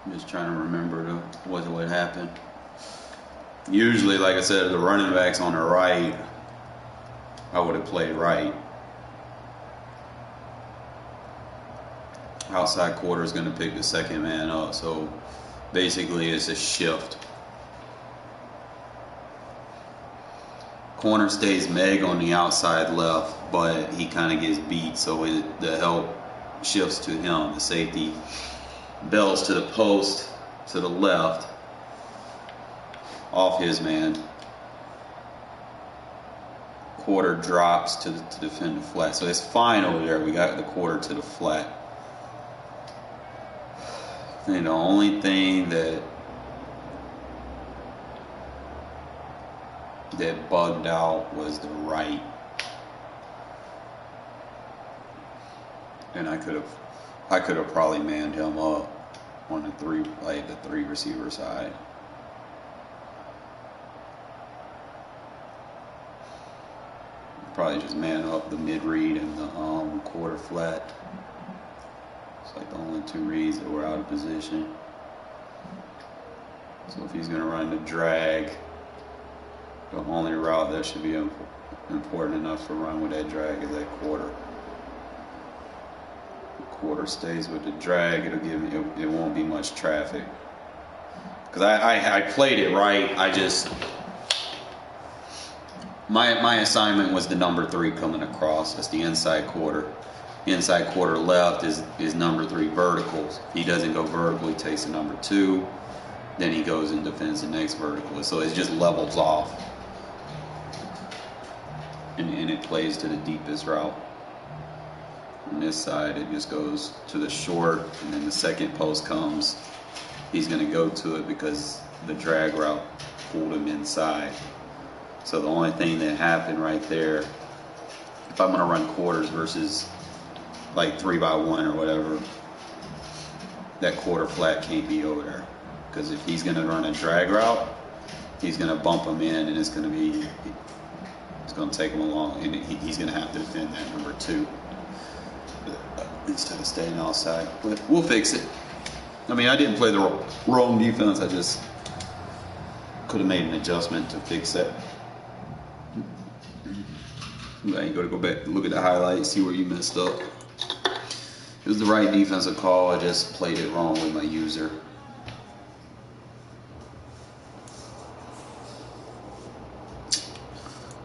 I'm just trying to remember what happened. Usually, like I said, the running back's on the right. I would have played right. Outside quarter is going to pick the second man up. So basically, it's a shift. Corner stays Meg on the outside left, but he kind of gets beat, so the help shifts to him. The safety bells to the post to the left, off his man. Quarter drops to defend the flat, so it's fine over there. We got the quarter to the flat. And the only thing that bugged out was the right, and I could have probably manned him up on the 3 receiver side. Probably just man up the mid read and the quarter flat. It's like the only 2 reads that were out of position. So if he's going to run the drag, the only route that should be important enough to run with that drag is that quarter. The quarter stays with the drag, it won't be much traffic. Because I played it right. My assignment was the number 3 coming across. That's the inside quarter. Inside quarter left is number 3 verticals. He doesn't go vertical, he takes the number 2. Then he goes and defends the next vertical. So it just levels off. And it plays to the deepest route. On this side, it just goes to the short, and then the second post comes. He's going to go to it because the drag route pulled him inside. So the only thing that happened right there, if I'm going to run quarters versus like 3x1 or whatever, that quarter flat can't be over there. Because if he's going to run a drag route, he's going to bump him in, and it's going to take him along, and he's going to have to defend that number 2 instead of staying outside. But we'll fix it. I mean, I didn't play the wrong defense. I just could have made an adjustment to fix that. Now you got to go back, look at the highlights, see where you messed up. It was the right defensive call. I just played it wrong with my user.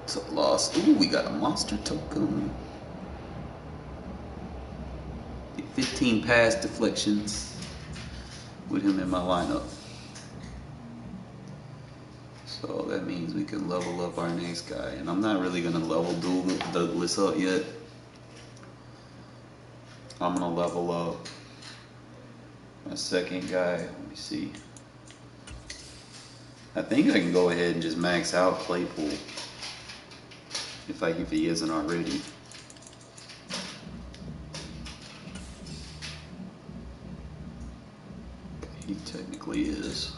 So lost. Ooh, we got a monster token. 15 pass deflections with him in my lineup. So that means we can level up our next guy. And I'm not really going to level Douglas up yet. I'm going to level up my second guy. Let me see. I think I can go ahead and just max out Claypool. If he isn't already. He technically is.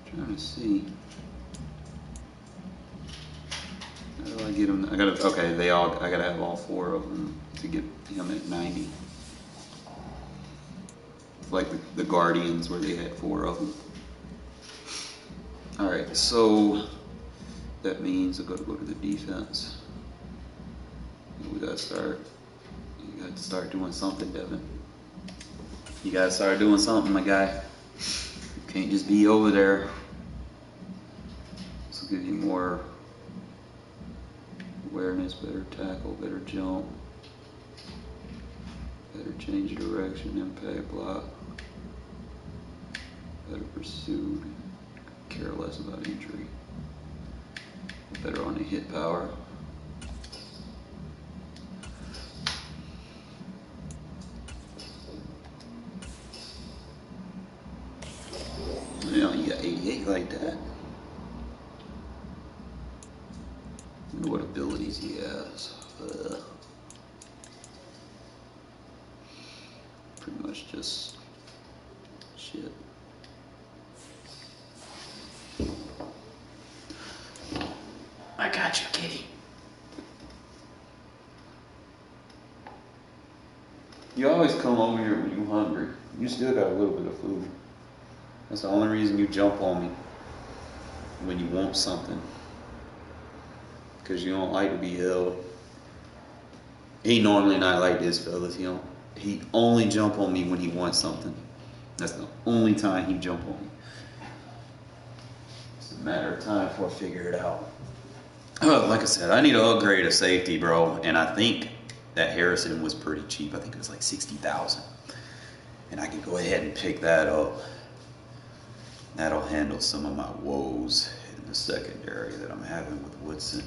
Trying to see. How do I get him. I gotta have all 4 of them to get him at 90. Like the Guardians, where they had 4 of them. All right, so that means I gotta go to the defense. We gotta start. You got to start doing something, Devin. You gotta start doing something, my guy. You can't just be over there. This will give you more awareness, better tackle, better jump, better change of direction, impact block, better pursuit, care less about injury, better on the hit power. You know, you got 88 like that. I wonder what abilities he has. Pretty much just shit. I got you, kitty. You always come over here when you're hungry. You still got a little bit of food. That's the only reason you jump on me when you want something. Because you don't like to be held. He normally not like this, fellas. He only jump on me when he wants something. That's the only time he jump on me. It's a matter of time before I figure it out. Like I said, I need to upgrade a safety, bro. And I think that Harrison was pretty cheap. I think it was like $60,000. And I can go ahead and pick that up. That'll handle some of my woes in the secondary that I'm having with Woodson.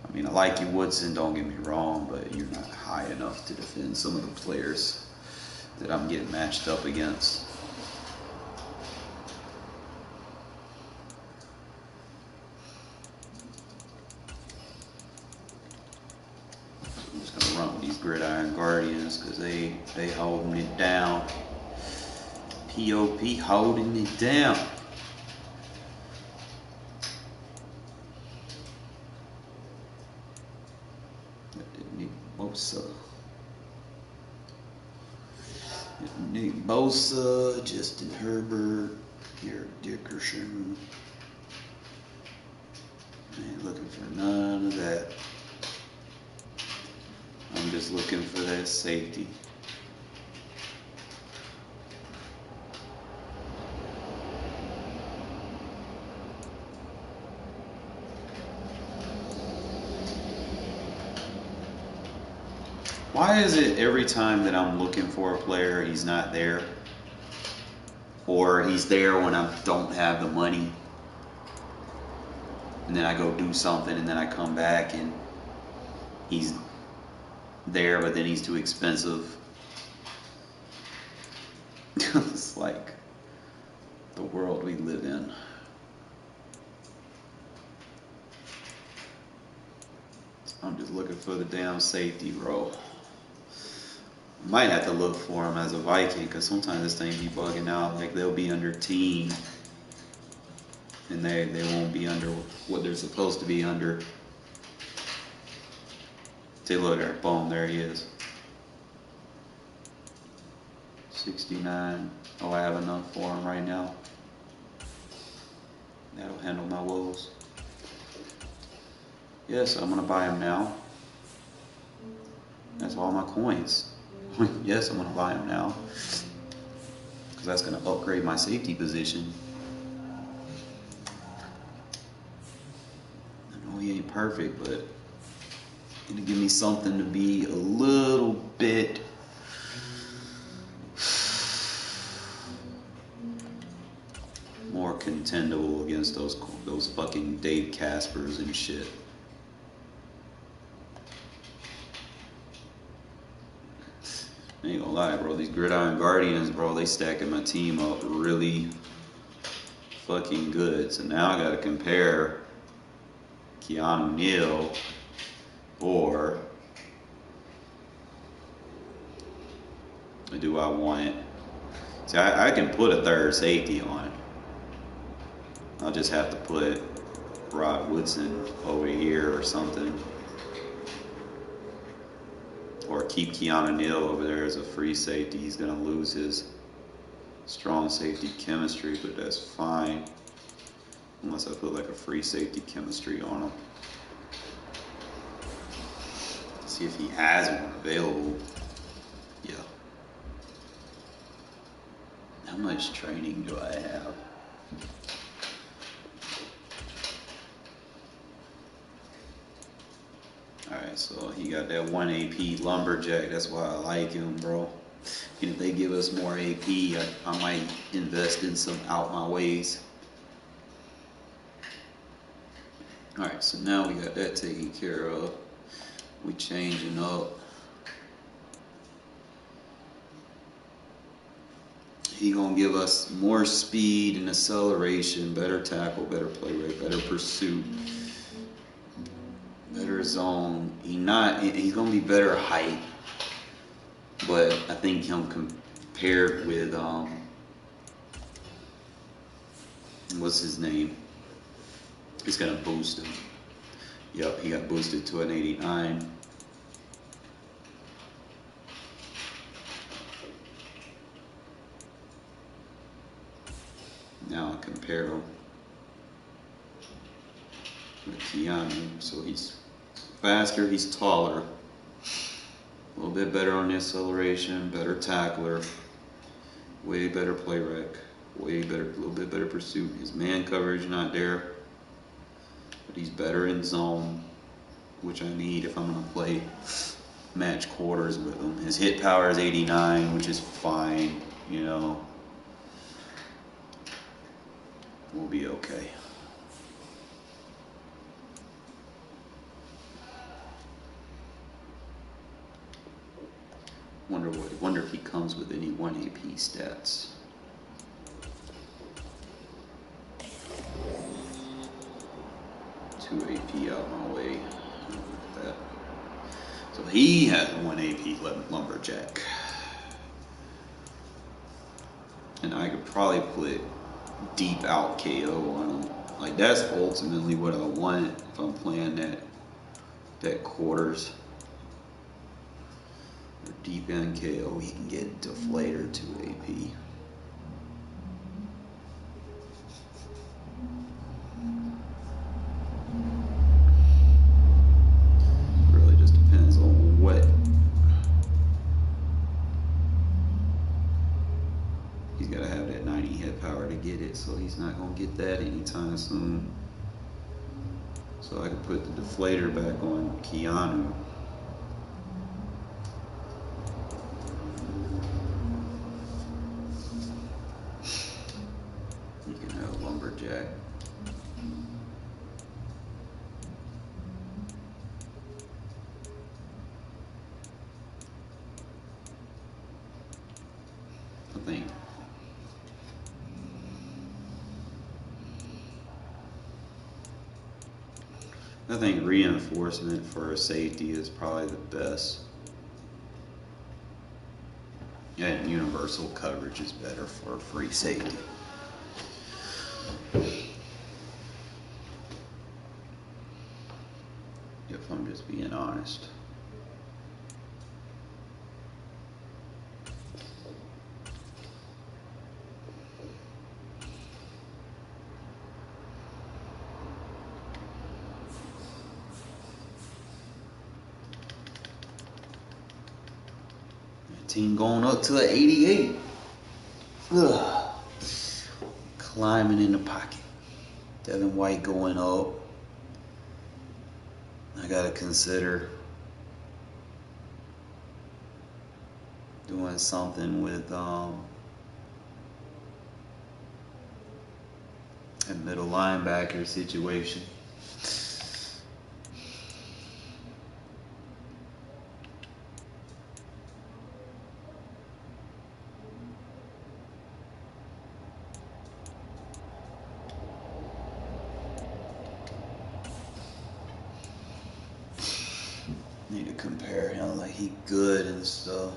I mean, I like you, Woodson, don't get me wrong, but you're not high enough to defend some of the players that I'm getting matched up against. I'm just going to run with these Gridiron Guardians because they holding it down. POP holding it down. Nick Bosa, Justin Herbert, Garrett Dickerson. Ain't looking for none of that. I'm just looking for that safety. Why is it every time that I'm looking for a player, he's not there? Or he's there when I don't have the money. And then I go do something and then I come back and he's there, but then he's too expensive. It's like the world we live in. I'm just looking for the damn safety, bro. Might have to look for him as a Viking because sometimes this thing be bugging out. Like they'll be under team and they won't be under what they're supposed to be under. Take a look at boom, there he is. 69. Oh, I have enough for him right now. That'll handle my woes. Yes, I'm gonna buy him now. That's all my coins. Yes, I'm going to buy him now. Because that's going to upgrade my safety position. I know he ain't perfect, but going to give me something to be a little bit more contendable against those fucking Dave Caspers and shit. I ain't gonna lie, bro. These Gridiron Guardians, bro, they stacking my team up really fucking good. So now I gotta compare Keanu Neal or do I want... See, I can put a third safety on. I'll just have to put Rod Woodson over here or something. Or keep Keanu Neal over there as a free safety. He's going to lose his strong safety chemistry, but that's fine. Unless I put like a free safety chemistry on him. See if he has one available. Yeah. How much training do I have? Alright, so he got that 1 AP lumberjack. That's why I like him, bro. And if they give us more AP, I might invest in some out my ways. Alright, so now we got that taken care of. We changing up. He gonna give us more speed and acceleration, better tackle, better play rate, better pursuit, better zone. He's gonna be better height, but I think him compared with what's his name? It's gonna boost him. Yep, he got boosted to an 89. Now I compare him with Keanu. So he's faster, he's taller, a little bit better on the acceleration, better tackler, way better play rec, way better, a little bit better pursuit. His man coverage not there, but he's better in zone, which I need if I'm gonna play match quarters with him. His hit power is 89, which is fine, you know. We'll be okay. Wonder if he comes with any 1 AP stats. Two AP out my way. Look at that. So he has 1 AP lumberjack. And I could probably put deep out KO on him. Like that's ultimately what I want if I'm playing that quarters. Or deep end KO, he can get deflator to AP. Really just depends on what he's got to have that 90 hit power to get it, so he's not going to get that anytime soon. So I could put the deflator back on Keanu. You can have lumberjack. I think reinforcement for a safety is probably the best. And universal coverage is better for a free safety. If I'm just being honest. Team going up to an 88. Ugh. Climbing in the pocket. Devin White going up. I gotta consider doing something with a middle linebacker situation. Need to compare him, like he good and stuff.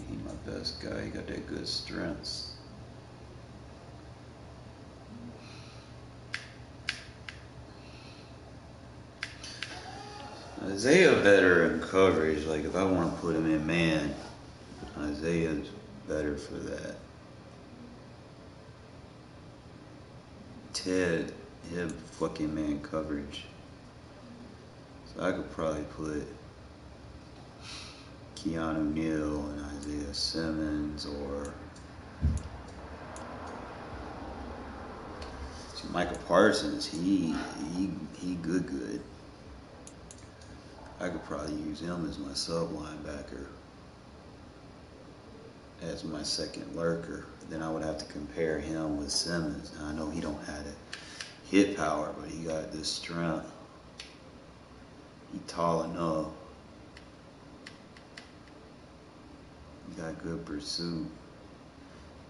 He my best guy, he got that good strengths. Isaiah better in coverage. Like if I want to put him in man, Isaiah's better for that. Ted, him fucking man coverage. So I could probably put Keanu Neal and Isaiah Simmons, or Michael Parsons. He good. I could probably use him as my sub linebacker, as my second lurker. Then I would have to compare him with Simmons. Now I know he don't have the hit power, but he got this strength. He tall enough. He got good pursuit.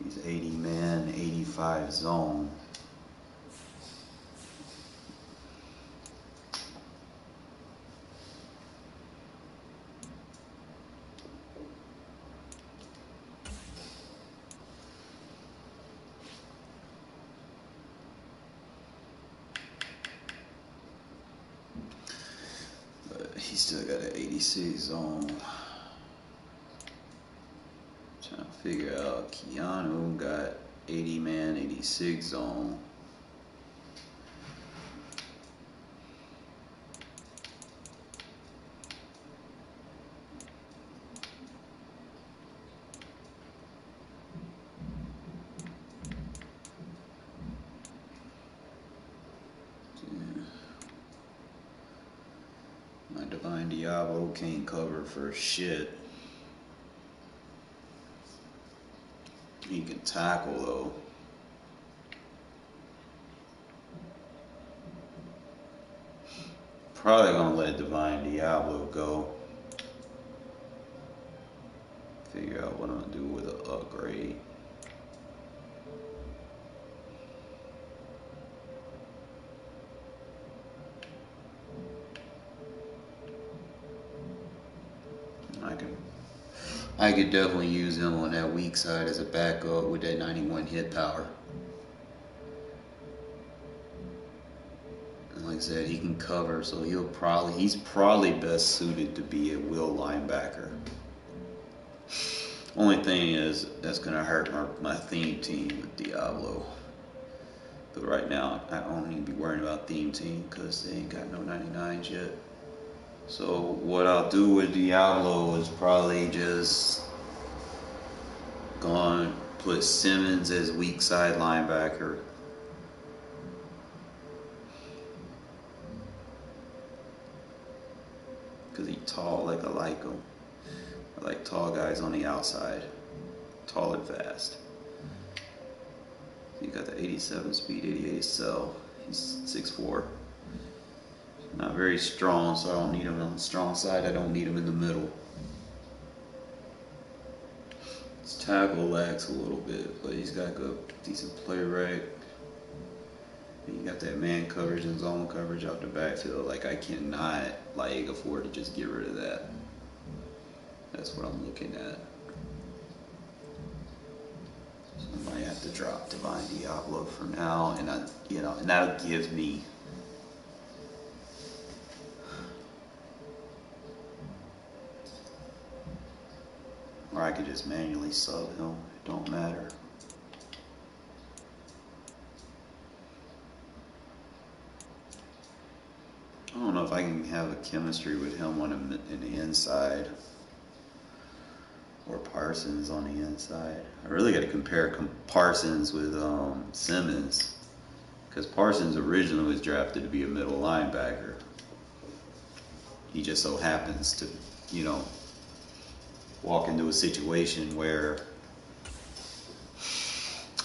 He's 80 man, 85 zone. He still got an 86 zone. Trying to figure out, Keanu got 80 man, 86 zone. My Divine Diablo can't cover for shit. He can tackle though. Probably gonna let Divine Diablo go. Figure out what I'm gonna do with an upgrade. I could definitely use him on that weak side as a backup with that 91 hit power. And like I said, he can cover, so he's probably best suited to be a will linebacker. Only thing is, that's gonna hurt my theme team with Diablo. But right now, I don't need to be worrying about theme team because they ain't got no 99s yet. So what I'll do with Diablo is probably just gonna put Simmons as weak side linebacker. Cause he's tall, like I like him. I like tall guys on the outside. Tall and fast. He got the 87 speed, 88 cell. He's 6'4". Not very strong, so I don't need him on the strong side. I don't need him in the middle. His tackle lacks a little bit, but he's got good, decent play rate. And you got that man coverage and zone coverage out the backfield. Like I cannot afford to just get rid of that. That's what I'm looking at. So I might have to drop Divine Diablo for now, and and that'll give me. Or I could just manually sub him. It don't matter. I don't know if I can have a chemistry with him on the inside. Or Parsons on the inside. I really got to compare Parsons with Simmons. Because Parsons originally was drafted to be a middle linebacker. He just so happens to, walk into a situation where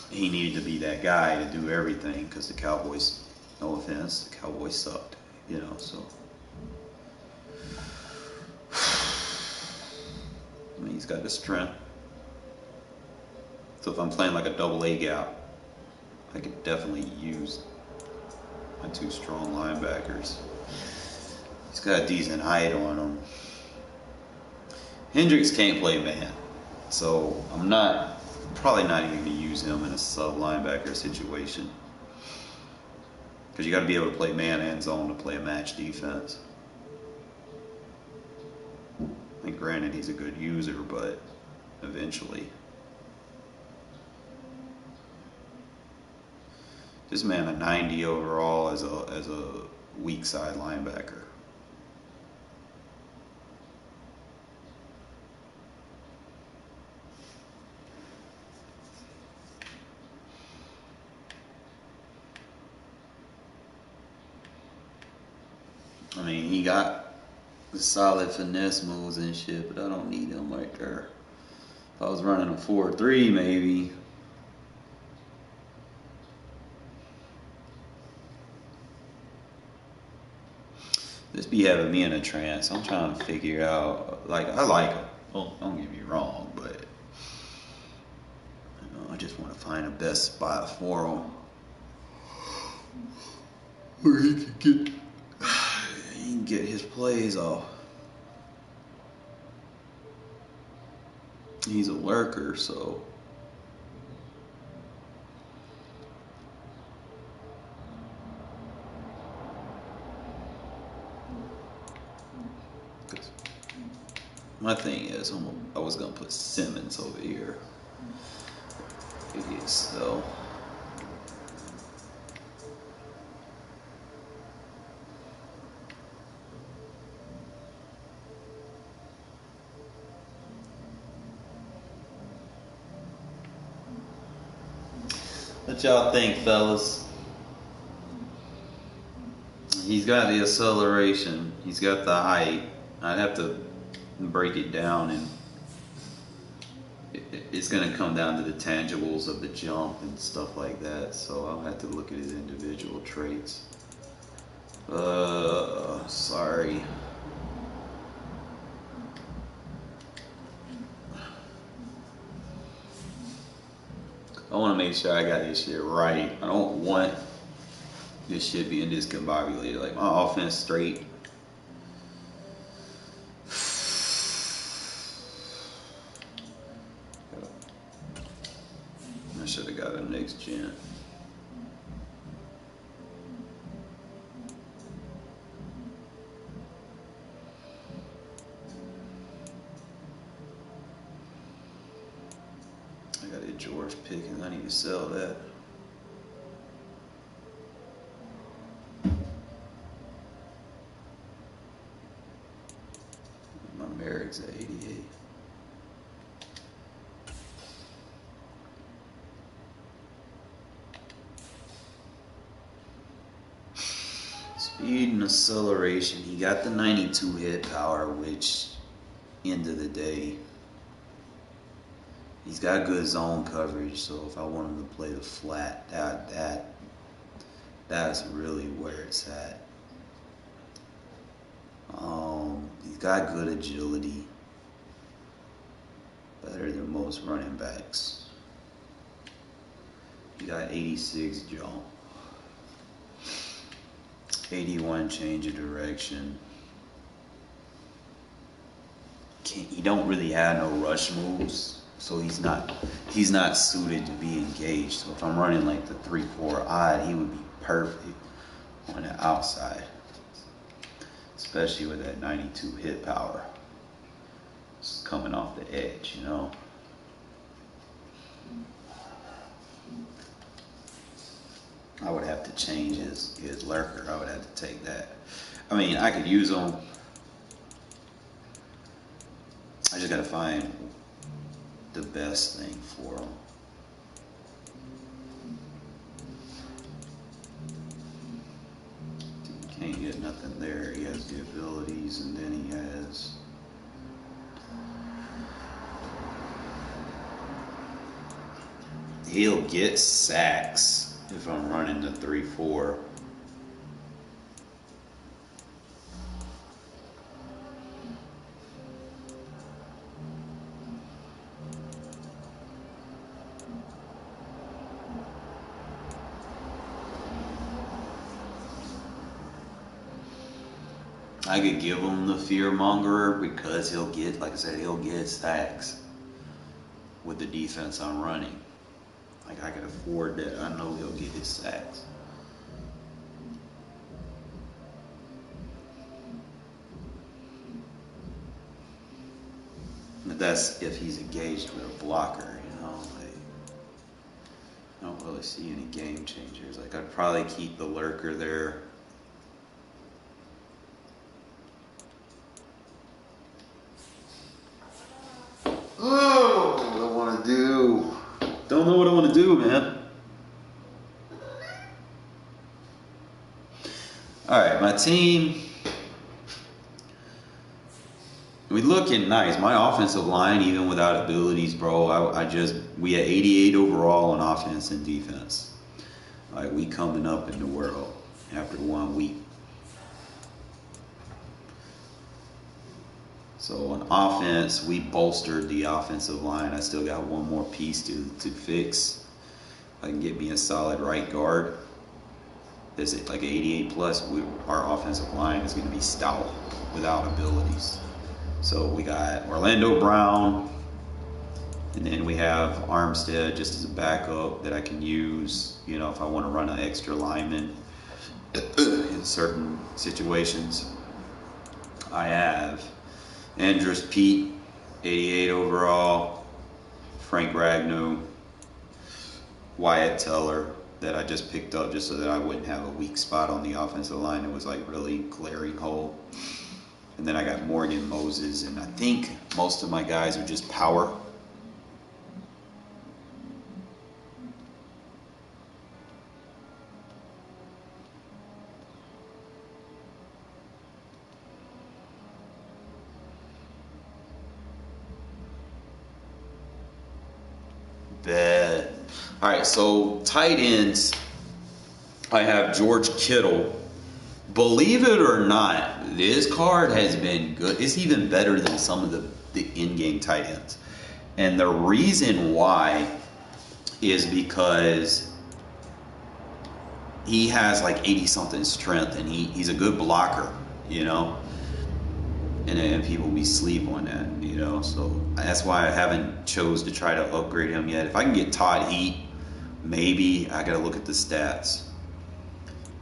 he needed to be that guy to do everything because the Cowboys, no offense, the Cowboys sucked, so. I mean, he's got the strength. So if I'm playing like a double A gap, I could definitely use my two strong linebackers. He's got a decent height on him. Hendricks can't play man, so I'm probably not even going to use him in a sub linebacker situation. Because you got to be able to play man and zone to play a match defense. granted, he's a good user, but eventually. This man a 90 overall as a weak side linebacker. I mean, he got the solid finesse moves and shit, but I don't need him right there. If I was running a 4-3 maybe. This be having me in a trance. I'm trying to figure out, like, I like him. Don't get me wrong, but I just want to find the best spot for him where he can get his plays off. He's a lurker, so my thing is, I was gonna put Simmons over here. So what y'all think, fellas? He's got the acceleration. He's got the height. I'd have to break it down, and it's going to come down to the tangibles of the jump and stuff like that. So I'll have to look at his individual traits. Sorry. I want to make sure I got this shit right. I don't want this shit being discombobulated. Like, my offense straight. I should have got a next gen. I got a George Pickens. I need to sell that. My Merrick's at 88. Speed and acceleration. He got the 92 hit power, which, end of the day, he's got good zone coverage. So if I want him to play the flat, that's really where it's at. He's got good agility, better than most running backs. He got 86 jump. 81 change of direction. He don't really have no rush moves, so he's not suited to be engaged. So if I'm running like the 3-4 odd, he would be perfect on the outside, especially with that 92 hit power. It's coming off the edge, you know. I would have to change his lurker. I would have to take that. I mean, I could use him. I just gotta find the best thing for him. He can't get nothing there. He has the abilities, and then he has. He'll get sacks if I'm running the 3-4. I could give him the fear mongerer because he'll get, like I said, he'll get sacks with the defense I'm running. Like, I can afford that. I know he'll get his sacks. That's if he's engaged with a blocker, you know. Like, I don't really see any game changers. Like, I'd probably keep the lurker there. Oh, what do I want to do? Don't know what I want to do, man. All right, my team. We looking nice. My offensive line, even without abilities, bro. We had 88 overall on offense and defense. Like, we coming up in the world after 1 week. So on offense, we bolstered the offensive line. I still got one more piece to fix. I can get me a solid right guard. Is it like 88 plus? Our offensive line is going to be stout without abilities. So we got Orlando Brown, and then we have Armstead just as a backup that I can use, you know, if I want to run an extra lineman in certain situations. I have Andrus Pete, 88 overall, Frank Ragnow, Wyatt Teller, that I just picked up just so that I wouldn't have a weak spot on the offensive line. It was like really glaring hole. And then I got Morgan Moses, and I think most of my guys are just power. Bad. All right, so tight ends, I have George Kittle. Believe it or not, this card has been good. It's even better than some of the in-game tight ends. And the reason why is because he has like 80-something strength, and he's a good blocker, you know. And people be sleep on that, you know. So that's why I haven't chose to try to upgrade him yet. If I can get Todd Heat, maybe. I got to look at the stats.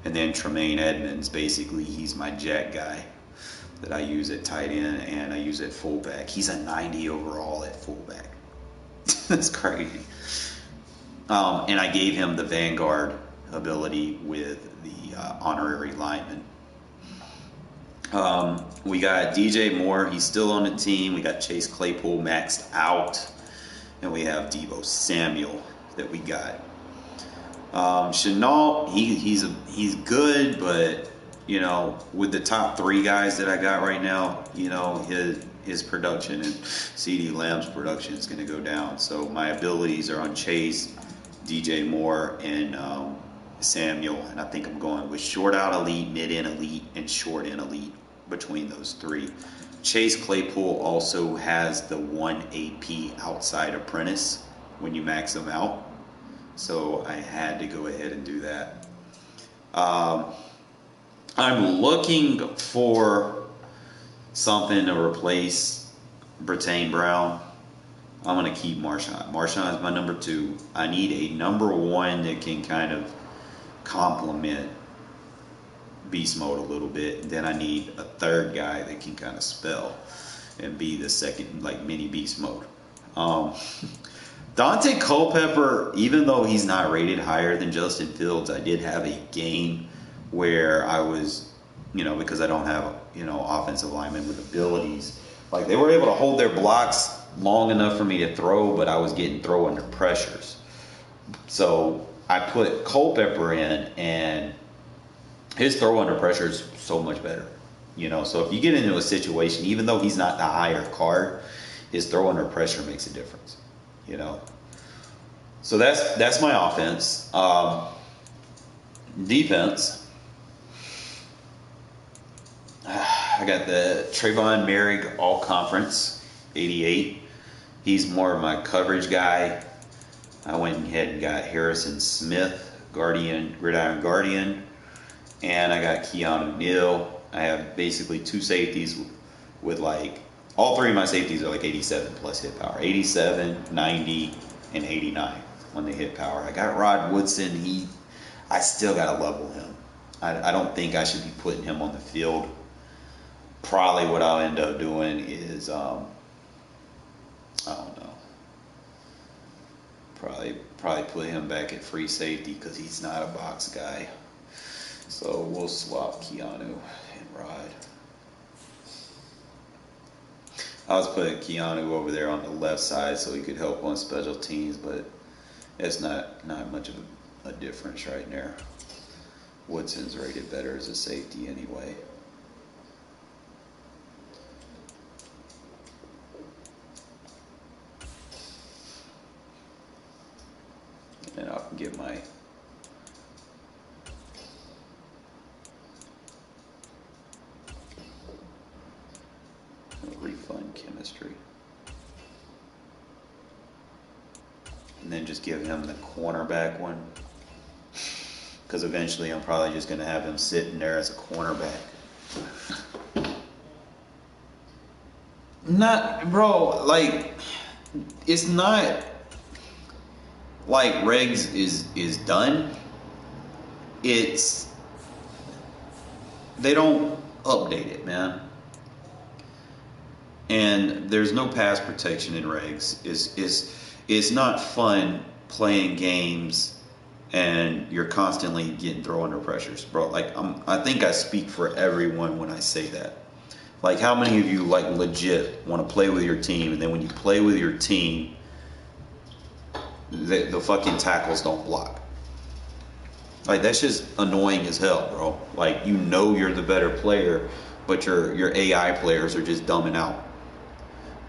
And then Tremaine Edmonds, basically, he's my jack guy that I use at tight end and I use at fullback. He's a 90 overall at fullback. That's crazy. And I gave him the Vanguard ability with the honorary lineman. We got DJ Moore. He's still on the team. We got Chase Claypool maxed out. And we have Deebo Samuel that we got. Chenault, he's good, but, you know, with the top 3 guys that I got right now, you know, his production and CeeDee Lamb's production is going to go down. So my abilities are on Chase, DJ Moore, and Samuel. And I think I'm going with short out elite, mid in elite, and short in elite between those 3. Chase Claypool also has the 1 AP outside apprentice when you max him out. So I had to go ahead and do that. I'm looking for something to replace Brittain Brown. I'm going to keep Marshawn. Marshawn is my number 2. I need a number 1 that can kind of complement beast mode a little bit. And then I need a 3rd guy that can kind of spell and be the second, like, mini beast mode. Dante Culpepper, even though he's not rated higher than Justin Fields, I did have a game where I was, you know, because I don't have, you know, offensive linemen with abilities. Like, they were able to hold their blocks long enough for me to throw, but I was getting throw under pressures. So I put Culpepper in, and his throw under pressure is so much better. You know, so if you get into a situation, even though he's not the higher card, his throw under pressure makes a difference. You know, so that's my offense. Defense, I got the Trayvon Merrick All Conference 88. He's more of my coverage guy. I went ahead and got Harrison Smith, Gridiron Guardian, and I got Keanu O'Neal. I have basically 2 safeties with like. All 3 of my safeties are like 87 plus hit power. 87, 90, and 89 when they hit power. I got Rod Woodson. I still got to level him. I don't think I should be putting him on the field. Probably what I'll end up doing is I don't know. Probably put him back at free safety because he's not a box guy. So we'll swap Keanu and Rod. I was putting Keanu over there on the left side so he could help on special teams, but it's not much of a difference right there. Woodson's rated better as a safety anyway. And I can get my refund chemistry. And then just give him the cornerback one. Because eventually I'm probably just going to have him sitting there as a cornerback. Not, bro, like, it's not like Regs is done. It's, they don't update it, man. And there's no pass protection in Regs. It's not fun playing games and you're constantly getting thrown under pressures, bro. Like, I think I speak for everyone when I say that. Like, how many of you, like, legit want to play with your team, and then when you play with your team, the fucking tackles don't block? Like, that's just annoying as hell, bro. Like, you know you're the better player, but your AI players are just dumbing out.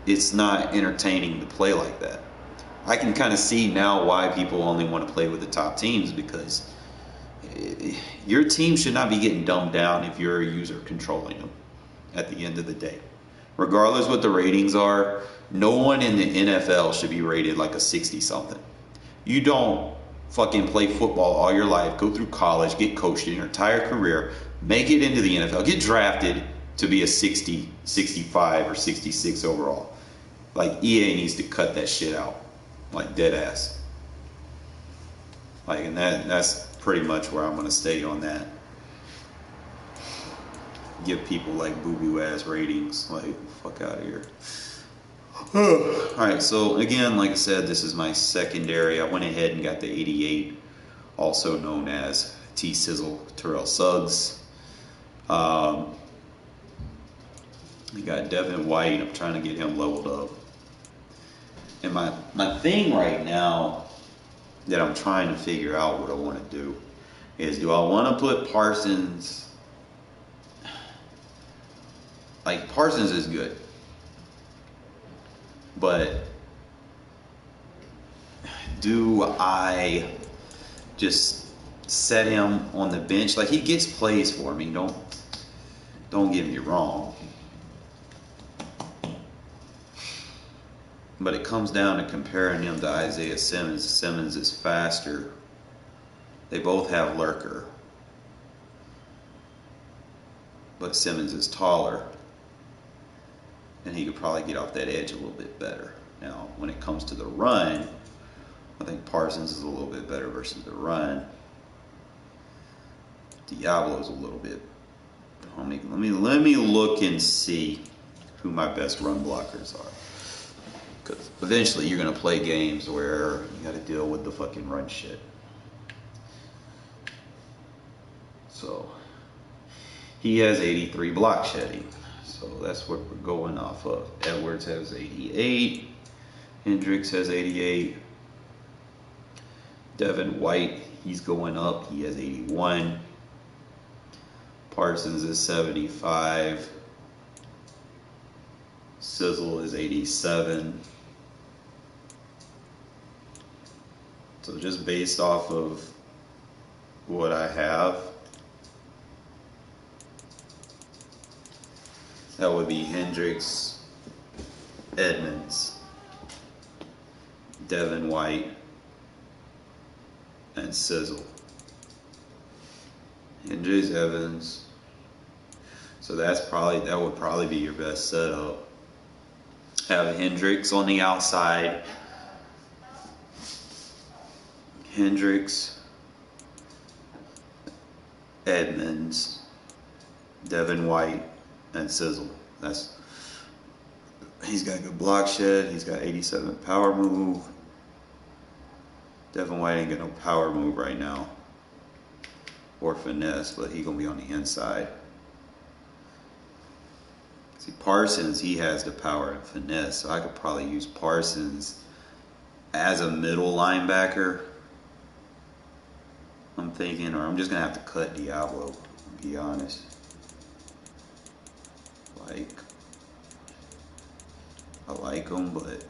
It's not entertaining to play like that. I can kind of see now why people only want to play with the top teams, because your team should not be getting dumbed down if you're a user controlling them at the end of the day. Regardless what the ratings are, no one in the NFL should be rated like a 60-something. You don't fucking play football all your life, go through college, get coached in your entire career, make it into the NFL, get drafted to be a 60, 65, or 66 overall. Like, EA needs to cut that shit out. Like, dead ass. Like, and that's pretty much where I'm going to stay on that. Give people like boo-boo ass ratings. Like, fuck out of here. Alright, so again, like I said, this is my secondary. I went ahead and got the 88, also known as T-Sizzle Terrell Suggs. I got Devin White. I'm trying to get him leveled up. And my thing right now that I'm trying to figure out what I want to do is, do I want to put Parsons? Like, Parsons is good, but do I just set him on the bench? Like, he gets plays for me. Don't get me wrong. But it comes down to comparing him to Isaiah Simmons. Simmons is faster. They both have lurker. But Simmons is taller. And he could probably get off that edge a little bit better. Now, when it comes to the run, I think Parsons is a little bit better versus the run. Diablo's a little bit. Let me look and see who my best run blockers are. Because eventually you're going to play games where you got to deal with the fucking run shit. So, he has 83 block shedding. So that's what we're going off of. Edwards has 88. Hendricks has 88. Devin White, he's going up. He has 81. Parsons is 75. Sizzle is 87. So just based off of what I have, that would be Hendricks, Edmonds, Devin White, and Sizzle. Hendricks, Evans. So that would probably be your best setup. Have Hendricks on the outside. Hendricks, Edmonds, Devin White, and Sizzle. That's He's got good block shed. He's got 87 power move. Devin White ain't got no power move right now. Or finesse, but he gonna be on the inside. See, Parsons, he has the power and finesse, so I could probably use Parsons as a middle linebacker. I'm thinking, or I'm just gonna have to cut Diablo, to be honest. Like, I like him, but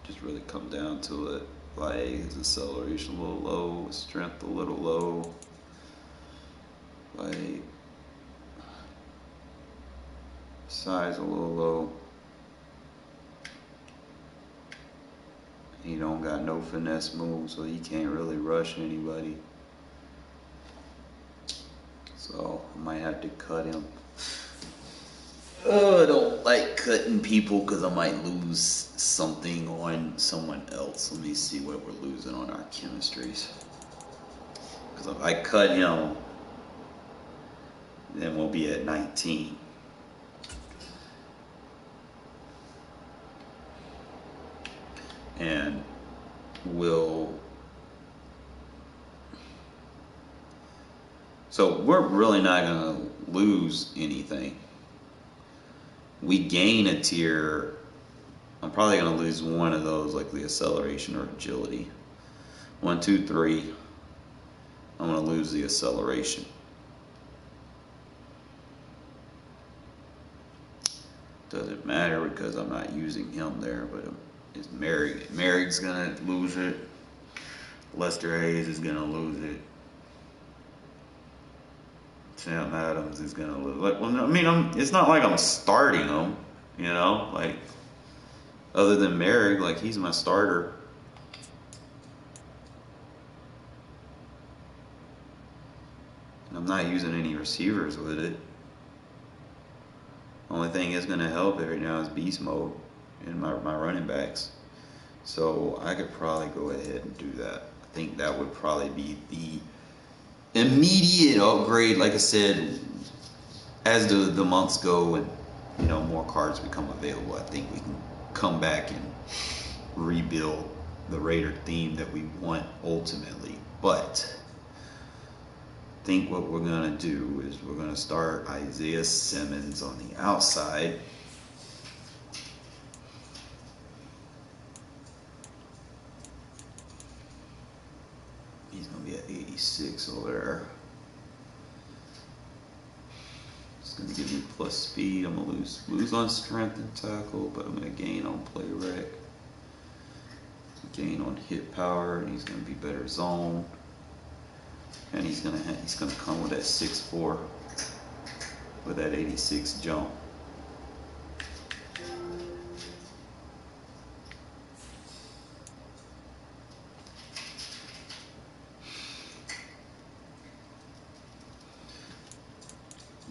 just really come down to it. Like, his acceleration a little low, his strength a little low. Like, size a little low. He don't got no finesse moves, so he can't really rush anybody. So I might have to cut him. I don't like cutting people because I might lose something on someone else. Let me see what we're losing on our chemistries. Because if I cut him, then we'll be at 19. And so we're really not going to lose anything. We gain a tier. I'm probably going to lose one of those, like the acceleration or agility. 1, 2, 3. I'm going to lose the acceleration. Doesn't matter because I'm not using him there, but it's Merrick. Merrick's going to lose it. Lester Hayes is going to lose it. Sam Adams is going to lose. Like, well, I mean, it's not like I'm starting him, you know? Like, other than Merrick, like, he's my starter. And I'm not using any receivers with it. Only thing is going to help it right now is beast mode in my running backs. So I could probably go ahead and do that. I think that would probably be the immediate upgrade. Like I said, as the months go and, you know, more cards become available, I think we can come back and rebuild the Raider theme that we want ultimately. But I think what we're going to do is we're going to start Isaiah Simmons on the outside. He's going to be at 86 over there. It's going to give me plus speed. I'm going to lose on strength and tackle, but I'm going to gain on play rec. Gain on hit power, and he's going to be better zone. And he's gonna come with that 6'4", with that 86 jump.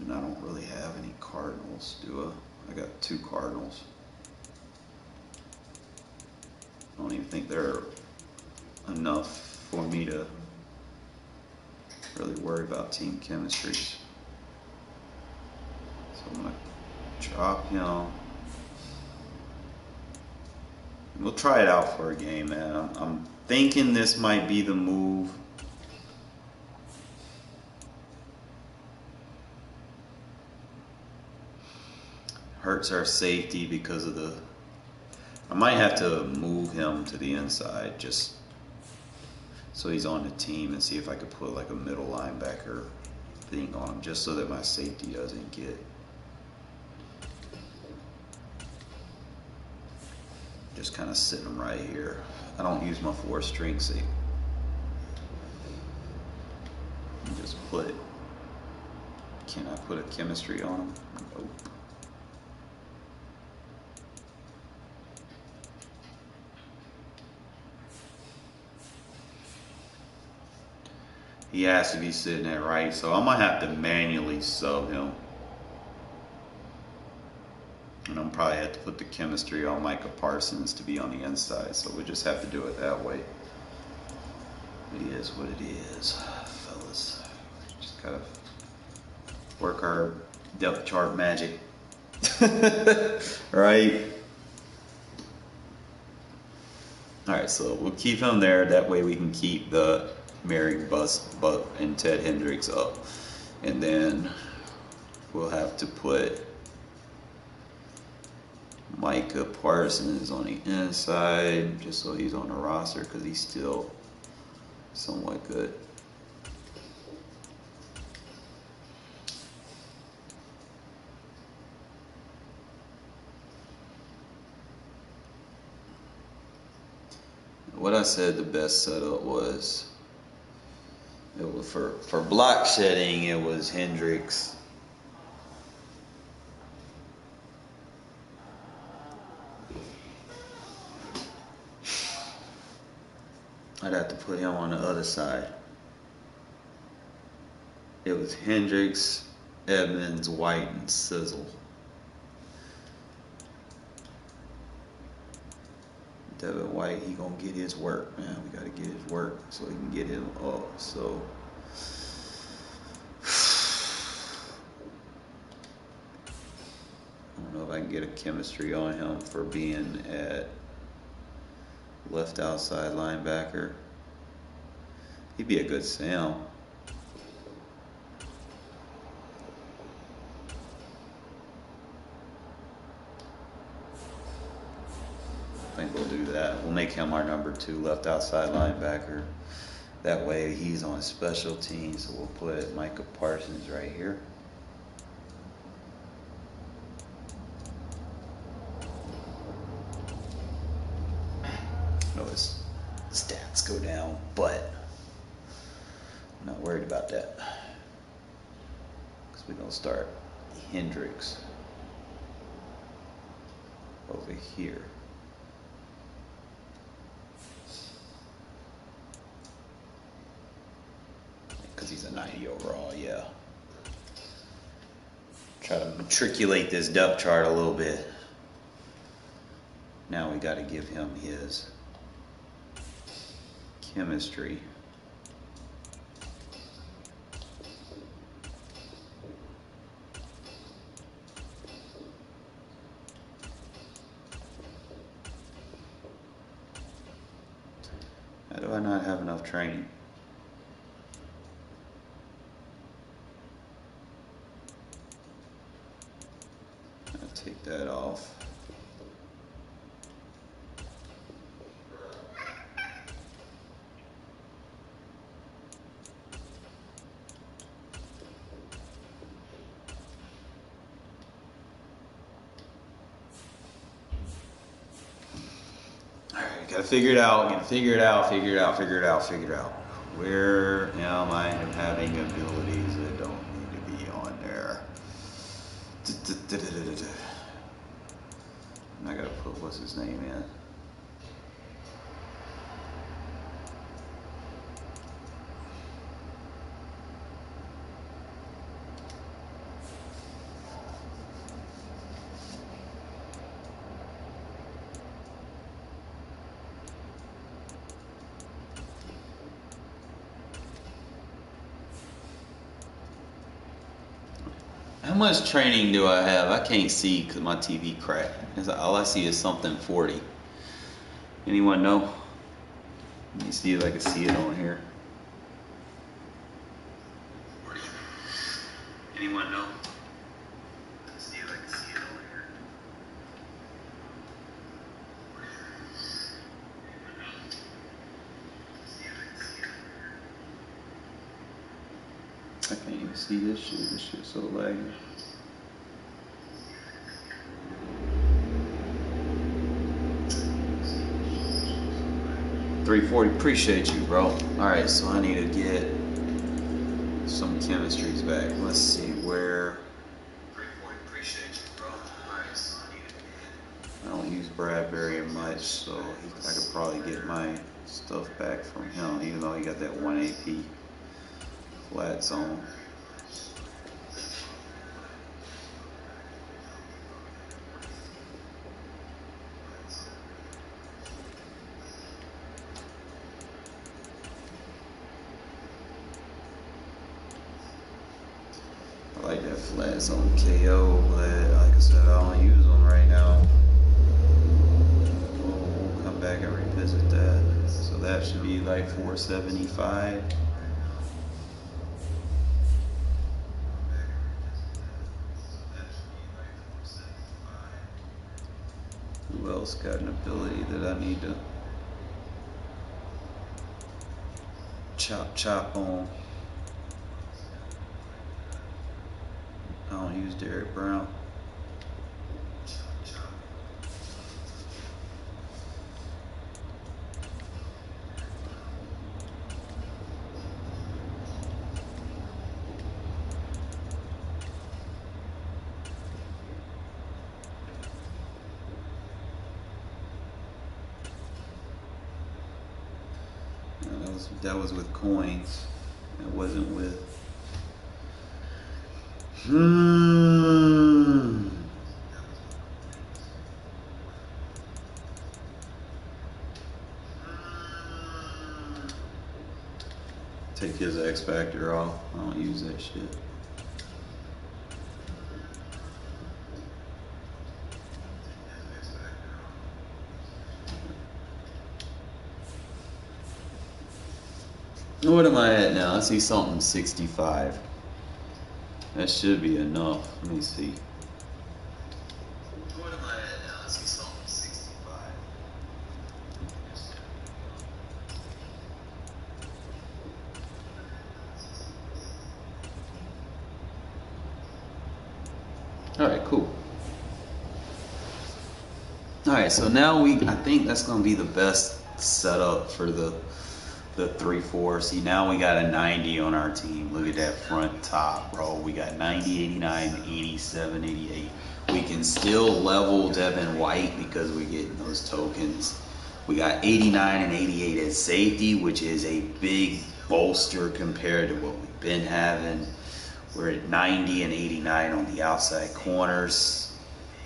And I don't really have any Cardinals, do I? I got 2 Cardinals. I don't even think they're enough for me to really worry about team chemistries. So I'm going to drop him. We'll try it out for a game, man. I'm thinking this might be the move. Hurts our safety because of the... I might have to move him to the inside just so he's on the team and see if I could put like a middle linebacker thing on him just so that my safety doesn't get just kind of sitting him right here. I don't use my 4-string safety. Just put, can I put a chemistry on him? Nope. He has to be sitting at right, so I might have to manually sub him. And I'm probably have to put the chemistry on Micah Parsons to be on the inside, so we just have to do it that way. It is what it is, fellas. Just Gotta work our depth chart magic. Right? Alright, so we'll keep him there. That way we can keep the Merrick, Buck, and Ted Hendricks up. And then we'll have to put Micah Parsons on the inside, just so he's on the roster, because he's still somewhat good. What I said the best setup was, it was for block shedding, it was Hendricks, I'd have to put him on the other side. It was Hendricks, Edmonds, White, and Sizzle. Devin White, he gonna get his work, man. We gotta get his work so he can get him up. So I don't know if I can get a chemistry on him for being at left outside linebacker. He'd be a good Sam. I think we'll do that. We'll make him our number 2 left outside linebacker. That way he's on special teams. So we'll put Micah Parsons right here. No, his stats go down, but I'm not worried about that. Because we're going to start Hendricks over here. Because he's a 90 overall, yeah. Try to matriculate this depth chart a little bit. Now we got to give him his chemistry. How do I not have enough training? I'll take that off. Gotta figure it out, figure it out. Where am I having abilities that don't need to be on there? I gotta put what's his name in. How much training do I have? I can't see because my TV cracked. All I see is something 40. Anyone know? Let me see if I can see it on here. 40. Anyone know? Let's see if I can see it on here. I can't even see this shit. This shit's so laggy. $340. Appreciate you, bro. Alright, so I need to get some chemistries back. Let's see where. $340. Appreciate you, bro. Alright, so I need to get. I don't use Bradbury much, so I could probably get my stuff back from him, even though he got that 1 AP flat zone. Flats on KO, but like I said, I don't use them right now. We'll come back and revisit that. So that should be like 475. Who else got an ability that I need to chop on? I don't use Derrick Brown. That was with coins. It wasn't with. Take his X Factor off. I don't use that shit. What am I at now? I see something 65. That should be enough. Let me see. What am I at now? I see something 65. Alright, cool. Alright, so now I think that's going to be the best setup for the 3-4. See, now we got a 90 on our team. Look at that front top, bro. We got 90, 89, 87, 88. We can still level Devin White because we're getting those tokens. We got 89 and 88 at safety, which is a big bolster compared to what we've been having. We're at 90 and 89 on the outside corners.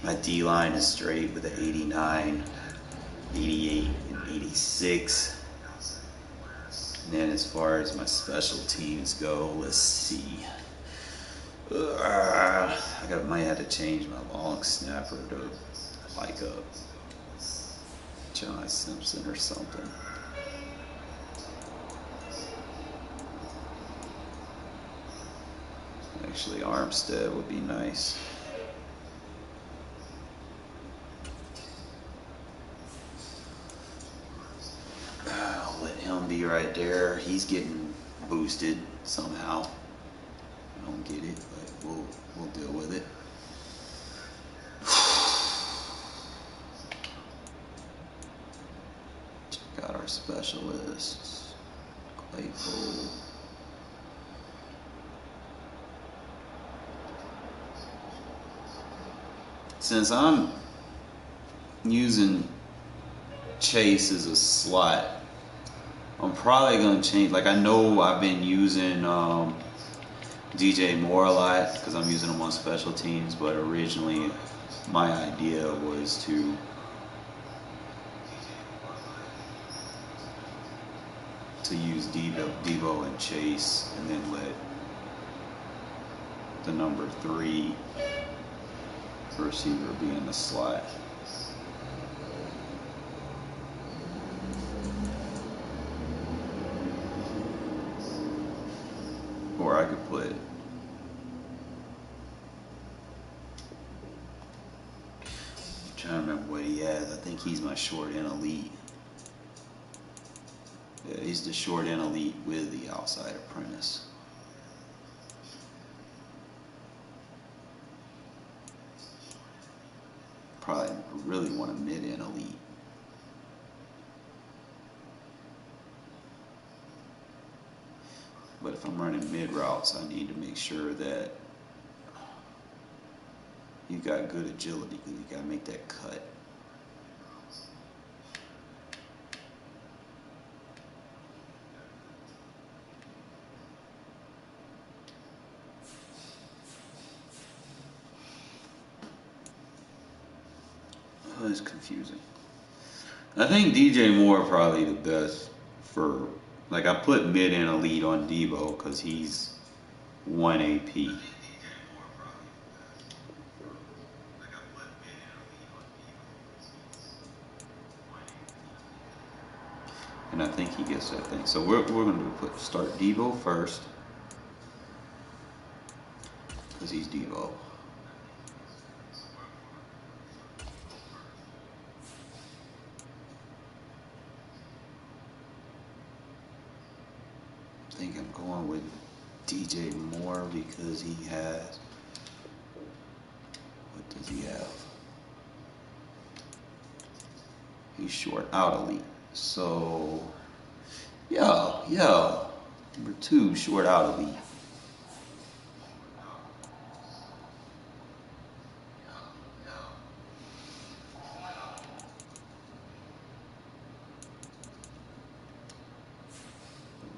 My D-line is straight with an 89, 88, and 86. And then as far as my special teams go, let's see. Might have to change my long snapper to like a John Simpson or something. Actually, Armstead would be nice. I'll let him be right there. He's getting boosted somehow. I don't get it, but we'll deal with it. Check out our specialists. Claypool. Since I'm using Chase as a slot, I'm probably going to change. Like, I know I've been using DJ Moore a lot because I'm using him on special teams, but originally my idea was to use Debo and Chase and then let the number 3 receiver be in the slot. Or I could put I'm trying to remember what he has. I think he's my short end elite. Yeah, he's the short end elite with the outside apprentice. Probably really want a mid-end elite. But if I'm running mid routes, I need to make sure that you got good agility because you got to make that cut. It's confusing. I think DJ Moore probably the best for, like, I put mid and elite on Debo because he's 1 AP. And I think he gets that thing. So we're going to start Devo first. Because he's Devo. I think I'm going with DJ Moore because he has... What does he have? He's short out elite. So, number 2, short out elite.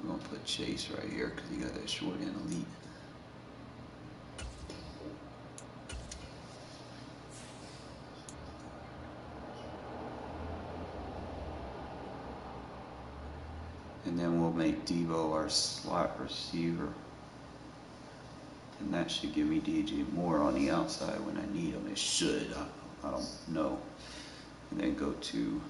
We're gonna put Chase right here because he got that short and elite. And then we'll make Devo our slot receiver. And that should give me DJ Moore on the outside when I need him. It should. I don't know. And then go to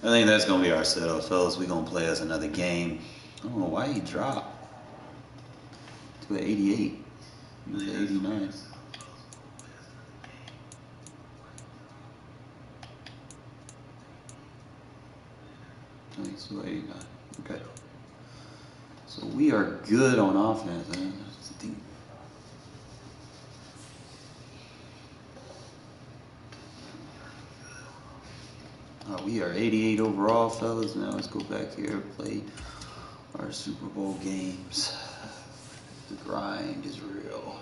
I think that's going to be our setup, fellas. We're going to play us another game. I don't know why he dropped to an 88. He was at 89. Oh, he's still 89. Okay. So we are good on offense. That's the thing. We are 88 overall, fellas. Now let's go back here, play our Super Bowl games. The grind is real.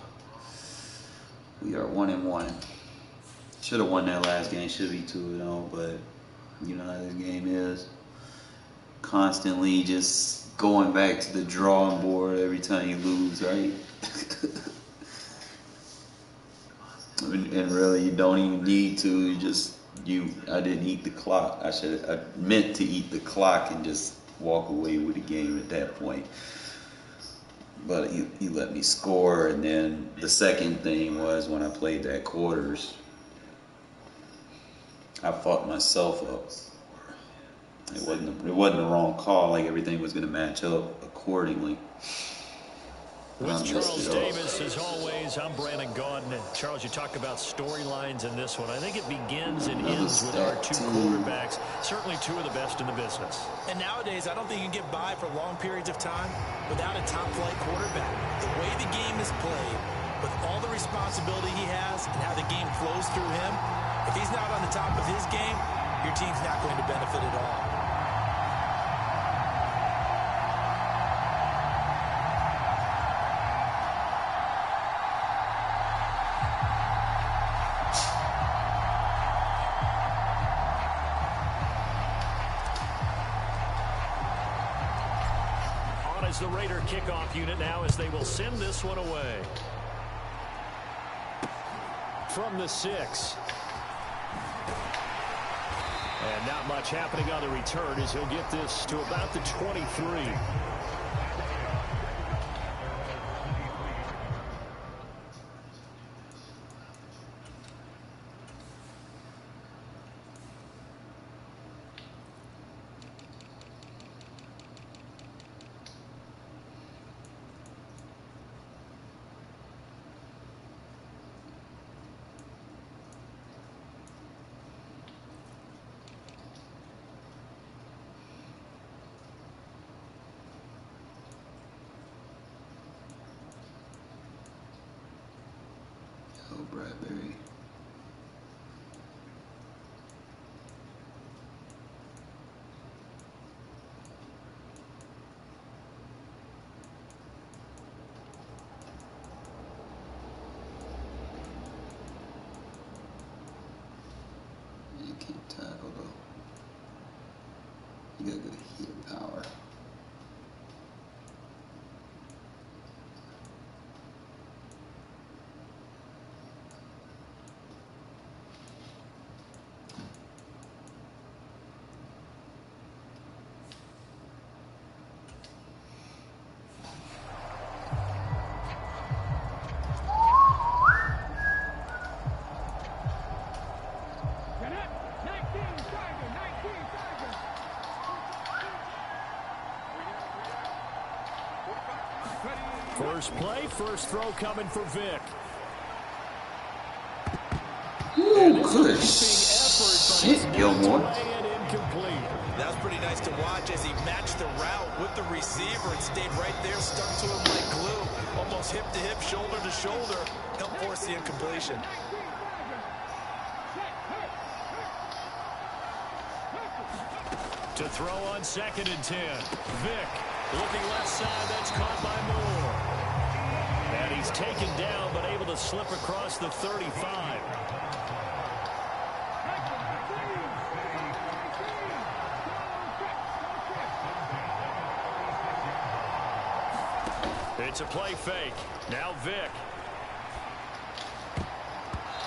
We are 1-1. Should have won that last game. Should be 2-0, but you know how this game is. Constantly just going back to the drawing board every time you lose, right? And really, you don't even need to. I didn't eat the clock. I meant to eat the clock and just walk away with the game at that point. But he let me score, and then the second thing was when I played that quarters, I fucked myself up. It wasn't the wrong call. Like everything was gonna match up accordingly. With Charles Davis, as always, I'm Brandon Gaudin. And Charles, you talk about storylines in this one. I think it begins and ends with our 2 quarterbacks, certainly 2 of the best in the business. And nowadays, I don't think you can get by for long periods of time without a top-flight quarterback. The way the game is played, with all the responsibility he has and how the game flows through him, if he's not on the top of his game, your team's not going to benefit at all. Is the Raider kickoff unit now as they will send this one away. From the 6. And not much happening on the return as he'll get this to about the 23. Bradbury. You can't tackle though. You got good hit power. First play, first throw coming for Vic. Ooh, good shit, Gilmore. That was pretty nice to watch as he matched the route with the receiver and stayed right there, stuck to him like glue. Almost hip to hip, shoulder to shoulder. Helped force the incompletion. To throw on 2nd and 10. Vic looking left side. That's caught by Moore. And he's taken down but able to slip across the 35. It's a play fake. Now Vic.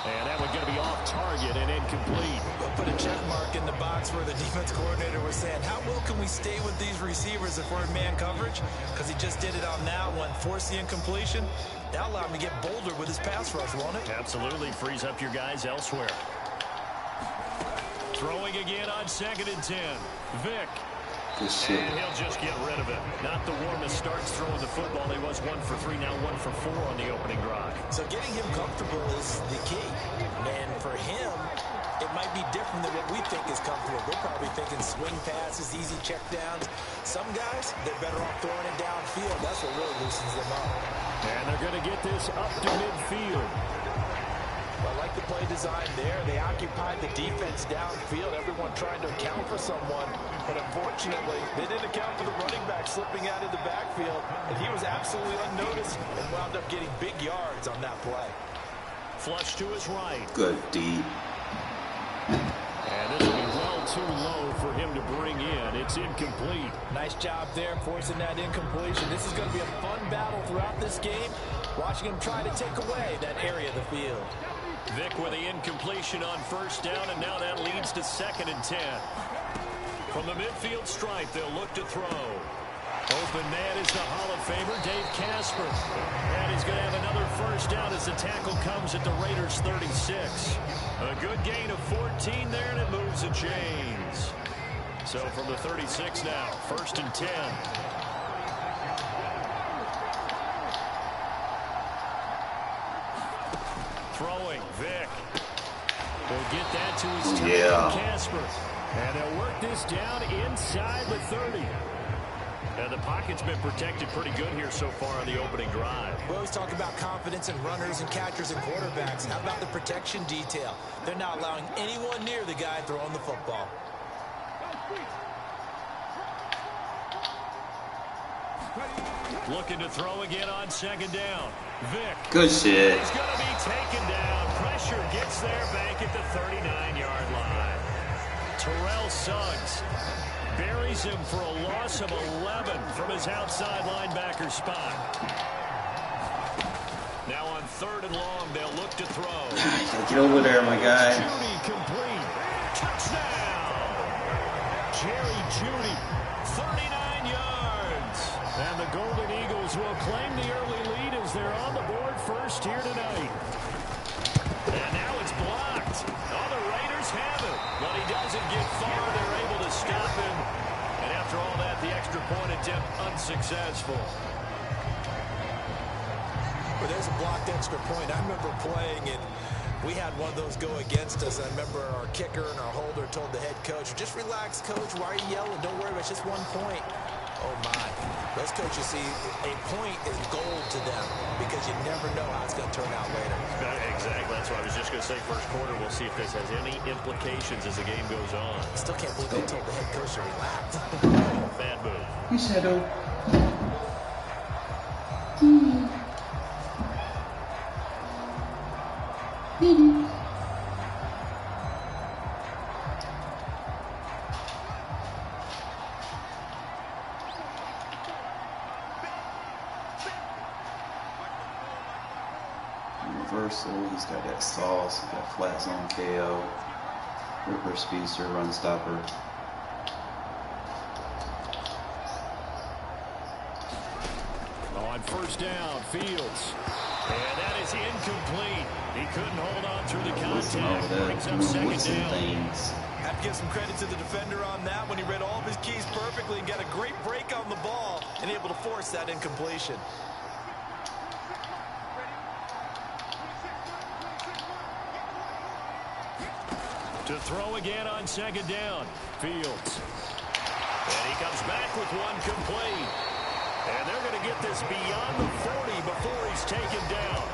And that one's going to be off target and incomplete. We'll put a check mark in the box where the defense coordinator was saying, how well can we stay with these receivers if we're in man coverage? Because he just did it on that one. Forced the incompletion. That'll allow him to get bolder with his pass rush, won't it? Absolutely. Frees up your guys elsewhere. Throwing again on 2nd and 10. Vic. And he'll just get rid of it. Not the warmest starts throwing the football. He was 1 for 3, now 1 for 4 on the opening drive. So getting him comfortable is the key. And for him, it might be different than what we think is comfortable. We're probably thinking swing passes, easy check downs. Some guys, they're better off throwing it downfield. That's what really loosens them up. And they're going to get this up to midfield. I like the play design there. They occupied the defense downfield. Everyone trying to account for someone. But unfortunately, they didn't account for the running back slipping out of the backfield. And he was absolutely unnoticed and wound up getting big yards on that play. Flush to his right. Good D. And this will be well too low for him to bring in. It's incomplete. Nice job there forcing that incompletion. This is going to be a fun battle throughout this game. Watching him try to take away that area of the field. Vic with the incompletion on 1st down, and now that leads to 2nd and 10. From the midfield stripe, they'll look to throw. Open man is the Hall of Famer, Dave Casper. And he's going to have another 1st down as the tackle comes at the Raiders' 36. A good gain of 14 there, and it moves the chains. So from the 36 now, 1st and 10. Throwing, Vic. Will get that to his teammate, Casper. And they'll work this down inside the 30. And the pocket's been protected pretty good here so far on the opening drive. We always talk about confidence in runners and catchers and quarterbacks. How about the protection detail? They're not allowing anyone near the guy throwing the football. Looking to throw again on 2nd down. Vic. Good shit. He's going to be taken down. Pressure gets there back at the 39-yard line. Terrell Suggs buries him for a loss of 11 from his outside linebacker spot. Now on 3rd and long, they'll look to throw. Get over there, my guy. Judy complete. Touchdown. Jerry Judy, 39 yards. And the Golden Eagles will claim the early lead as they're on the board first here tonight. And now it's blocked. Oh, the Raiders have it. But he doesn't get far. They're able to stop him. And after all that, the extra point attempt unsuccessful. Well, there's a blocked extra point. I remember playing, and we had one of those go against us. I remember our kicker and our holder told the head coach, just relax, coach. Why are you yelling? Don't worry about it. It's just 1 point. Oh, my. Those coaches see a point is gold to them because you never know how it's going to turn out later. Exactly. That's what I was just going to say. First quarter, we'll see if this has any implications as the game goes on. I still can't believe they told the head coach to relax. Bad move. You said, oh. Reversal, he's got that sauce, he's got flat zone KO, Ripper Speedster, run stopper. On 1st down, Fields. And that is incomplete. He couldn't hold on through the contact. Brings up 2nd down. Have to give some credit to the defender on that when he read all of his keys perfectly and got a great break on the ball and able to force that incompletion. To throw again on second down. Fields. And he comes back with one complete. And they're going to get this beyond the 40 before he's taken down.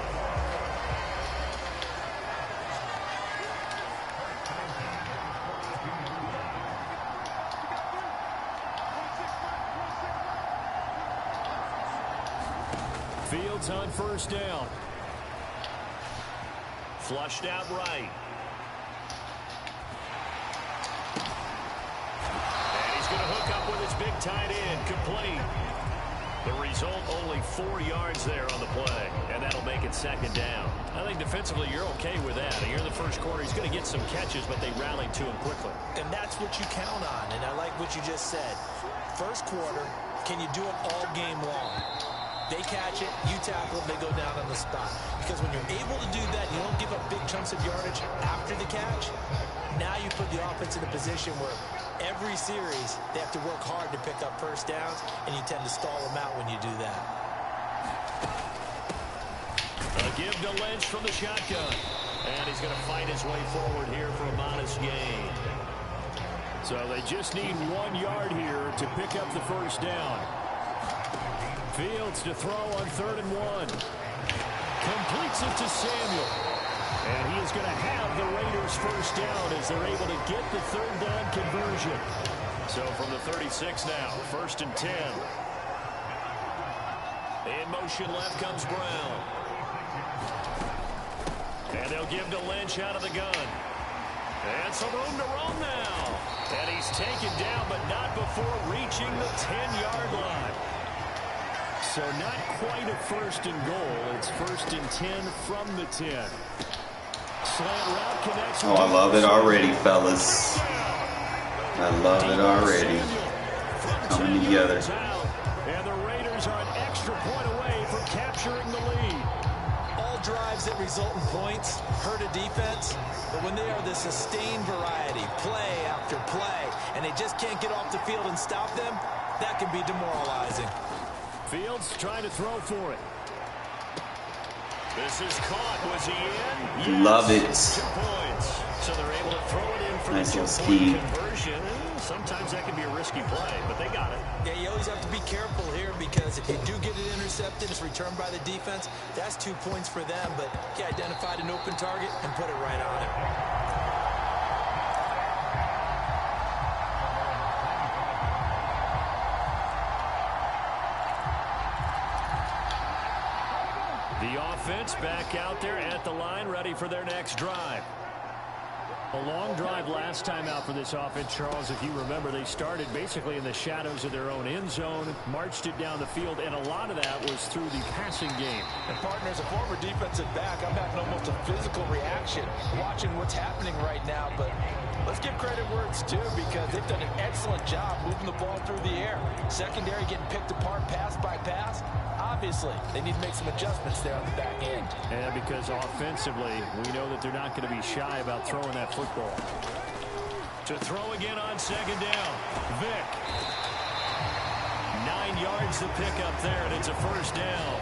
Fields on first down. Flushed out right. And he's going to hook up with his big tight end. Complete. The result, only 4 yards there on the play. And that'll make it second down. I think defensively you're okay with that. Here in the first quarter, he's going to get some catches, but they rallied to him quickly. And that's what you count on. And I like what you just said. First quarter, can you do it all game long? They catch it, you tackle, they go down on the spot. Because when you're able to do that, you don't give up big chunks of yardage after the catch. Now you put the offense in a position where every series they have to work hard to pick up first downs, and you tend to stall them out when you do that. A give to Lynch from the shotgun. And he's going to fight his way forward here for a modest gain. So they just need 1 yard here to pick up the first down. Fields to throw on 3rd and 1. Completes it to Samuel. And he is going to have the Raiders first down as they're able to get the 3rd down conversion. So from the 36 now, 1st and 10. In motion left comes Brown. And they'll give to Lynch out of the gun. And some room to roam now. And he's taken down, but not before reaching the 10-yard line. So not quite a 1st and goal. It's 1st and 10 from the 10. Slant route connects. Oh, I love it already, fellas. I love it already. Coming together. And the Raiders are an extra point away from capturing the lead. All drives that result in points hurt a defense, but when they are the sustained variety, play after play, and they just can't get off the field and stop them, that can be demoralizing. Fields trying to throw for it. This is caught. Was he in? Yes. Love it. 2 points. So they're able to throw it in for nice the 2-point conversion. Sometimes that can be a risky play, but they got it. Yeah, you always have to be careful here because if you do get it intercepted, it's returned by the defense. That's 2 points for them, but he identified an open target and put it right on him. The offense back out there at the line, ready for their next drive. A long drive last time out for this offense, Charles. If you remember, they started basically in the shadows of their own end zone, marched it down the field, and a lot of that was through the passing game. And partner, as a former defensive back, I'm having almost a physical reaction watching what's happening right now. But let's give credit where it's due because they've done an excellent job moving the ball through the air. Secondary getting picked apart pass by pass. Obviously, they need to make some adjustments there on the back end. And because offensively, we know that they're not going to be shy about throwing that football. To throw again on second down, Vick. 9 yards to pick up there, and it's a first down.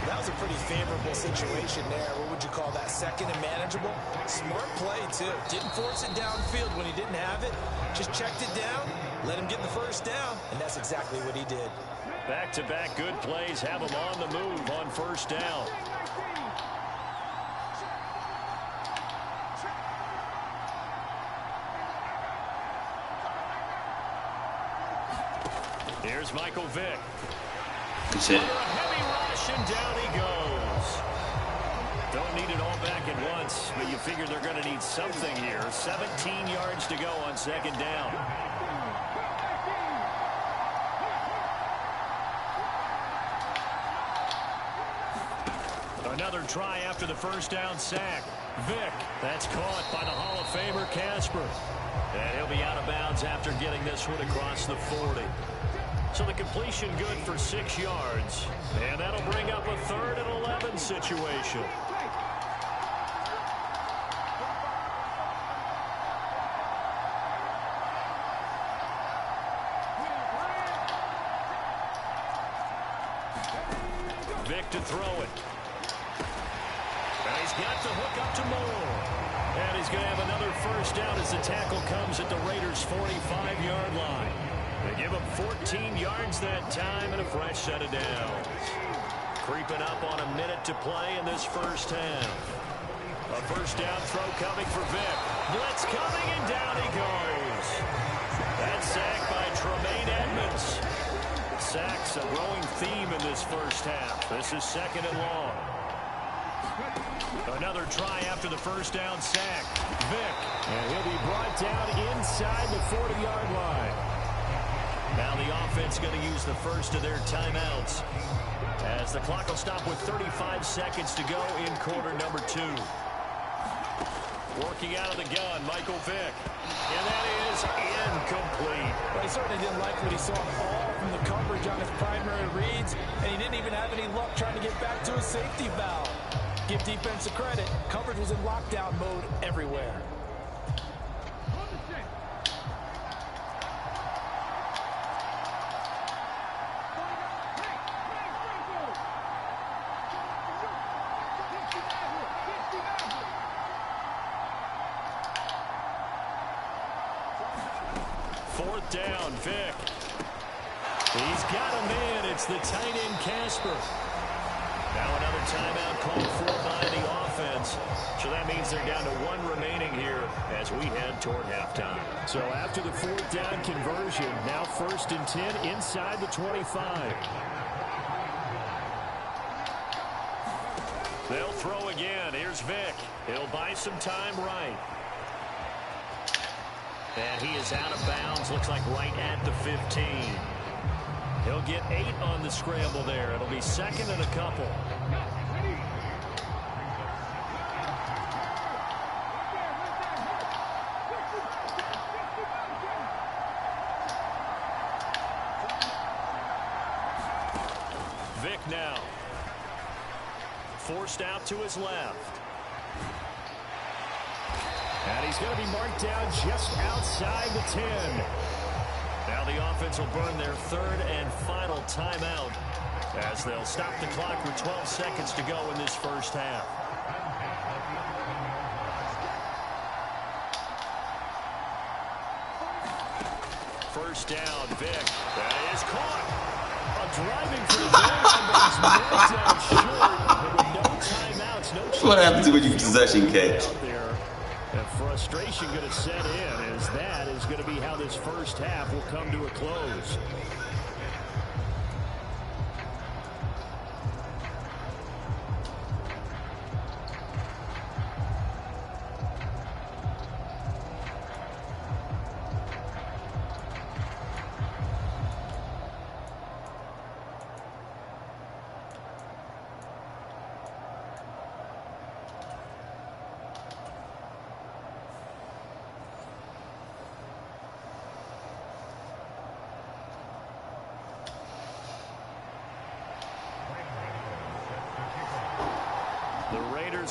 That was a pretty favorable situation there. What would you call that? Second and manageable? Smart play, too. Didn't force it downfield when he didn't have it. Just checked it down, let him get the first down, and that's exactly what he did. Back-to-back good plays have him on the move on first down. Here's Michael Vick. That's it. A heavy rush, and down he goes. Don't need it all back at once, but you figure they're going to need something here. 17 yards to go on second down. Another try after the first down sack. Vick, that's caught by the Hall of Famer Casper. And he'll be out of bounds after getting this one across the 40. So the completion good for 6 yards. And that'll bring up a 3rd and 11 situation. Vick to throw it. And he's got to hook up to Moore. And he's going to have another first down as the tackle comes at the Raiders' 45-yard line. They give him 14 yards that time and a fresh set of downs. Creeping up on a minute to play in this first half. A first down throw coming for Vick. Blitz coming, and down he goes. That's sacked by Tremaine Edmonds. Sacks a growing theme in this first half. This is 2nd and long. Another try after the first down sack. Vick. And he'll be brought down inside the 40-yard line. Now the offense going to use the first of their timeouts, as the clock will stop with 35 seconds to go in quarter number 2. Working out of the gun, Michael Vick. And that is incomplete. Well, he certainly didn't like what he saw all from the coverage on his primary reads, and he didn't even have any luck trying to get back to his safety valve. Give defense a credit. Coverage was in lockdown mode everywhere. Fourth down, Vick. He's got a man. It's the tight end, Casper. Now another timeout called for by the offense. So that means they're down to 1 remaining here as we head toward halftime. So after the 4th down conversion, now 1st and 10 inside the 25. They'll throw again. Here's Vick. He'll buy some time right. And he is out of bounds. Looks like right at the 15. He'll get 8 on the scramble there. It'll be 2nd and a couple. Vick now. Forced out to his left. And he's going to be marked down just outside the 10. Now the offense will burn their 3rd and final timeout as they'll stop the clock with 12 seconds to go in this first half. First down, Vick. That is caught. Driving for the goal line, but he's knocked down short. With no timeouts, no chance. What happens when you possession catch? And frustration going to set in, as that is going to be how this first half will come to a close.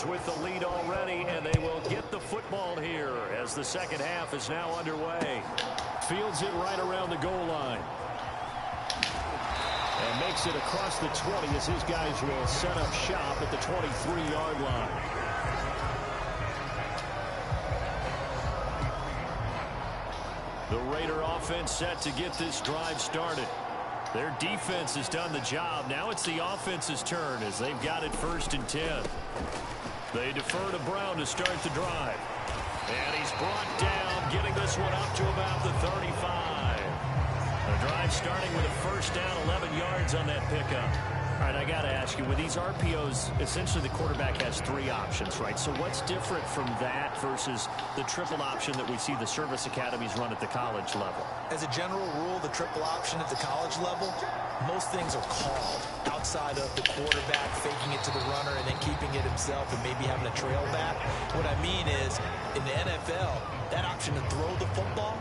With the lead already, and they will get the football here as the second half is now underway. Fields it right around the goal line. And makes it across the 20 as his guys will set up shop at the 23-yard line. The Raider offense set to get this drive started. Their defense has done the job. Now it's the offense's turn as they've got it 1st and 10. They defer to Brown to start the drive. And he's brought down, getting this one up to about the 35. The drive starting with a first down, 11 yards on that pickup. All right, I got to ask you, with these RPOs, essentially the quarterback has 3 options, right? So what's different from that versus the triple option that we see the service academies run at the college level? As a general rule, the triple option at the college level, most things are called outside of the quarterback faking it to the runner and then keeping it himself and maybe having a trail back. What I mean is, in the NFL, that option to throw the football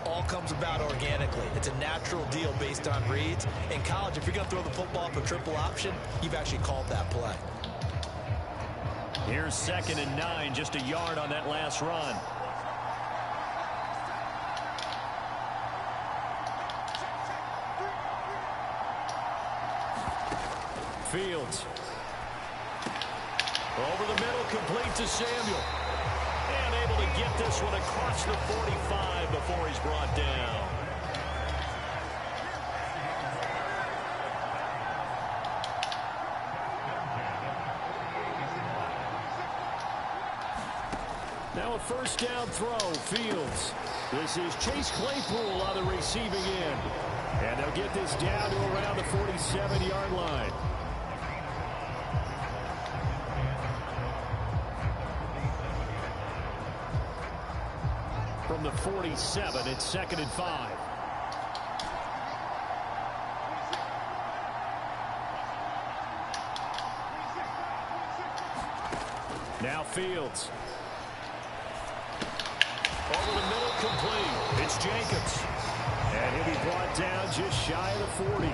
all comes about organically. It's a natural deal based on reads. In college, if you're going to throw the football for triple option, you've actually called that play. Here's 2nd and 9, just a yard on that last run. Fields. Over the middle, complete to Samuel. And unable to get this one across the 45 before he's brought down. Now a first down throw, Fields. This is Chase Claypool on the receiving end. And they'll get this down to around the 47-yard line. From the 47, it's 2nd and 5. Now Fields. Over the middle, complete. It's Jacobs. And he'll be brought down just shy of the 40.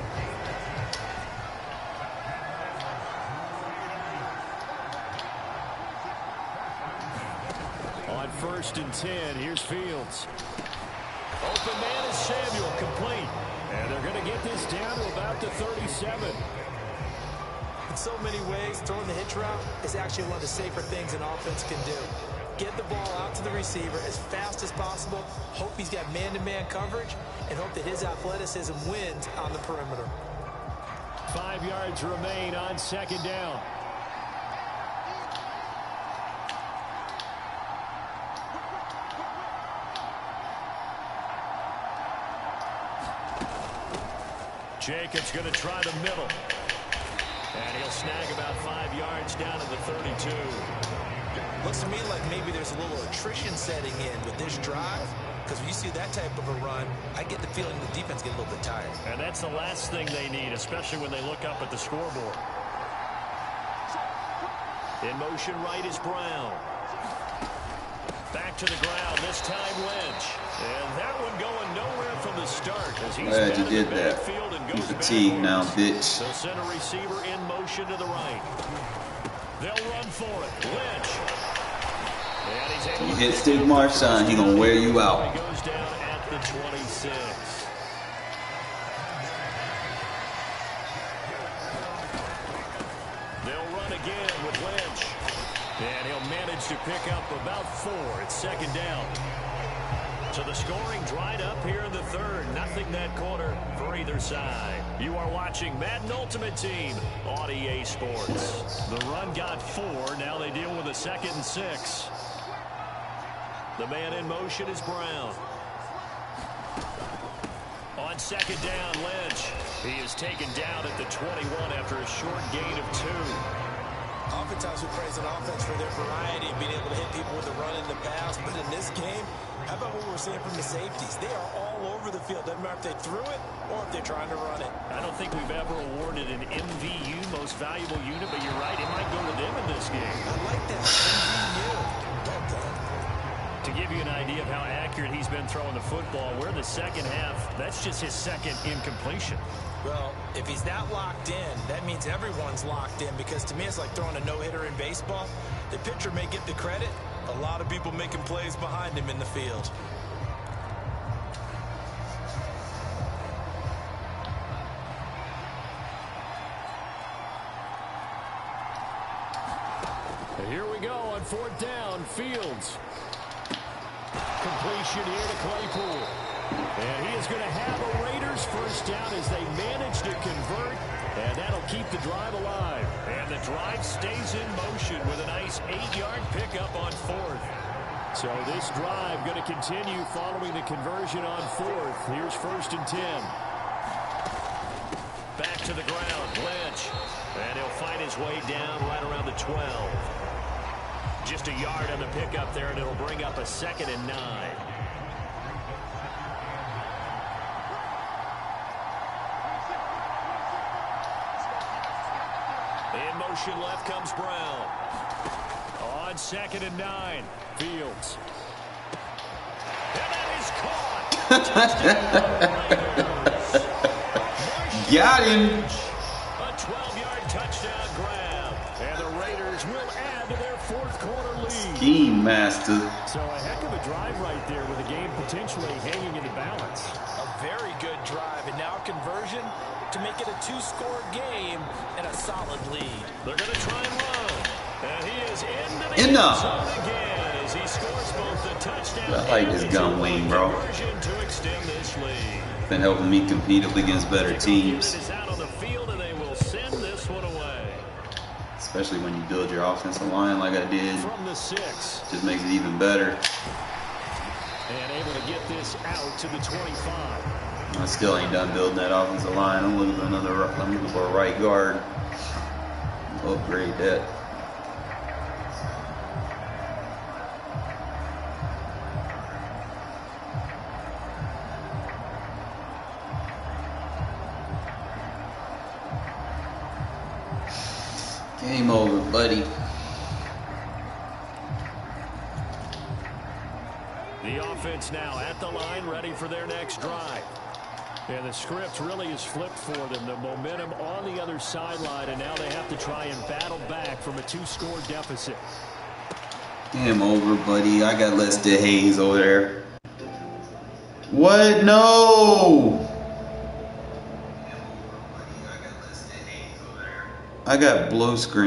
On 1st and 10, here's Fields. Open man is Samuel, complete. And they're going to get this down to about the 37. In so many ways, throwing the hitch route is actually one of the safer things an offense can do. Get the ball out to the receiver as fast as possible, hope he's got man-to-man coverage, and hope that his athleticism wins on the perimeter. 5 yards remain on 2nd down. Jacobs going to try the middle. And he'll snag about 5 yards down to the 32. Looks to me like maybe there's a little attrition setting in with this drive, because when you see that type of a run, I get the feeling the defense get a little bit tired. And that's the last thing they need, especially when they look up at the scoreboard. In motion right is Brown. Back to the ground, this time Lynch. And that one going nowhere from the start. As he's glad you did that. You fatigued now, bitch. They'll send a receiver in motion to the right. They'll run for it. Lynch. And he's able you hit Steve Marshawn, he gonna wear you out. He goes down at the 26. They'll run again with Lynch. And he'll manage to pick up about 4. It's 2nd down. So the scoring dried up here in the 3rd. Nothing that quarter for either side. You are watching Madden Ultimate Team on EA Sports. The run got 4. Now they deal with a 2nd and 6. The man in motion is Brown. On 2nd down, Lynch. He is taken down at the 21 after a short gain of 2. Oftentimes we praise an offense for their variety and being able to hit people with the run in the pass, but in this game, how about what we're seeing from the safeties? They are all over the field. Doesn't matter if they threw it or if they're trying to run it. I don't think we've ever awarded an MVU, most valuable unit, but you're right, it might go to them in this game. I like that. MVU. Well done. To give you an idea of how accurate he's been throwing the football, we're in the 2nd half. That's just his 2nd incompletion. Well, if he's that locked in, that means everyone's locked in, because to me it's like throwing a no-hitter in baseball. The pitcher may get the credit. A lot of people making plays behind him in the field. And here we go on 4th down. Fields. Completion here to Claypool. And he is going to have a Raiders first down as they manage to convert. And that'll keep the drive alive. And the drive stays in motion with a nice 8-yard pickup on 4th. So this drive going to continue following the conversion on 4th. Here's 1st and 10. Back to the ground, Lynch. And he'll find his way down right around the 12. Just a yard on the pickup there, and it'll bring up a 2nd and 9. In motion left comes Brown. On 2nd and 9, Fields. And that is caught. Got him. A 12-yard touchdown grab. And the Raiders will add to their 4th quarter lead. Scheme master. So a heck of a drive right there with the game potentially hanging in the balance. A very good drive, and now conversion to make it a 2-score game and a solid lead. They're going to try and run. And he is into the Enough. zone again as he scores both the touchdown. I like this gun wing, bro. To extend this lead. Been helping me compete up against better teams. Is out on the field and they will send this one away. Especially when you build your offensive line like I did. From the 6. Just makes it even better. And able to get this out to the 25. I still ain't done building that offensive line. I'm looking for a right guard. Upgrade that. Game over, buddy. The offense now at the line, ready for their next drive. And the script really is flipped for them. The momentum on the other sideline, and now they have to try and battle back from a 2-score deficit. Game over, buddy. I got Lester Hayes over there. What? No! I got blue screen.